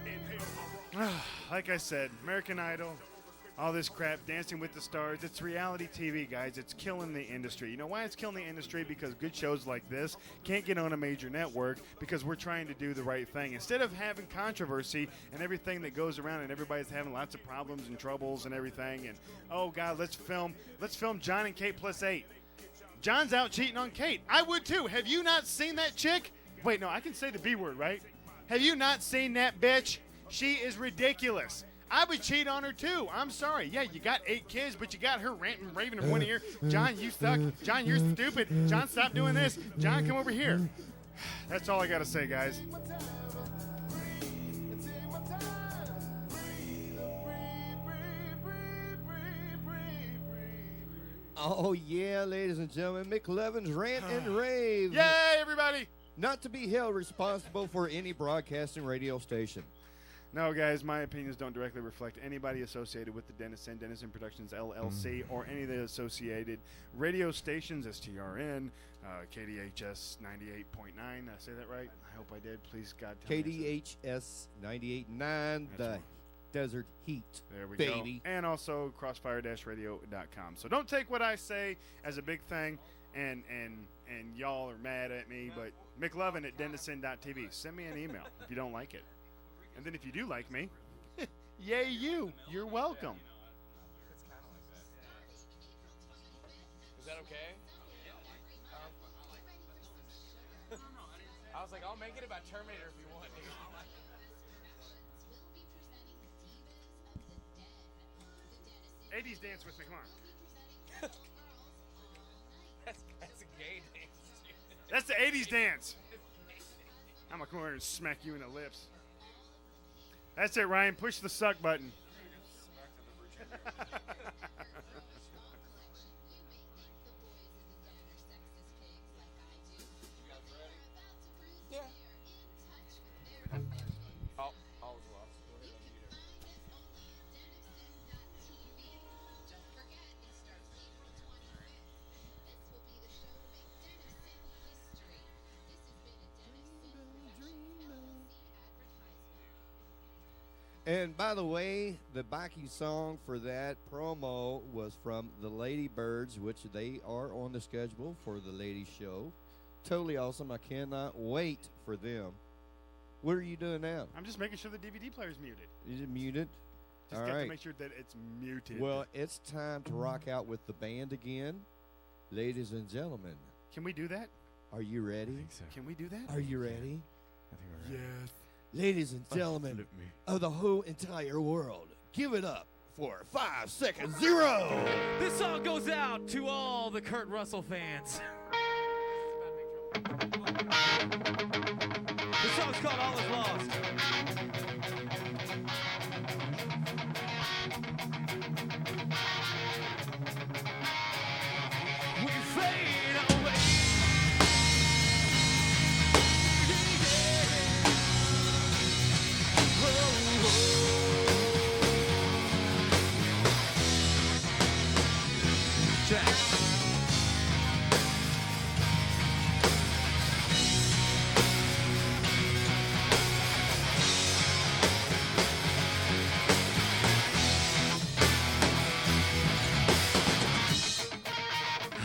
Inhale. like I said, American Idol, all this crap, Dancing with the Stars, it's reality TV, guys. It's killing the industry. You know why it's killing the industry? Because good shows like this can't get on a major network because we're trying to do the right thing. Instead of having controversy and everything that goes around and everybody's having lots of problems and troubles and everything, and, oh, God, let's film John and Kate +8. John's out cheating on Kate. I would, too. Have you not seen that chick? Wait, no, I can say the B word, right? Have you not seen that bitch? She is ridiculous. I would cheat on her, too. I'm sorry. Yeah, you got 8 kids, but you got her ranting and raving in one ear. John, you suck. John, you're stupid. John, stop doing this. John, come over here. That's all I got to say, guys. Oh, yeah, ladies and gentlemen, McLevin's Rant and Rave. Yay, everybody. Not to be held responsible for any broadcasting radio station. No, guys, my opinions don't directly reflect anybody associated with the Denison Productions, LLC, or any of the associated radio stations, STRN, KDHS 98.9. Did I say that right? I hope I did. Please, God, tell me. KDHS 98.9, the desert heat. There we baby. go. And also crossfire-radio.com. So don't take what I say as a big thing, and y'all are mad at me, but McLovin@Dennison.tv. Send me an email if you don't like it. And then if you do like me, yay you. You're welcome. Is that okay? I was like, I'll make it about Terminator if you want, dude. 80s dance with me, come on. That's a gay dance. That's the 80s dance. I'm gonna come over and smack you in the lips. That's it, Ryan. Push the suck button. Yeah. Oh, all was lost. And by the way, the backing song for that promo was from the Lady Birds, which they are on the schedule for the Ladies Show. Totally awesome. I cannot wait for them. What are you doing now? I'm just making sure the DVD player's muted. Is it muted? Just All got right. to make sure that it's muted. Well, it's time to rock out with the band again. Ladies and gentlemen. Can we do that? Are you ready? So. Can we do that? Are you ready? I think we're ready. Yes. Ladies and gentlemen of the whole entire world, give it up for 5 Seconds Zero. This song goes out to all the Kurt Russell fans. The song's called All Is Lost. We fade away.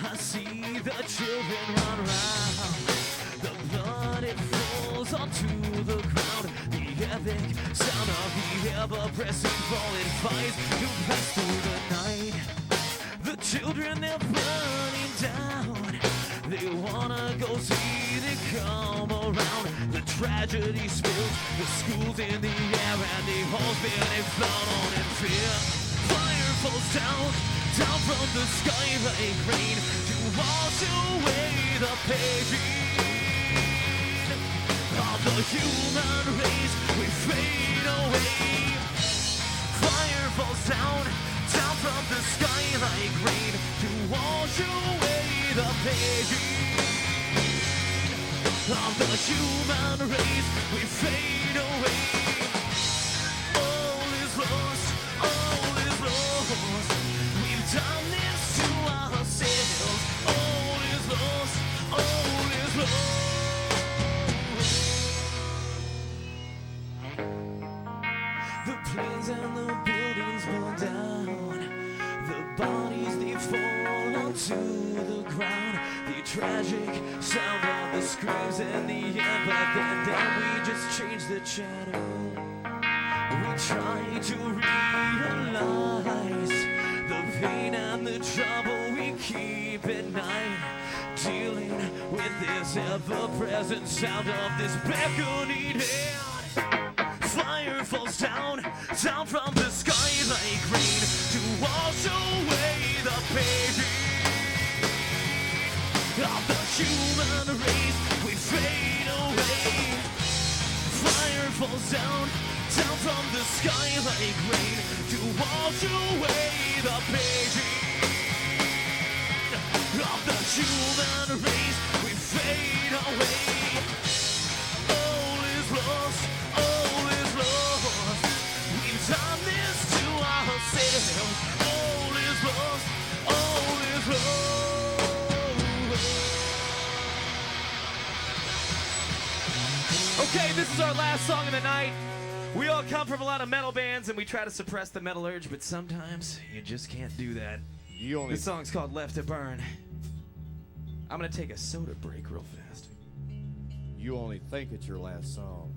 I see the children run around. The blood it falls onto the ground. The epic sound of the ever-pressing falling fires to pass through the night. The children they're burning down. They wanna go see they come around. The tragedy spills, the schools in the air, and the halls being flown on in fear. Fire falls down from the sky like rain to wash away the pain of the human race. We fade away. Fire falls down from the sky like rain to wash away the pain of the human race. We fade away. All is lost, all is lost. We've done this to ourselves. All is lost, all is lost. The planes and the buildings burn down. The bodies they fall onto the ground. The tragic sound of the screams in the end, but then we just change the channel. We try to realize the pain and the trouble we keep at night, dealing with this ever-present sound of this beckoning hand. Fire falls down from the sky like rain to wash away the pain of the human race. We fade away. Fire falls down from the sky like rain to wash away the pain of the human race. We fade away. All is lost, all is lost. We've done this to ourselves. All is lost, all is lost. Okay, this is our last song of the night. We all come from a lot of metal bands, and we try to suppress the metal urge, but sometimes you just can't do that. This song's called Left to Burn. I'm gonna take a soda break real fast. You only think it's your last song.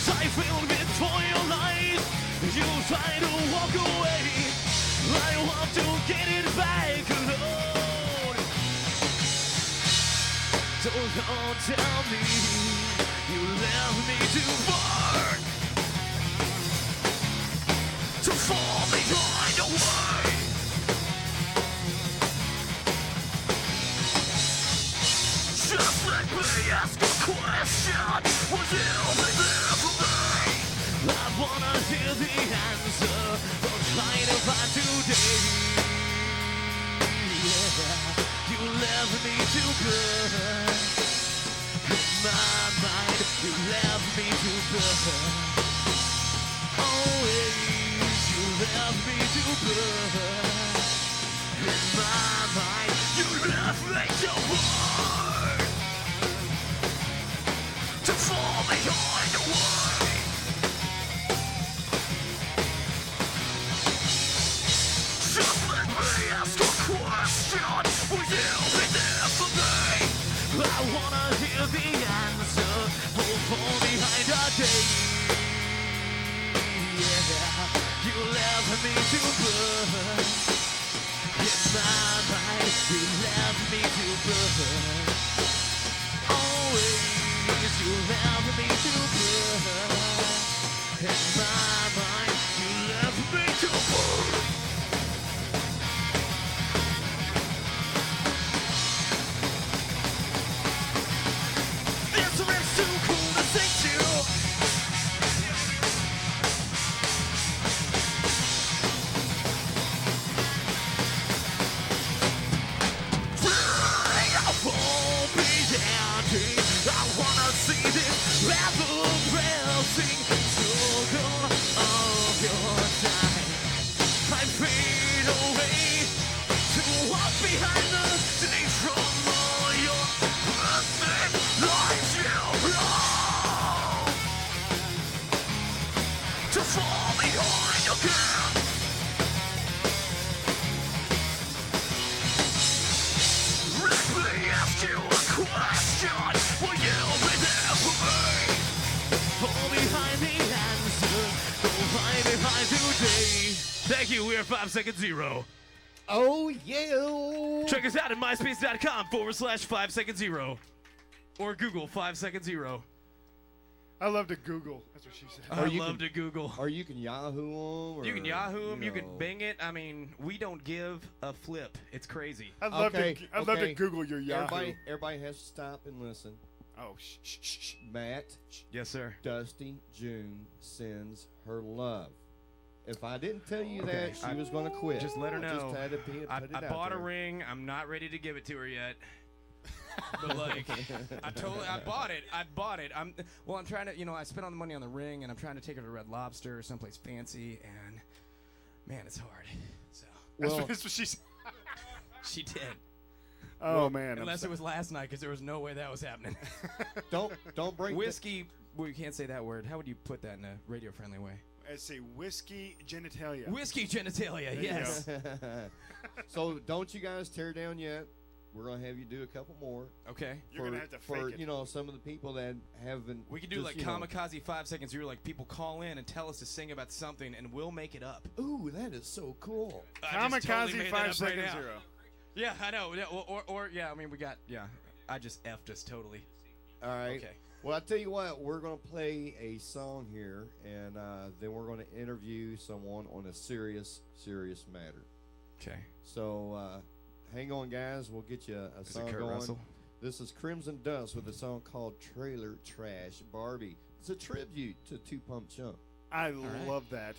I feel it for your life. You try to walk away. I want to get it back alone. Don't tell me you left me to burn, to fall behind away. Just let me ask a question. Will you be there for me? I wanna hear the answer. Don't try to find today. Yeah, you left me to burn. In my mind, you left me to burn. Always, you left me to burn. In my mind, you left me to burn. To fall behind the way. Just let me ask a question. Will you be there for me? I wanna hear the answer. Won't fall behind a day. Yeah, you left me to burn. In my mind, you left me to burn. Always. You left me to burn. In my mind, you left me to burn. This riff's too cool to sing to. I won't be down. I wanna see this ever-pressing struggle of your time. I fade away to walk behind the scenes from all your perfect lies you blow. To fall behind again. Let me ask you a question. Will you be there for me? Fall behind the answer. Don't hide behind today. Thank you. We are 5 Second Zero. Oh, yeah. Check us out at myspace.com/5 Second Zero. Or Google 5 Second Zero. I love to Google. That's what she said. I love to Google. Or you can Yahoo them. Or, You can Yahoo them. You know. can Bing it. I mean, we don't give a flip. It's crazy. I'd love to Google your Yahoo. Everybody has to stop and listen. Oh, shh. Matt. Yes, sir. Dusty June sends her love. If I didn't tell you that, she was going to quit. Just let her know. Just had to put it I out bought a there. ring. I'm not ready to give it to her yet. But like, I bought it. I'm trying to, I spent all the money on the ring, and I'm trying to take her to Red Lobster or someplace fancy, and man, it's hard. So That's what she said. she did. Oh, man. Unless it was last night, because there was no way that was happening. Don't break whiskey. Well, you can't say that word. How would you put that in a radio-friendly way? Let's say whiskey genitalia. Whiskey genitalia. There Yes. So don't you guys tear down yet. We're gonna have you do a couple more. Okay. You're gonna have to for fake it. some of the people that haven't. We could do like kamikaze 5 seconds. You're like people call in and tell us to sing about something, and we'll make it up. Ooh, that is so cool. I just totally Kamikaze made that 5 up right Second now. Zero. Yeah, I know. Yeah, or yeah, I mean, we got, yeah. I just effed us totally. All right. Okay. Well, I tell you what, we're going to play a song here, and then we're going to interview someone on a serious matter. Okay. So hang on, guys. We'll get you a Is it song Kurt going. Russell? This is Crimson Dust with a song called Trailer Trash Barbie. It's a tribute to Two Pump Chump. I right. love that.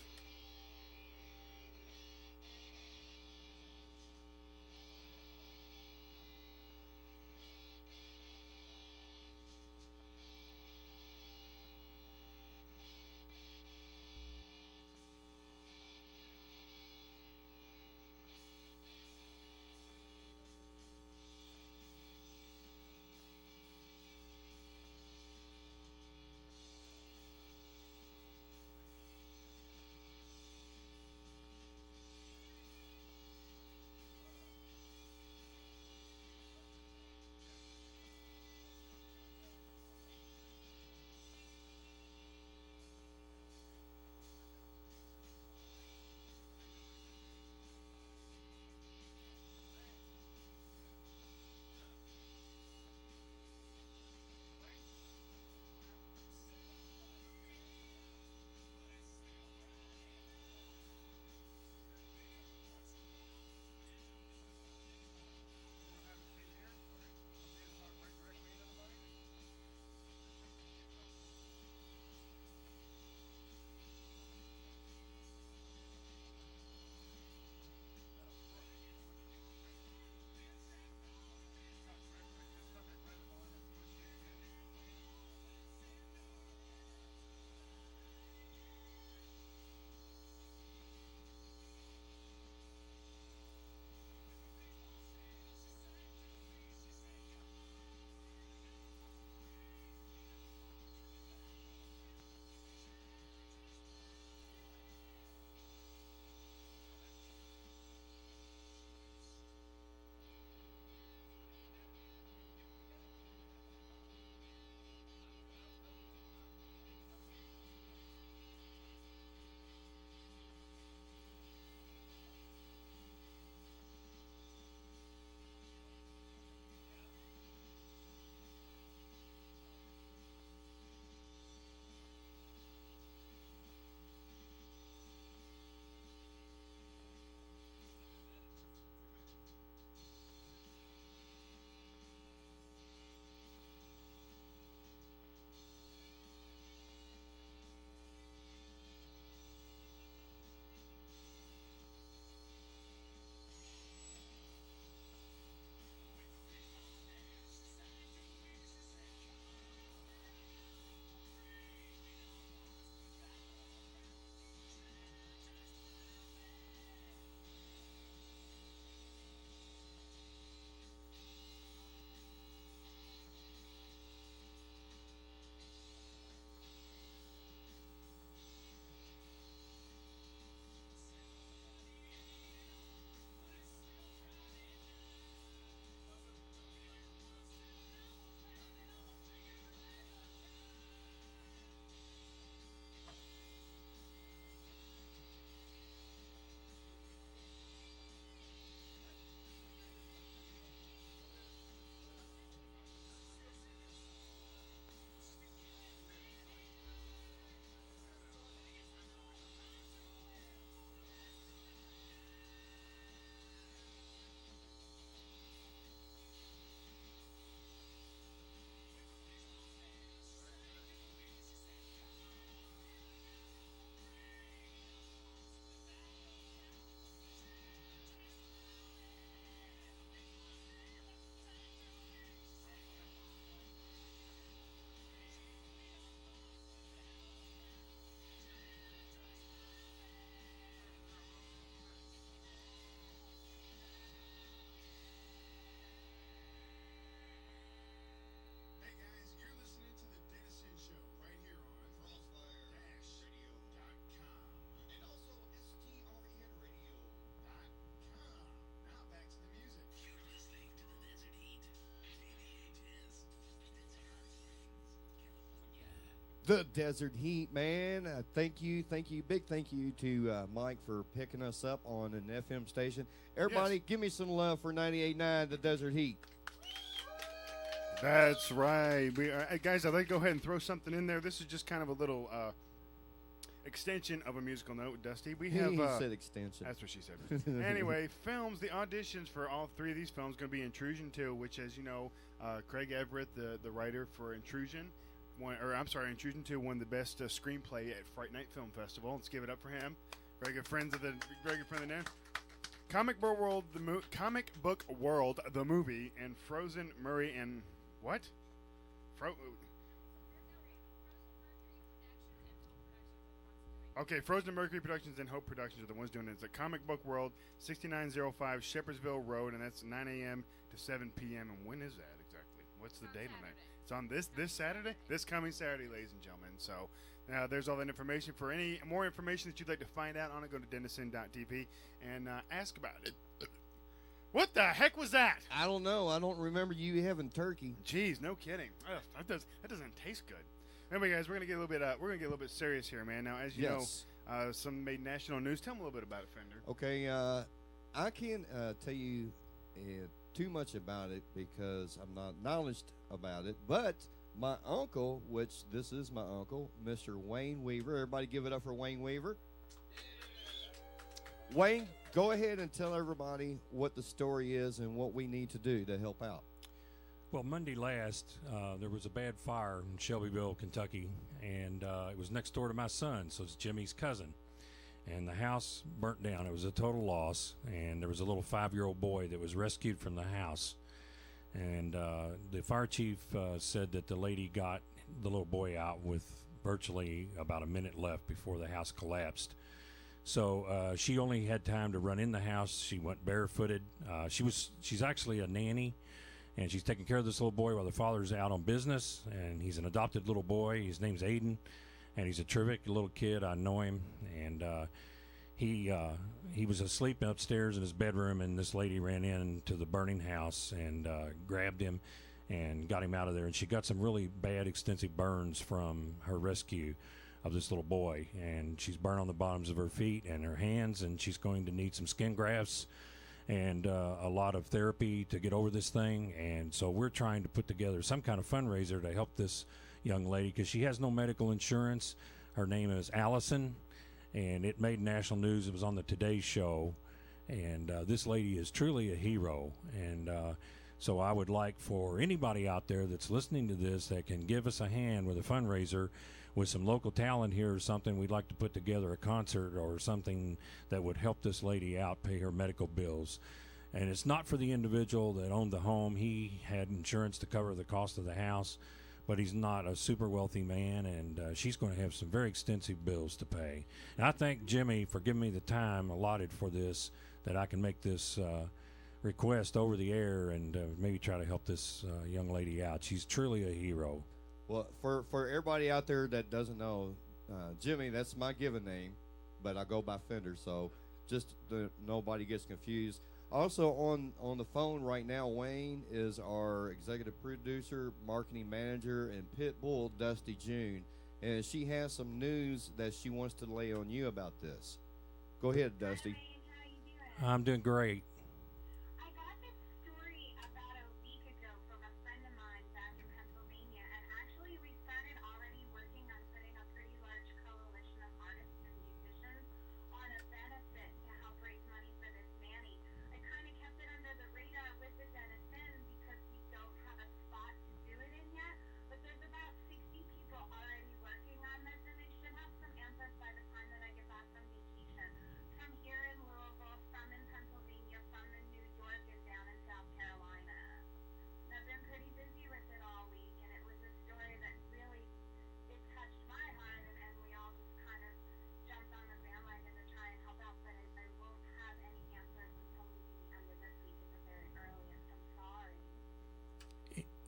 The Desert Heat, man. Thank you, big thank you to Mike for picking us up on an FM station. Everybody, give me some love for 98.9 The Desert Heat. That's right. Guys, I'd like to go ahead and throw something in there. This is just kind of a little extension of a musical note, Dusty. We have. He said extension. That's what she said. Anyway, films. The auditions for all three of these films going to be Intrusion 2, which, as you know, Craig Everett, the writer for Intrusion. Intrusion 2 won the best screenplay at Fright Night Film Festival. Let's give it up for him. Very good friend of the name. Comic Book World, the movie, and Frozen Murray and what? Frozen Mercury Productions and Hope Productions are the ones doing it. It's at Comic Book World, 6905 Shepherdsville Road, and that's 9 a.m. to 7 p.m. And when is that exactly? What's the date on that? It's on this Saturday? This coming Saturday, ladies and gentlemen. So there's all that information. For any more information that you'd like to find out on it, go to dennison.tv and ask about it. What the heck was that? I don't know. I don't remember you having turkey. Jeez, no kidding. That doesn't taste good. Anyway, guys, we're gonna get a little bit serious here, man. Now, as you know, some made national news. Tell them a little bit about it, Fender. Okay, I can't tell you too much about it because I'm not knowledgeable about it. But my uncle, which this is my uncle, Mr. Wayne Weaver. Everybody, give it up for Wayne Weaver. Wayne, go ahead and tell everybody what the story is and what we need to do to help out. Well, Monday last, there was a bad fire in Shelbyville, Kentucky, and it was next door to my son, so it's Jimmy's cousin. And the house burnt down. It was a total loss, and there was a little 5-year-old boy that was rescued from the house. And the fire chief said that the lady got the little boy out with virtually about a minute left before the house collapsed. So she only had time to run in the house. She went barefooted. She's actually a nanny, and she's taking care of this little boy while the father's out on business. And he's an adopted little boy. His name's Aiden, and he's a terrific little kid. I know him, and he was asleep upstairs in his bedroom, and this lady ran into the burning house and grabbed him and got him out of there. And she got some really bad, extensive burns from her rescue of this little boy, and she's burned on the bottoms of her feet and her hands, and she's going to need some skin grafts and a lot of therapy to get over this thing. And so we're trying to put together some kind of fundraiser to help this young lady because she has no medical insurance. Her name is Allison, and it made national news. It was on the Today Show, and this lady is truly a hero. And so I would like for anybody out there that's listening to this that can give us a hand with a fundraiser with some local talent here or something. We'd like to put together a concert or something that would help this lady out, pay her medical bills. And it's not for the individual that owned the home. He had insurance to cover the cost of the house, but he's not a super wealthy man, and she's going to have some very extensive bills to pay. And I thank Jimmy for giving me the time allotted for this, that I can make this request over the air and maybe try to help this young lady out. She's truly a hero. Well, for everybody out there that doesn't know, Jimmy, that's my given name, but I go by Fenders, so just nobody gets confused. Also on the phone right now, Wayne is our executive producer, marketing manager, and pit bull, Dusty June, and she has some news that she wants to lay on you about this. Go ahead, Dusty. I'm doing great.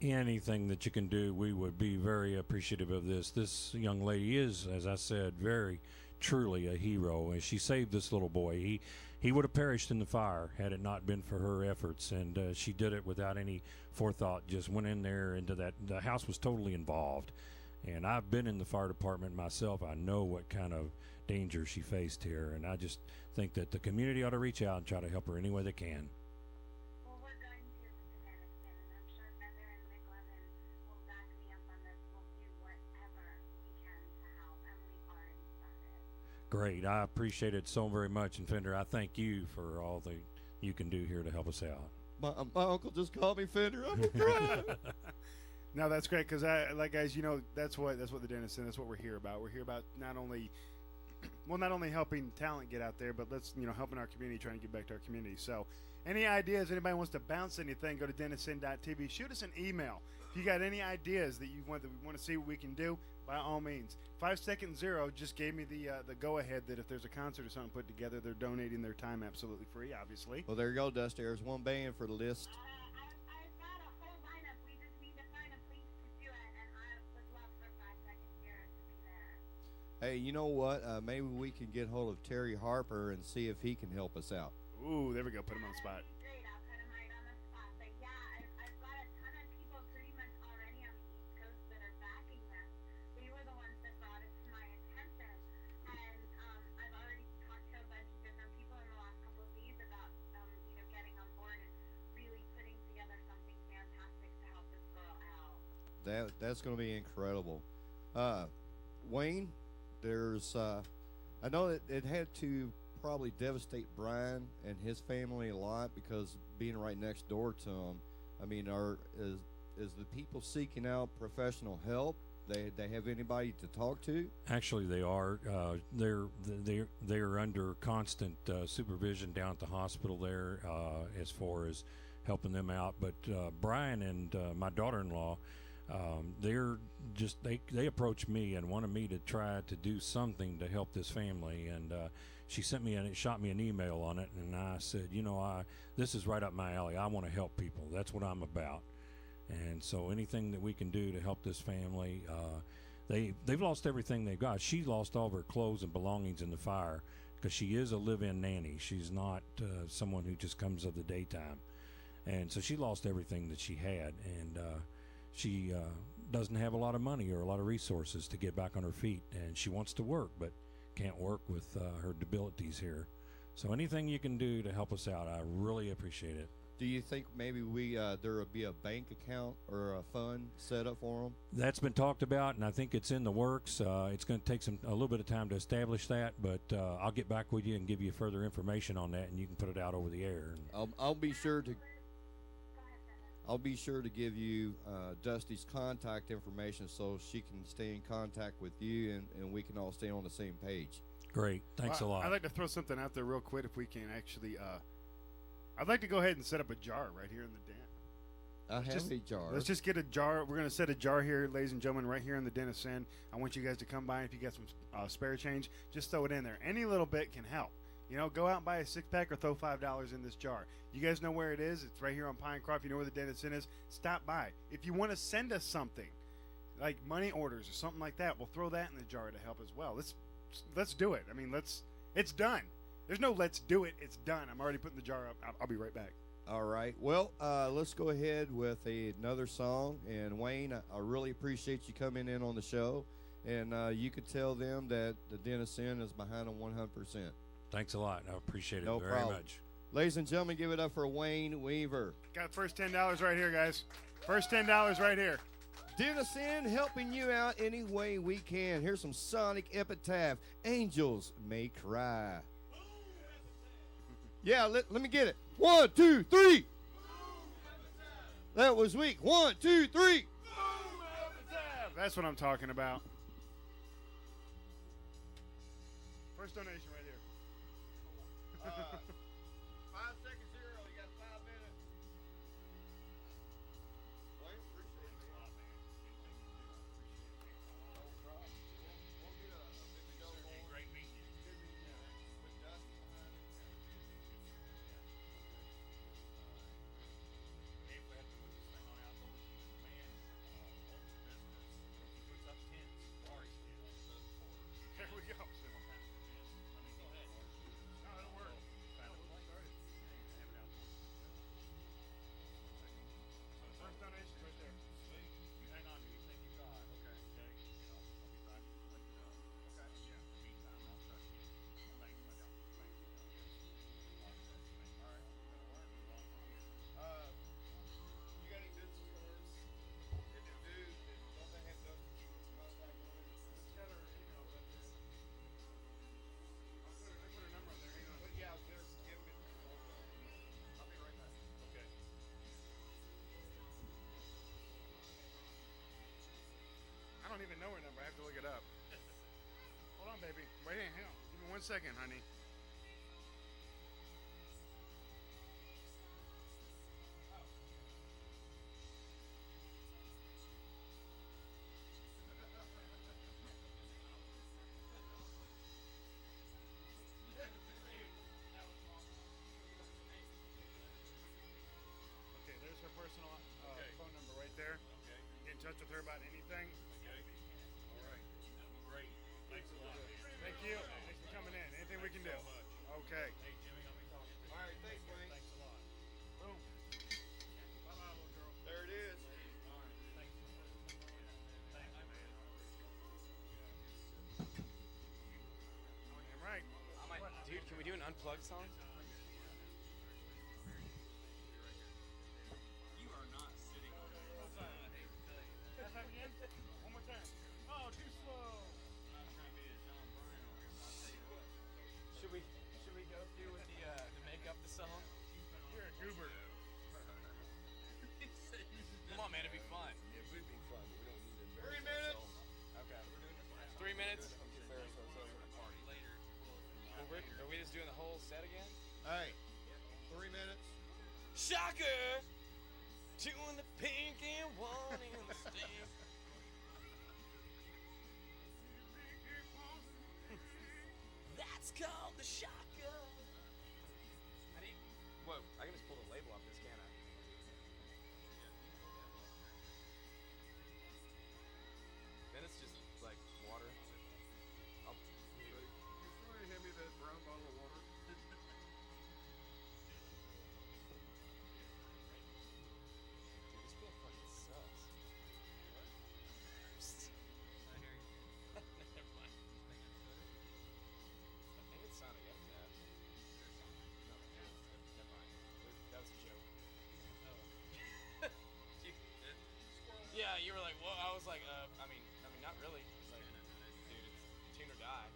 Anything that you can do, we would be very appreciative of this. This young lady is, as I said, very truly a hero, and she saved this little boy. He would have perished in the fire had it not been for her efforts, and she did it without any forethought. Just went in there into that. The house was totally involved, And I've been in the fire department myself. I know what kind of danger she faced here, and I just think that the community ought to reach out and try to help her any way they can. Well, we're going to with the Denison, and I'm sure Fender and McLevin will back me up on this. We'll do whatever we can to help, and we've already started. Great. I appreciate it so very much. And Fender, I thank you for all that you can do here to help us out. My uncle just called me Fender. I'm crying. No, that's great because guys, you know, that's what the Denison. That's what we're here about. We're here about not only helping talent get out there, but helping our community, trying to get back to our community. So, any ideas? Anybody wants to bounce anything? Go to denison.tv. Shoot us an email if you got any ideas that we want to see what we can do. By all means, 5 Second Zero just gave me the go ahead that if there's a concert or something put together, they're donating their time absolutely free. Obviously. Well, there you go, Dusty. There's one band for the list. I've got a whole lineup. We just need to find a place to do it, and I would love for 5 Second Zero to be there. Hey, you know what? Maybe we can get hold of Terry Harper and see if he can help us out. Ooh, there we go. Put him on the spot. Great, I'll put him right on the spot. But yeah, I've got a ton of people pretty much already on the East Coast that are backing this. They were the ones that brought it to my attention, and I've already talked to a bunch of different people in the last couple of days about getting on board and really putting together something fantastic to help this girl out. That's going to be incredible. Wayne, there's I know that it had to probably devastate Brian and his family a lot because being right next door to him. I mean, is the people seeking out professional help? They have anybody to talk to? Actually, they are. They're under constant supervision down at the hospital there as far as helping them out. But Brian and my daughter-in-law, they approached me and wanted me to try to do something to help this family, and she shot me an email on it, and I said, this is right up my alley. I want to help people. That's what I'm about. And so anything that we can do to help this family, they've lost everything they've got. She lost all of her clothes and belongings in the fire because she is a live-in nanny. She's not someone who just comes of the daytime. And so she lost everything that she had, and she doesn't have a lot of money or a lot of resources to get back on her feet. And she wants to work, but can't work with her debilities here. So anything you can do to help us out, I really appreciate it. Do you think maybe there would be a bank account or a fund set up for them? That's been talked about, and I think it's in the works. It's going to take a little bit of time to establish that, but I'll get back with you and give you further information on that, and you can put it out over the air. I'll be sure to give you Dusty's contact information so she can stay in contact with you, and we can all stay on the same page. Great. Thanks a lot. I'd like to throw something out there real quick if we can actually. I'd like to go ahead and set up a jar right here in the den. I have a jar. Let's just get a jar. We're going to set a jar here, ladies and gentlemen, right here in the Denison. I want you guys to come by. If you got some spare change, just throw it in there. Any little bit can help. Go out and buy a 6-pack or throw $5 in this jar. You guys know where it is. It's right here on Pinecroft. You know where the Denison is. Stop by. If you want to send us something, like money orders or something like that, we'll throw that in the jar to help as well. Let's do it. I mean, it's done. There's no let's do it. It's done. I'm already putting the jar up. I'll be right back. All right. Well, let's go ahead with another song. And Wayne, I really appreciate you coming in on the show. And you could tell them that the Denison is behind them 100%. Thanks a lot. I appreciate it no very problem. much. Ladies and gentlemen, give it up for Wayne Weaver. Got first $10 right here, guys. First $10 right here. Denison helping you out any way we can. Here's some Sonic Epitaph. Angels May Cry. Yeah, let me get it. 1, 2, 3. That was weak. 1, 2, 3. That's what I'm talking about. First donation right here. 5 seconds, 0. You got 5 minutes. Wayne, appreciate it. No problem. We'll get a big to go more. Great meeting you. With Dusty behind it. There we go. No, it'll work. even know her number. I have to look it up. Hold on, baby. Wait, hang on. Give me 1 second, honey. Okay, there's her personal phone number right there. Get in touch with her about anything. All right. Great. Thanks a lot. Thank you. Thanks for coming in. Anything we can do. Okay. Hey, Jimmy, I'll be talking to you. All right, thanks, Wayne. Thanks a lot. Boom. Bye-bye, little girl. There it is. All right. Thanks. Thanks, man. All right. Dude, can we do an unplugged song? You are not sitting on it. Try that again? One more time. Oh, too slow. Should we go through with the make up the song? You're a goober. Come on, man, it'd be fun. It would be fun, but we don't need to 3 embarrass minutes. ourselves. Okay. 3 minutes. Embarrass ourselves at a party. Are we just doing the whole set again? Hey, 3 minutes. Shocker! Two in the pink and one in the stain. That's called the shocker. Whoa, I can just pull the label off this, can't I? Then it's just like water. I'll, Somebody hand me that brown bottle of water. Dude, this band fucking sucks. Psst. Never mind. I think it's Sonic F Tab. No, never mind. That was a joke. Yeah, you were like, well, I was like, I mean, not really. It's like, dude, it's tune or die.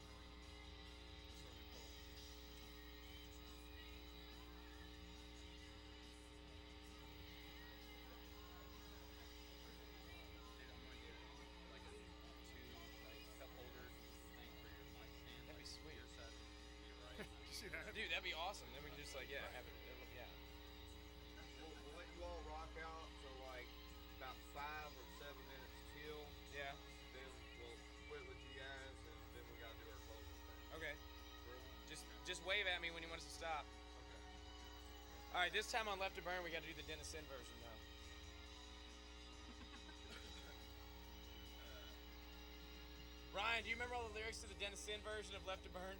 That'd be sweet. You see that? Dude, that'd be awesome. Then we can just like, yeah, have it. Yeah. We'll let you all rock out for like about 5 or 7 minutes till. Yeah. Then we'll quit with you guys, and then we gotta do our closing thing. Okay. Just wave at me when you want us to stop. All right, this time on Left to Burn, we got to do the Dennis Sin version though. Ryan, do you remember all the lyrics to the Dennis Sin version of Left to Burn?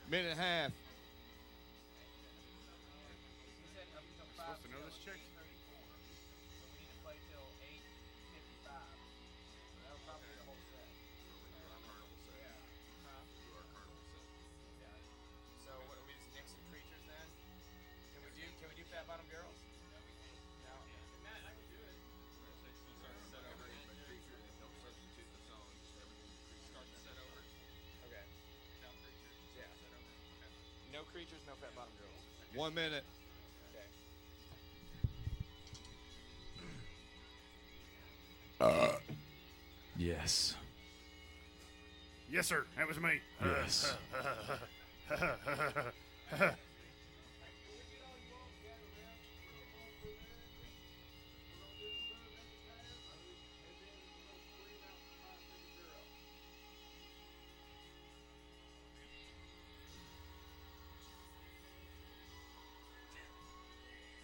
Minute and a half. Supposed to know this chick? So what, are we just Nixon creatures then? Can we do Fat Bottom Girls? No. Matt, I can do it. Start the set over. Don't substitute the song. Just everything Start the set over. Okay. Without creatures. Yeah. Set over. Okay. No creatures, no Fat Bottom Girls. 1 minute. Okay. Yes. Yes, sir. That was me. Yes.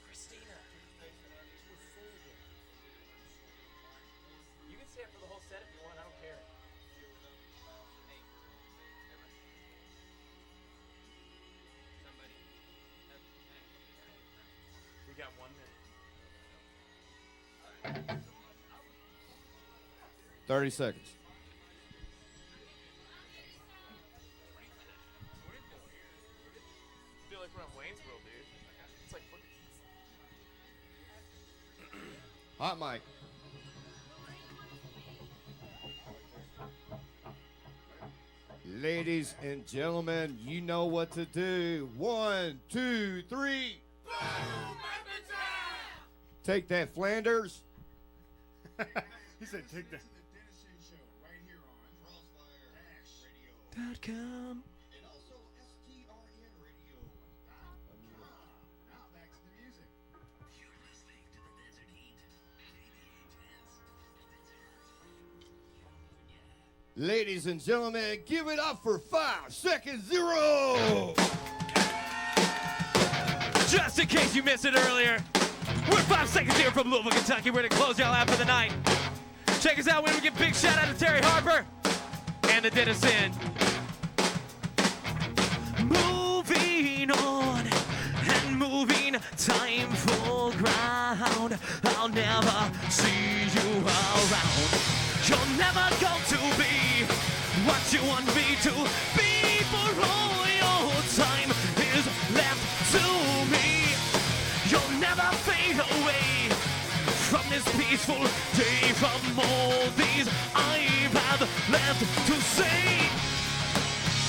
Christina. You can stay up for the whole set if you want. I don't care. We got 1 minute. 30 seconds. I feel like we're on Wayne's World, dude. It's like fucking. Hot mic. Ladies and gentlemen, you know what to do. 1, 2, 3. Take that, Flanders. He said, take that. .com. Ladies and gentlemen, give it up for 5 Seconds Zero. Just in case you missed it earlier, we're 5 Seconds Zero from Louisville, Kentucky. We're gonna close y'all out for the night. Check us out when we give big shout out to Terry Harper and the Denison. Moving on and moving, time for ground. I'll never see you around. You're never going to be what you want me to be, for all your time is left to me. You'll never fade away from this peaceful day, from all these I have left to say.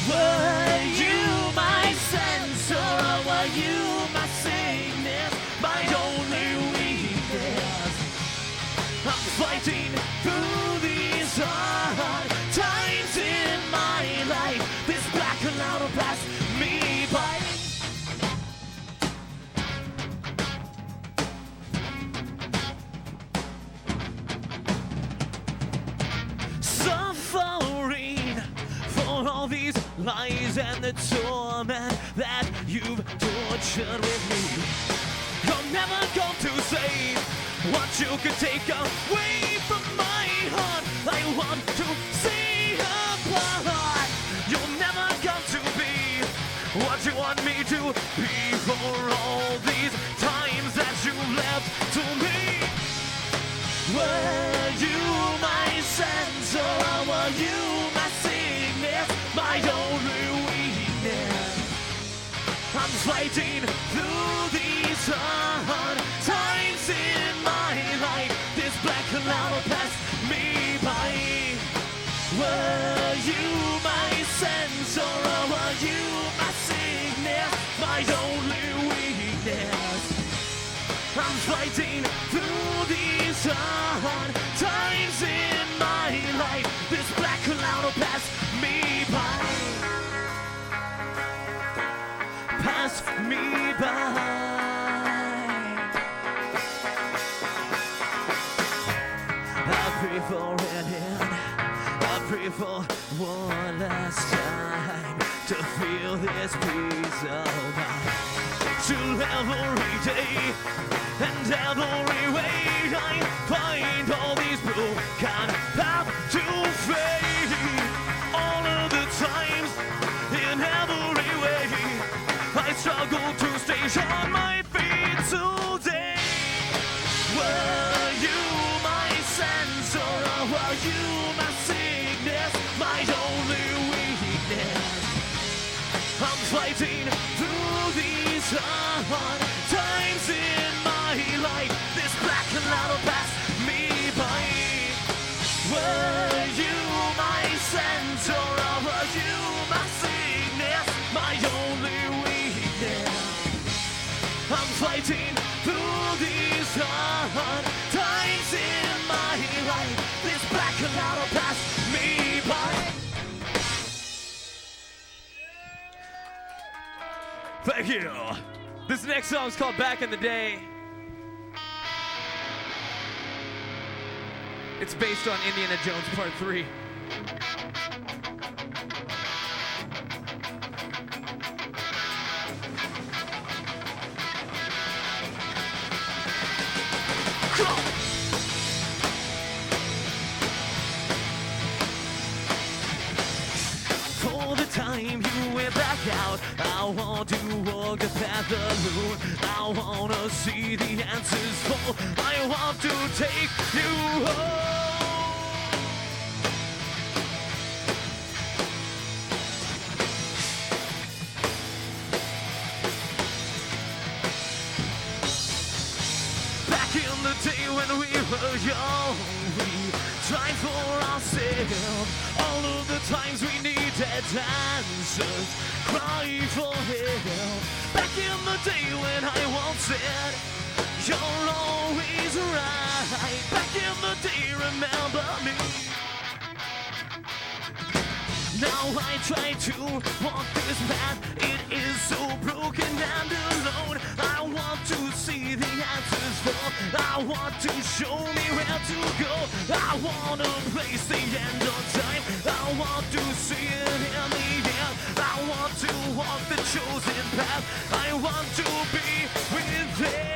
Were you my sense, or were you my sickness, my only weakness? I'm fighting through these hard times in my life. This black cloud will pass me by. Suffering for all these lies and the torment that you've tortured with me. You're never going to save what you could take away from my heart. I want to see apart. You're never going to be what you want me to be, for all these times that you left to me. Were you my sense, or were you my sickness, my only weakness? I'm fighting through these hard times in my life. This black cloud will pass me by. Were you my sense, or were you my sickness, my only weakness? I'm fighting through these hard times in my life. This black cloud will pass me by. Pass me by. I pray for an end. I pray for one last time to feel this peace of mind. Till every day and every way I find all these broken paths to fade. All of the times in every way I struggle to stay on my feet today. Were you my sense, or were you my sickness, my only weakness? I'm fighting through these hard times in my life. This black cloud will pass me by. Were you my sense, or were you my sickness, my only weakness? I'm fighting through these hard times in my life. This black cloud will pass me by. Thank you. This next song is called Back in the Day. It's based on Indiana Jones Part 3. For the time you went back out, I want to walk the path alone. I want to see the answers fall. I want to take you home. Back in the day when we were young, we tried for ourselves. All of the times we needed dancers cry for help. Back in the day when I once said, you're always right. Back in the day, remember me. Now I try to walk this path. It is so broken and alone. I want to see the answers fall. I want to show me where to go. I want to place the end of time. I want to see it in the end. I want to walk the chosen path. I want to be with them.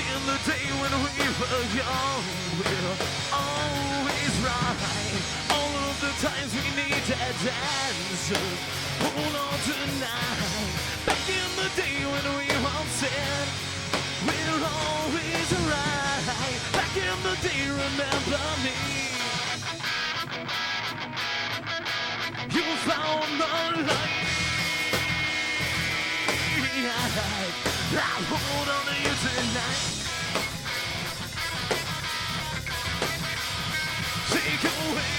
In the day when we were young, we're always right. All of the times we needed dancers, hold on tonight. Back in the day when we all said, we're always right. Back in the day, remember me. You found the light. I hold on to you tonight. Take away.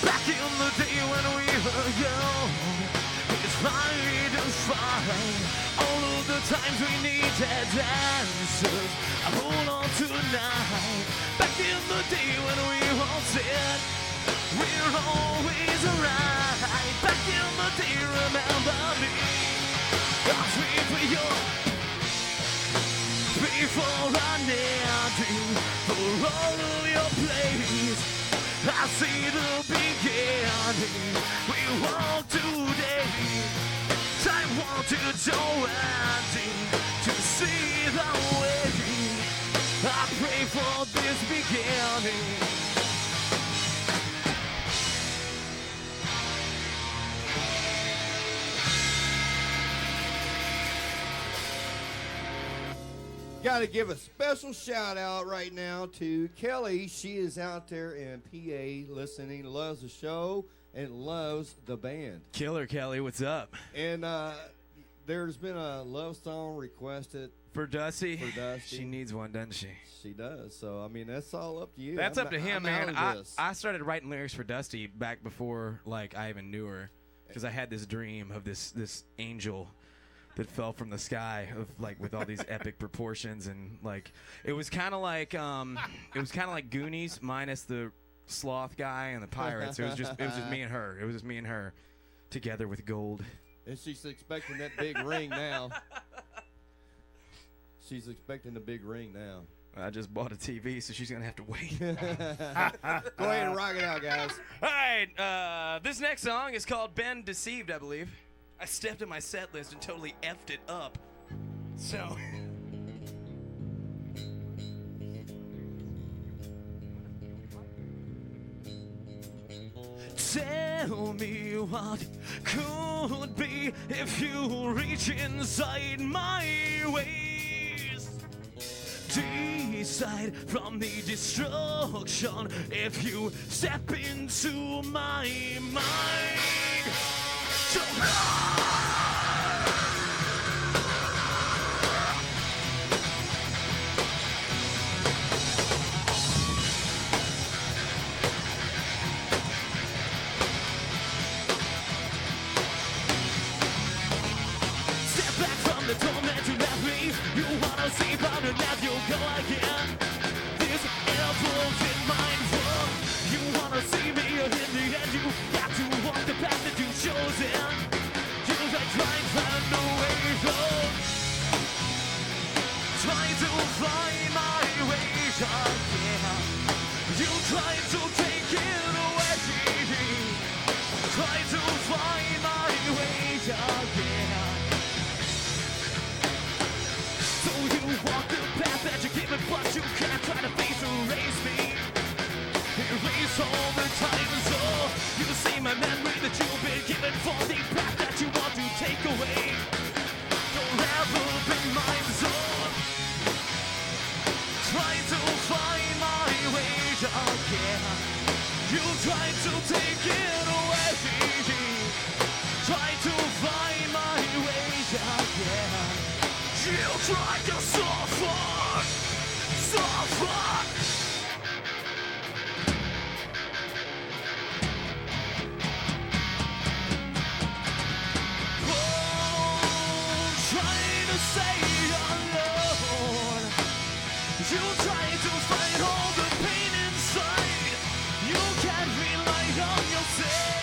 Back in the day when we were young, it's fine to find all of the times we needed dancers. I hold on tonight. Back in the day when we all said, we're always right. Back in the day, remember me. I'll pray for you before I need you. For all of your plays, I see the beginning. We walk today. I want to join to see the way. I pray for this beginning. Got to give a special shout out right now to Kelly. She is out there in PA listening, loves the show, and loves the band. Killer Kelly, what's up? And there's been a love song requested for Dusty. For Dusty. She needs one, doesn't she? She does. So, I mean, that's all up to you. That's up to him, man. I I started writing lyrics for Dusty back before, like, I even knew her, because I had this dream of this angel that fell from the sky, of like with all these epic proportions, and like it was kind of like Goonies minus the sloth guy and the pirates. It was just me and her. It was just me and her together with gold. And she's expecting that big ring now. She's expecting the big ring now. I just bought a TV, so she's gonna have to wait. Go ahead and rock it out, guys. All right, this next song is called "Been Deceived," I believe. I stepped in my set list and totally effed it up. So. Tell me what could be if you reach inside my ways. Decide from the destruction if you step into my mind. So the torment you left me. You wanna see about it, now you'll go again. This evil's in mind for you wanna see me, and in the end you got to walk the path that you've chosen. You like trying to find a way home. try to suffer, suffer. Oh, trying to stay alone. You try to fight all the pain inside. You can't rely on yourself.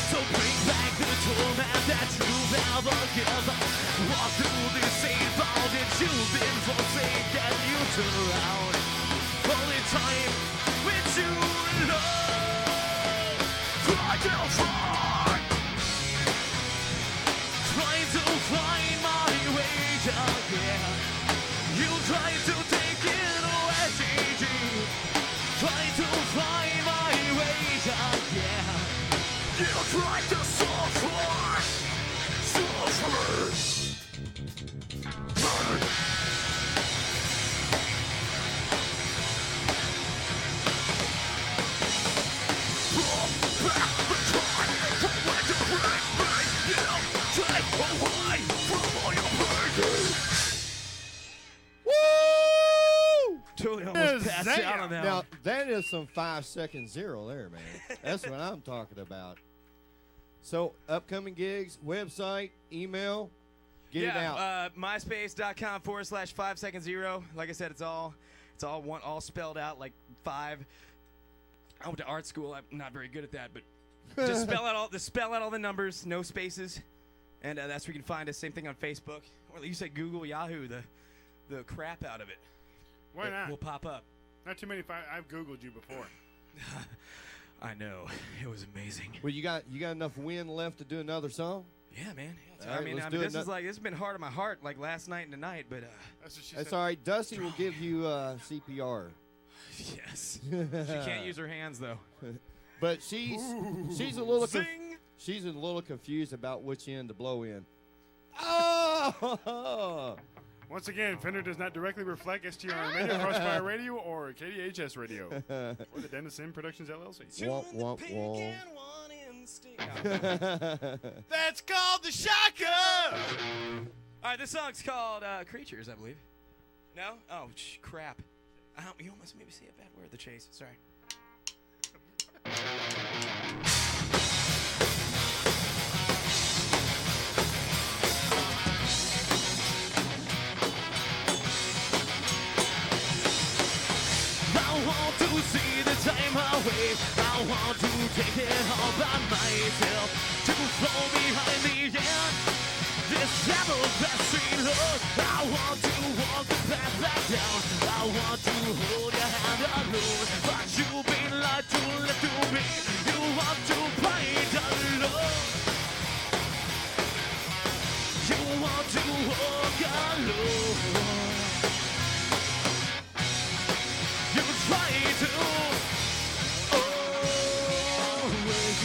So bring back the torment that you've ever given. Walk through the same bound that you've been forsaken. You turn around. Only time with you alone. Try to find. Try to find my way again. You try to take it away. Try to find my way again. You try to suffer, suffer. Totally almost passed out on that Now, one. that is some 5-second zero there, man. That's what I'm talking about. So, upcoming gigs, website, email, get it out. MySpace.com/5-second-0. Like I said, it's all all spelled out like 5. I went to art school. I'm not very good at that, but just spell out all the numbers, no spaces, and that's where you can find us. Same thing on Facebook, or you say Google, Yahoo, the crap out of it. Why not? Will pop up. Not too many. I've Googled you before. I know. It was amazing. Well, you got enough wind left to do another song? Yeah, man. All right, let's do this it. is like, this has been hard on my heart like last night and tonight, but That's all right. Dusty will give you CPR. Yes. She can't use her hands though. But she's a little she's a little confused about which end to blow in. Oh! Once again, Fender does not directly reflect STR Radio, Crossfire Radio, or KDHS Radio, or the Dennison Productions LLC. Womp, womp, womp. That's called the Shaka! All right, this song's called Creatures, I believe. No? Oh, crap. You almost maybe see a bad word, the chase. Sorry. I want to see the time away. I want to take it all by myself. To flow behind the end. This shadow passing road. I want to walk the path back down. I want to hold your hand alone. But you've been lied to, let to me. You want to fight alone. You want to walk alone. You try to always.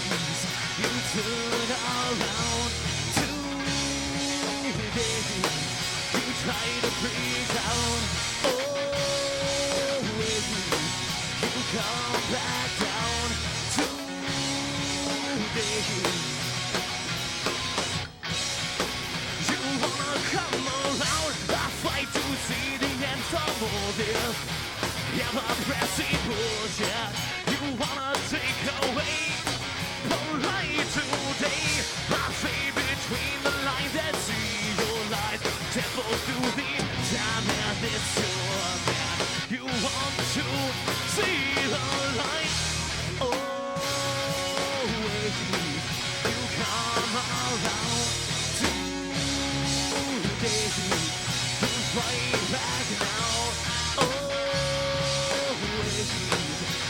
You turn around today. You try to break down. Always. You come back down today. You wanna come around. I fight to see the end from all this. Ever-pressing bullshit. You wanna take away the light today. I fade between the lines and see your light. Temple through the time and this your man. You want to see the light. Always you come around today. You fight back now.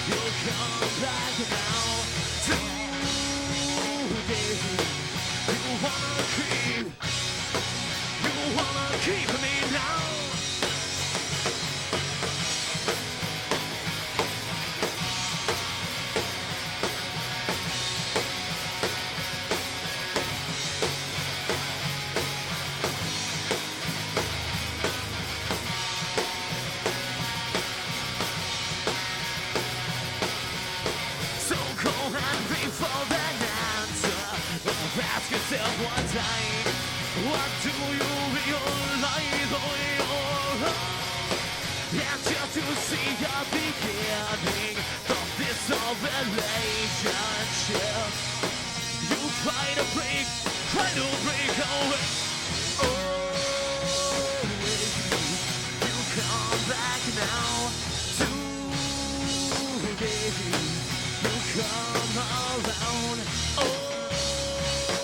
You'll come back now today. You wanna keep me now. try to break away. Oh, you come back now. Today, you come around.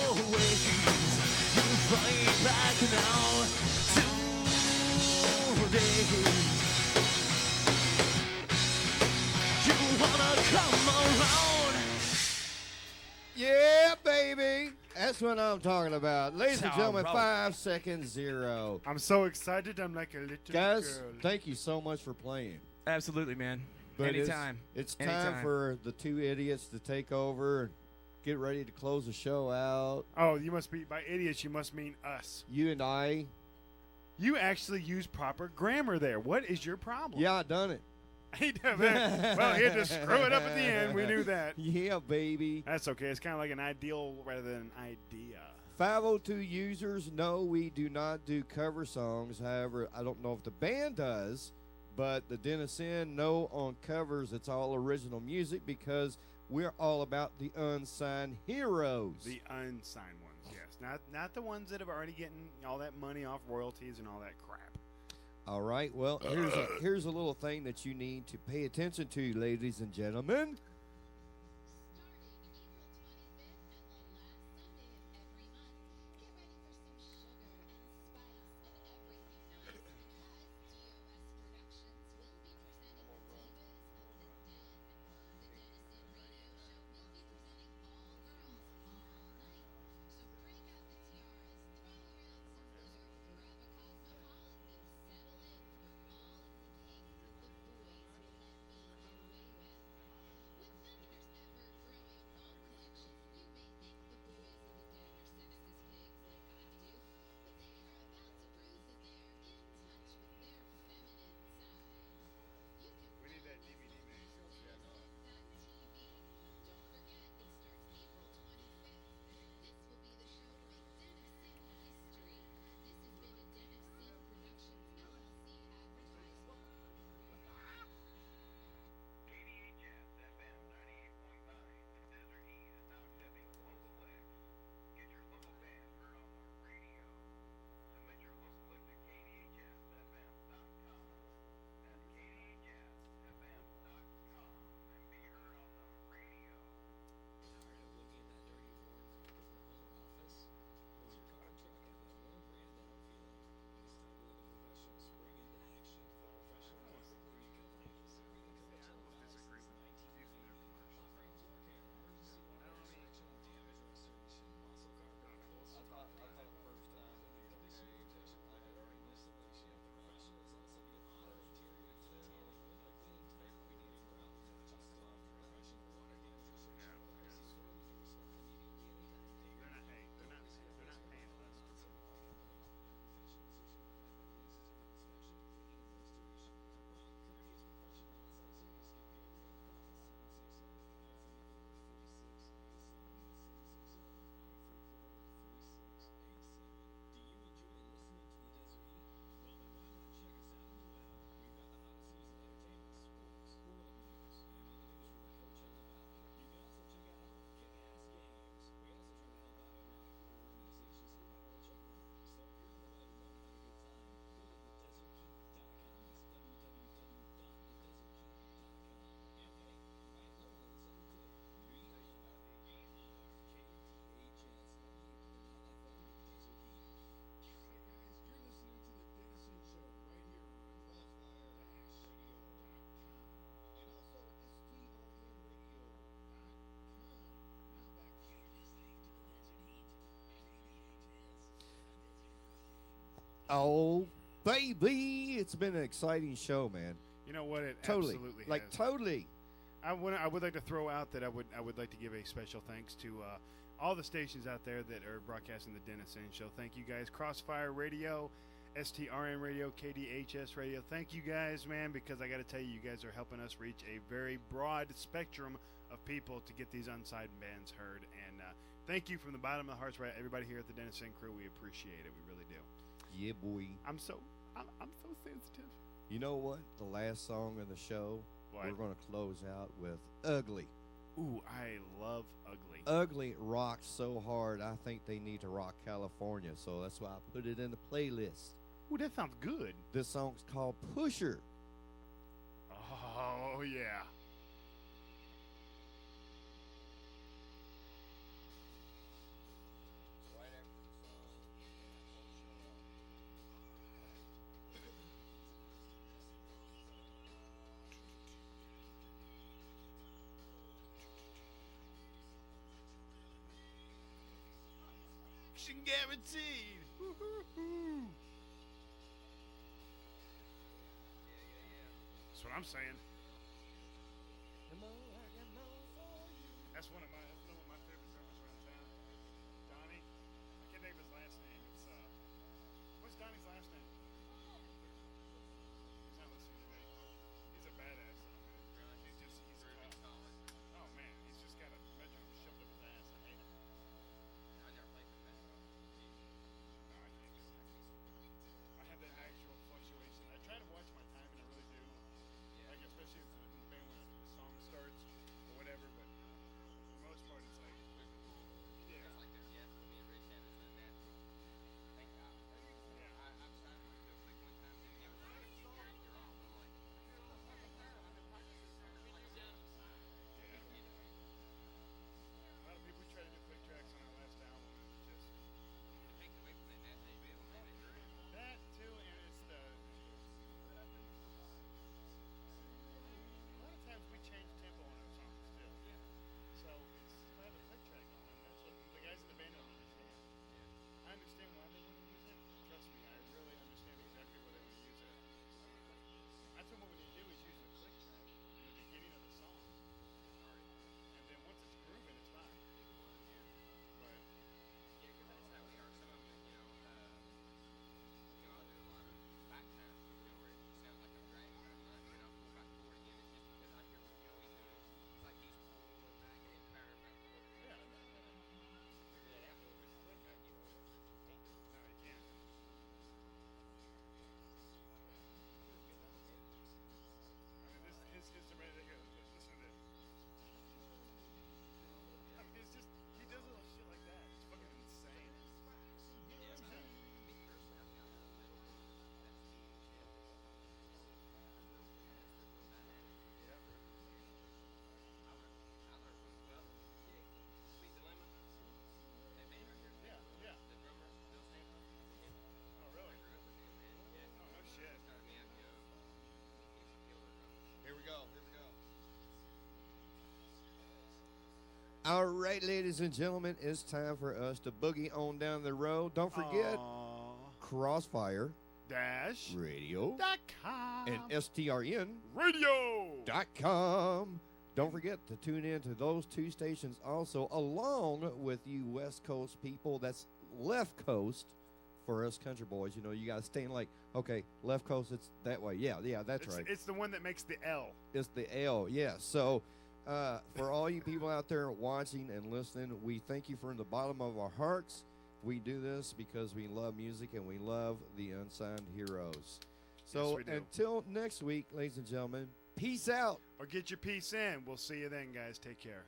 Always, you fight back now. Today, you wanna come around. Yeah, baby. That's what I'm talking about. Ladies and That's gentlemen, all 5 seconds 0. I'm so excited. I'm like a little Guys, girl. thank you so much for playing. Absolutely, man. But Anytime. It's time Anytime. for the two idiots to take over and get ready to close the show out. Oh, you must be, by idiots, you must mean us. You and I. You actually use proper grammar there. What is your problem? Yeah, I done it. He did that. Well, he had to screw it up at the end. We knew that. Yeah, baby. That's okay. It's kind of like an ideal rather than an idea. 502 users, no, we do not do cover songs. However, I don't know if the band does, but the Dennis Inn, no, on covers, it's all original music because we're all about the unsigned heroes. The unsigned ones, yes. Not the ones that have already getting all that money off royalties and all that crap. All right, well, here's a little thing that you need to pay attention to, ladies and gentlemen. Oh, baby. It's been an exciting show, man. You know what? It Totally. absolutely Like, has. totally. I would like to throw out that I would like to give a special thanks to all the stations out there that are broadcasting the Dennis Inn Show. Thank you guys. Crossfire Radio, STRN Radio, KDHS Radio. Thank you guys, man, because I got to tell you, you guys are helping us reach a very broad spectrum of people to get these unsigned bands heard. And thank you from the bottom of the hearts, right? Everybody here at the Dennis Inn Crew, we appreciate it. We really do. Yeah, boy. I'm so sensitive. You know what? The last song of the show, What? we're going to close out with Ugly. Ooh, I love Ugly. ugly. Ugly rocks so hard, I think they need to rock California. So that's why I put it in the playlist. Ooh, that sounds good. This song's called Pusher. Oh, yeah. Action guaranteed. Woo-hoo-hoo. That's what I'm saying. That's one of my favorite drummers around town. Donnie. I can't think of his last name. It's what's Donnie's last name? He's not listening to me. He's a badass though, man. He's tough. Oh man, he's just got a metronome shoved up his ass. I hate him. No, I can't do it. I have that actual fluctuation. I try to watch my timing, I really do. Like especially in the band when the song starts or whatever, but for the most part it's like yeah. A lot of people try to do quick tracks on our last album and it just that too, and it's the a lot of times we change tempo on our songs too. So it's I have a quick track on, that's what the guys in the band don't understand. I understand why they want to use it. Trust me, I really understand exactly why they want to use it. I told them what we need to do is use the click track in the beginning of the song. And then once it's grooving, it's fine. But no, you can't. I mean, his ready to go. Listen to this. I mean, it's just, he does little shit like that. It's fucking insane. Yeah. Oh, really? Oh, no shit. Here we go. All right, ladies and gentlemen, it's time for us to boogie on down the road. Don't forget Crossfire Dash Radio.com and Radio.com. Don't forget to tune in to those two stations also, along with you West Coast people. That's left coast for us country boys. You know, you got to stay in like, okay, left coast, it's that way. Yeah, that's right. It's the one that makes the L. It's the L, yeah. So for all you people out there watching and listening, we thank you from the bottom of our hearts. We do this because we love music and we love the unsigned heroes. So we do. until next week, ladies and gentlemen, peace out. Or get your piece in. We'll see you then, guys. Take care.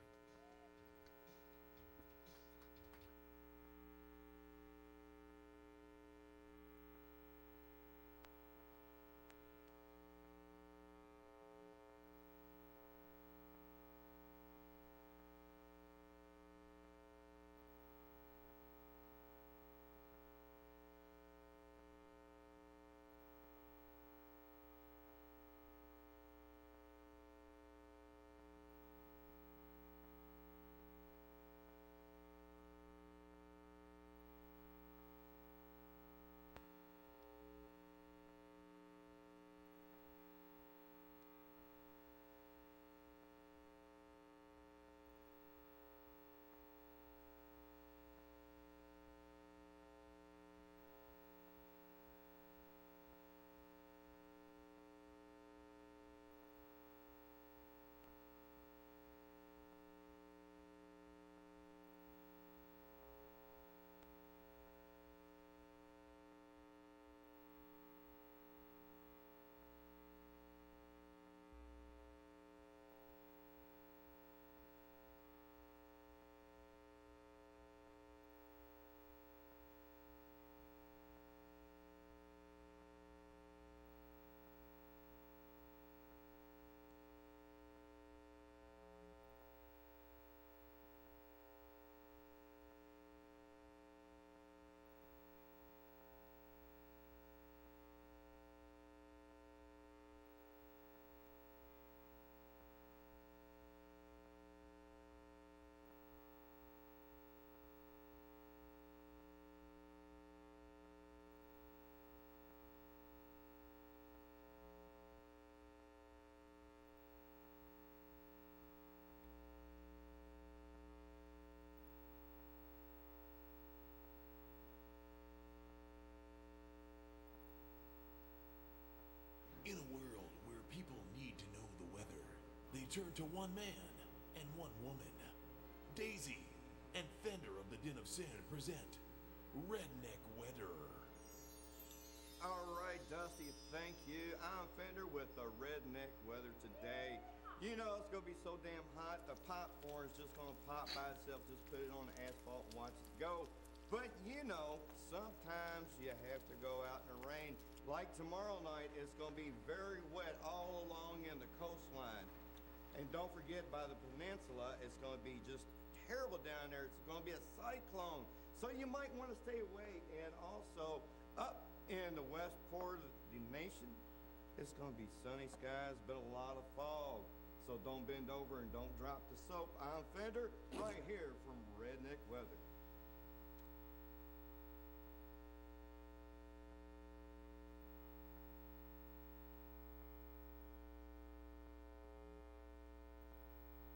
turn to one man and one woman. Daisy and Fender of the Den of Sin present Redneck Weather. All right, Dusty, thank you. I'm Fender with the Redneck Weather today. You know, it's going to be so damn hot, the popcorn is just going to pop by itself. Just put it on the asphalt and watch it go. But, you know, sometimes you have to go out in the rain. Like tomorrow night, it's going to be very wet all along in the coastline. And don't forget, by the peninsula, it's going to be just terrible down there. It's going to be a cyclone. So you might want to stay away. And also, up in the west port of the nation, it's going to be sunny skies, but a lot of fog. So don't bend over and don't drop the soap. I'm Fender, right here from Redneck Weather.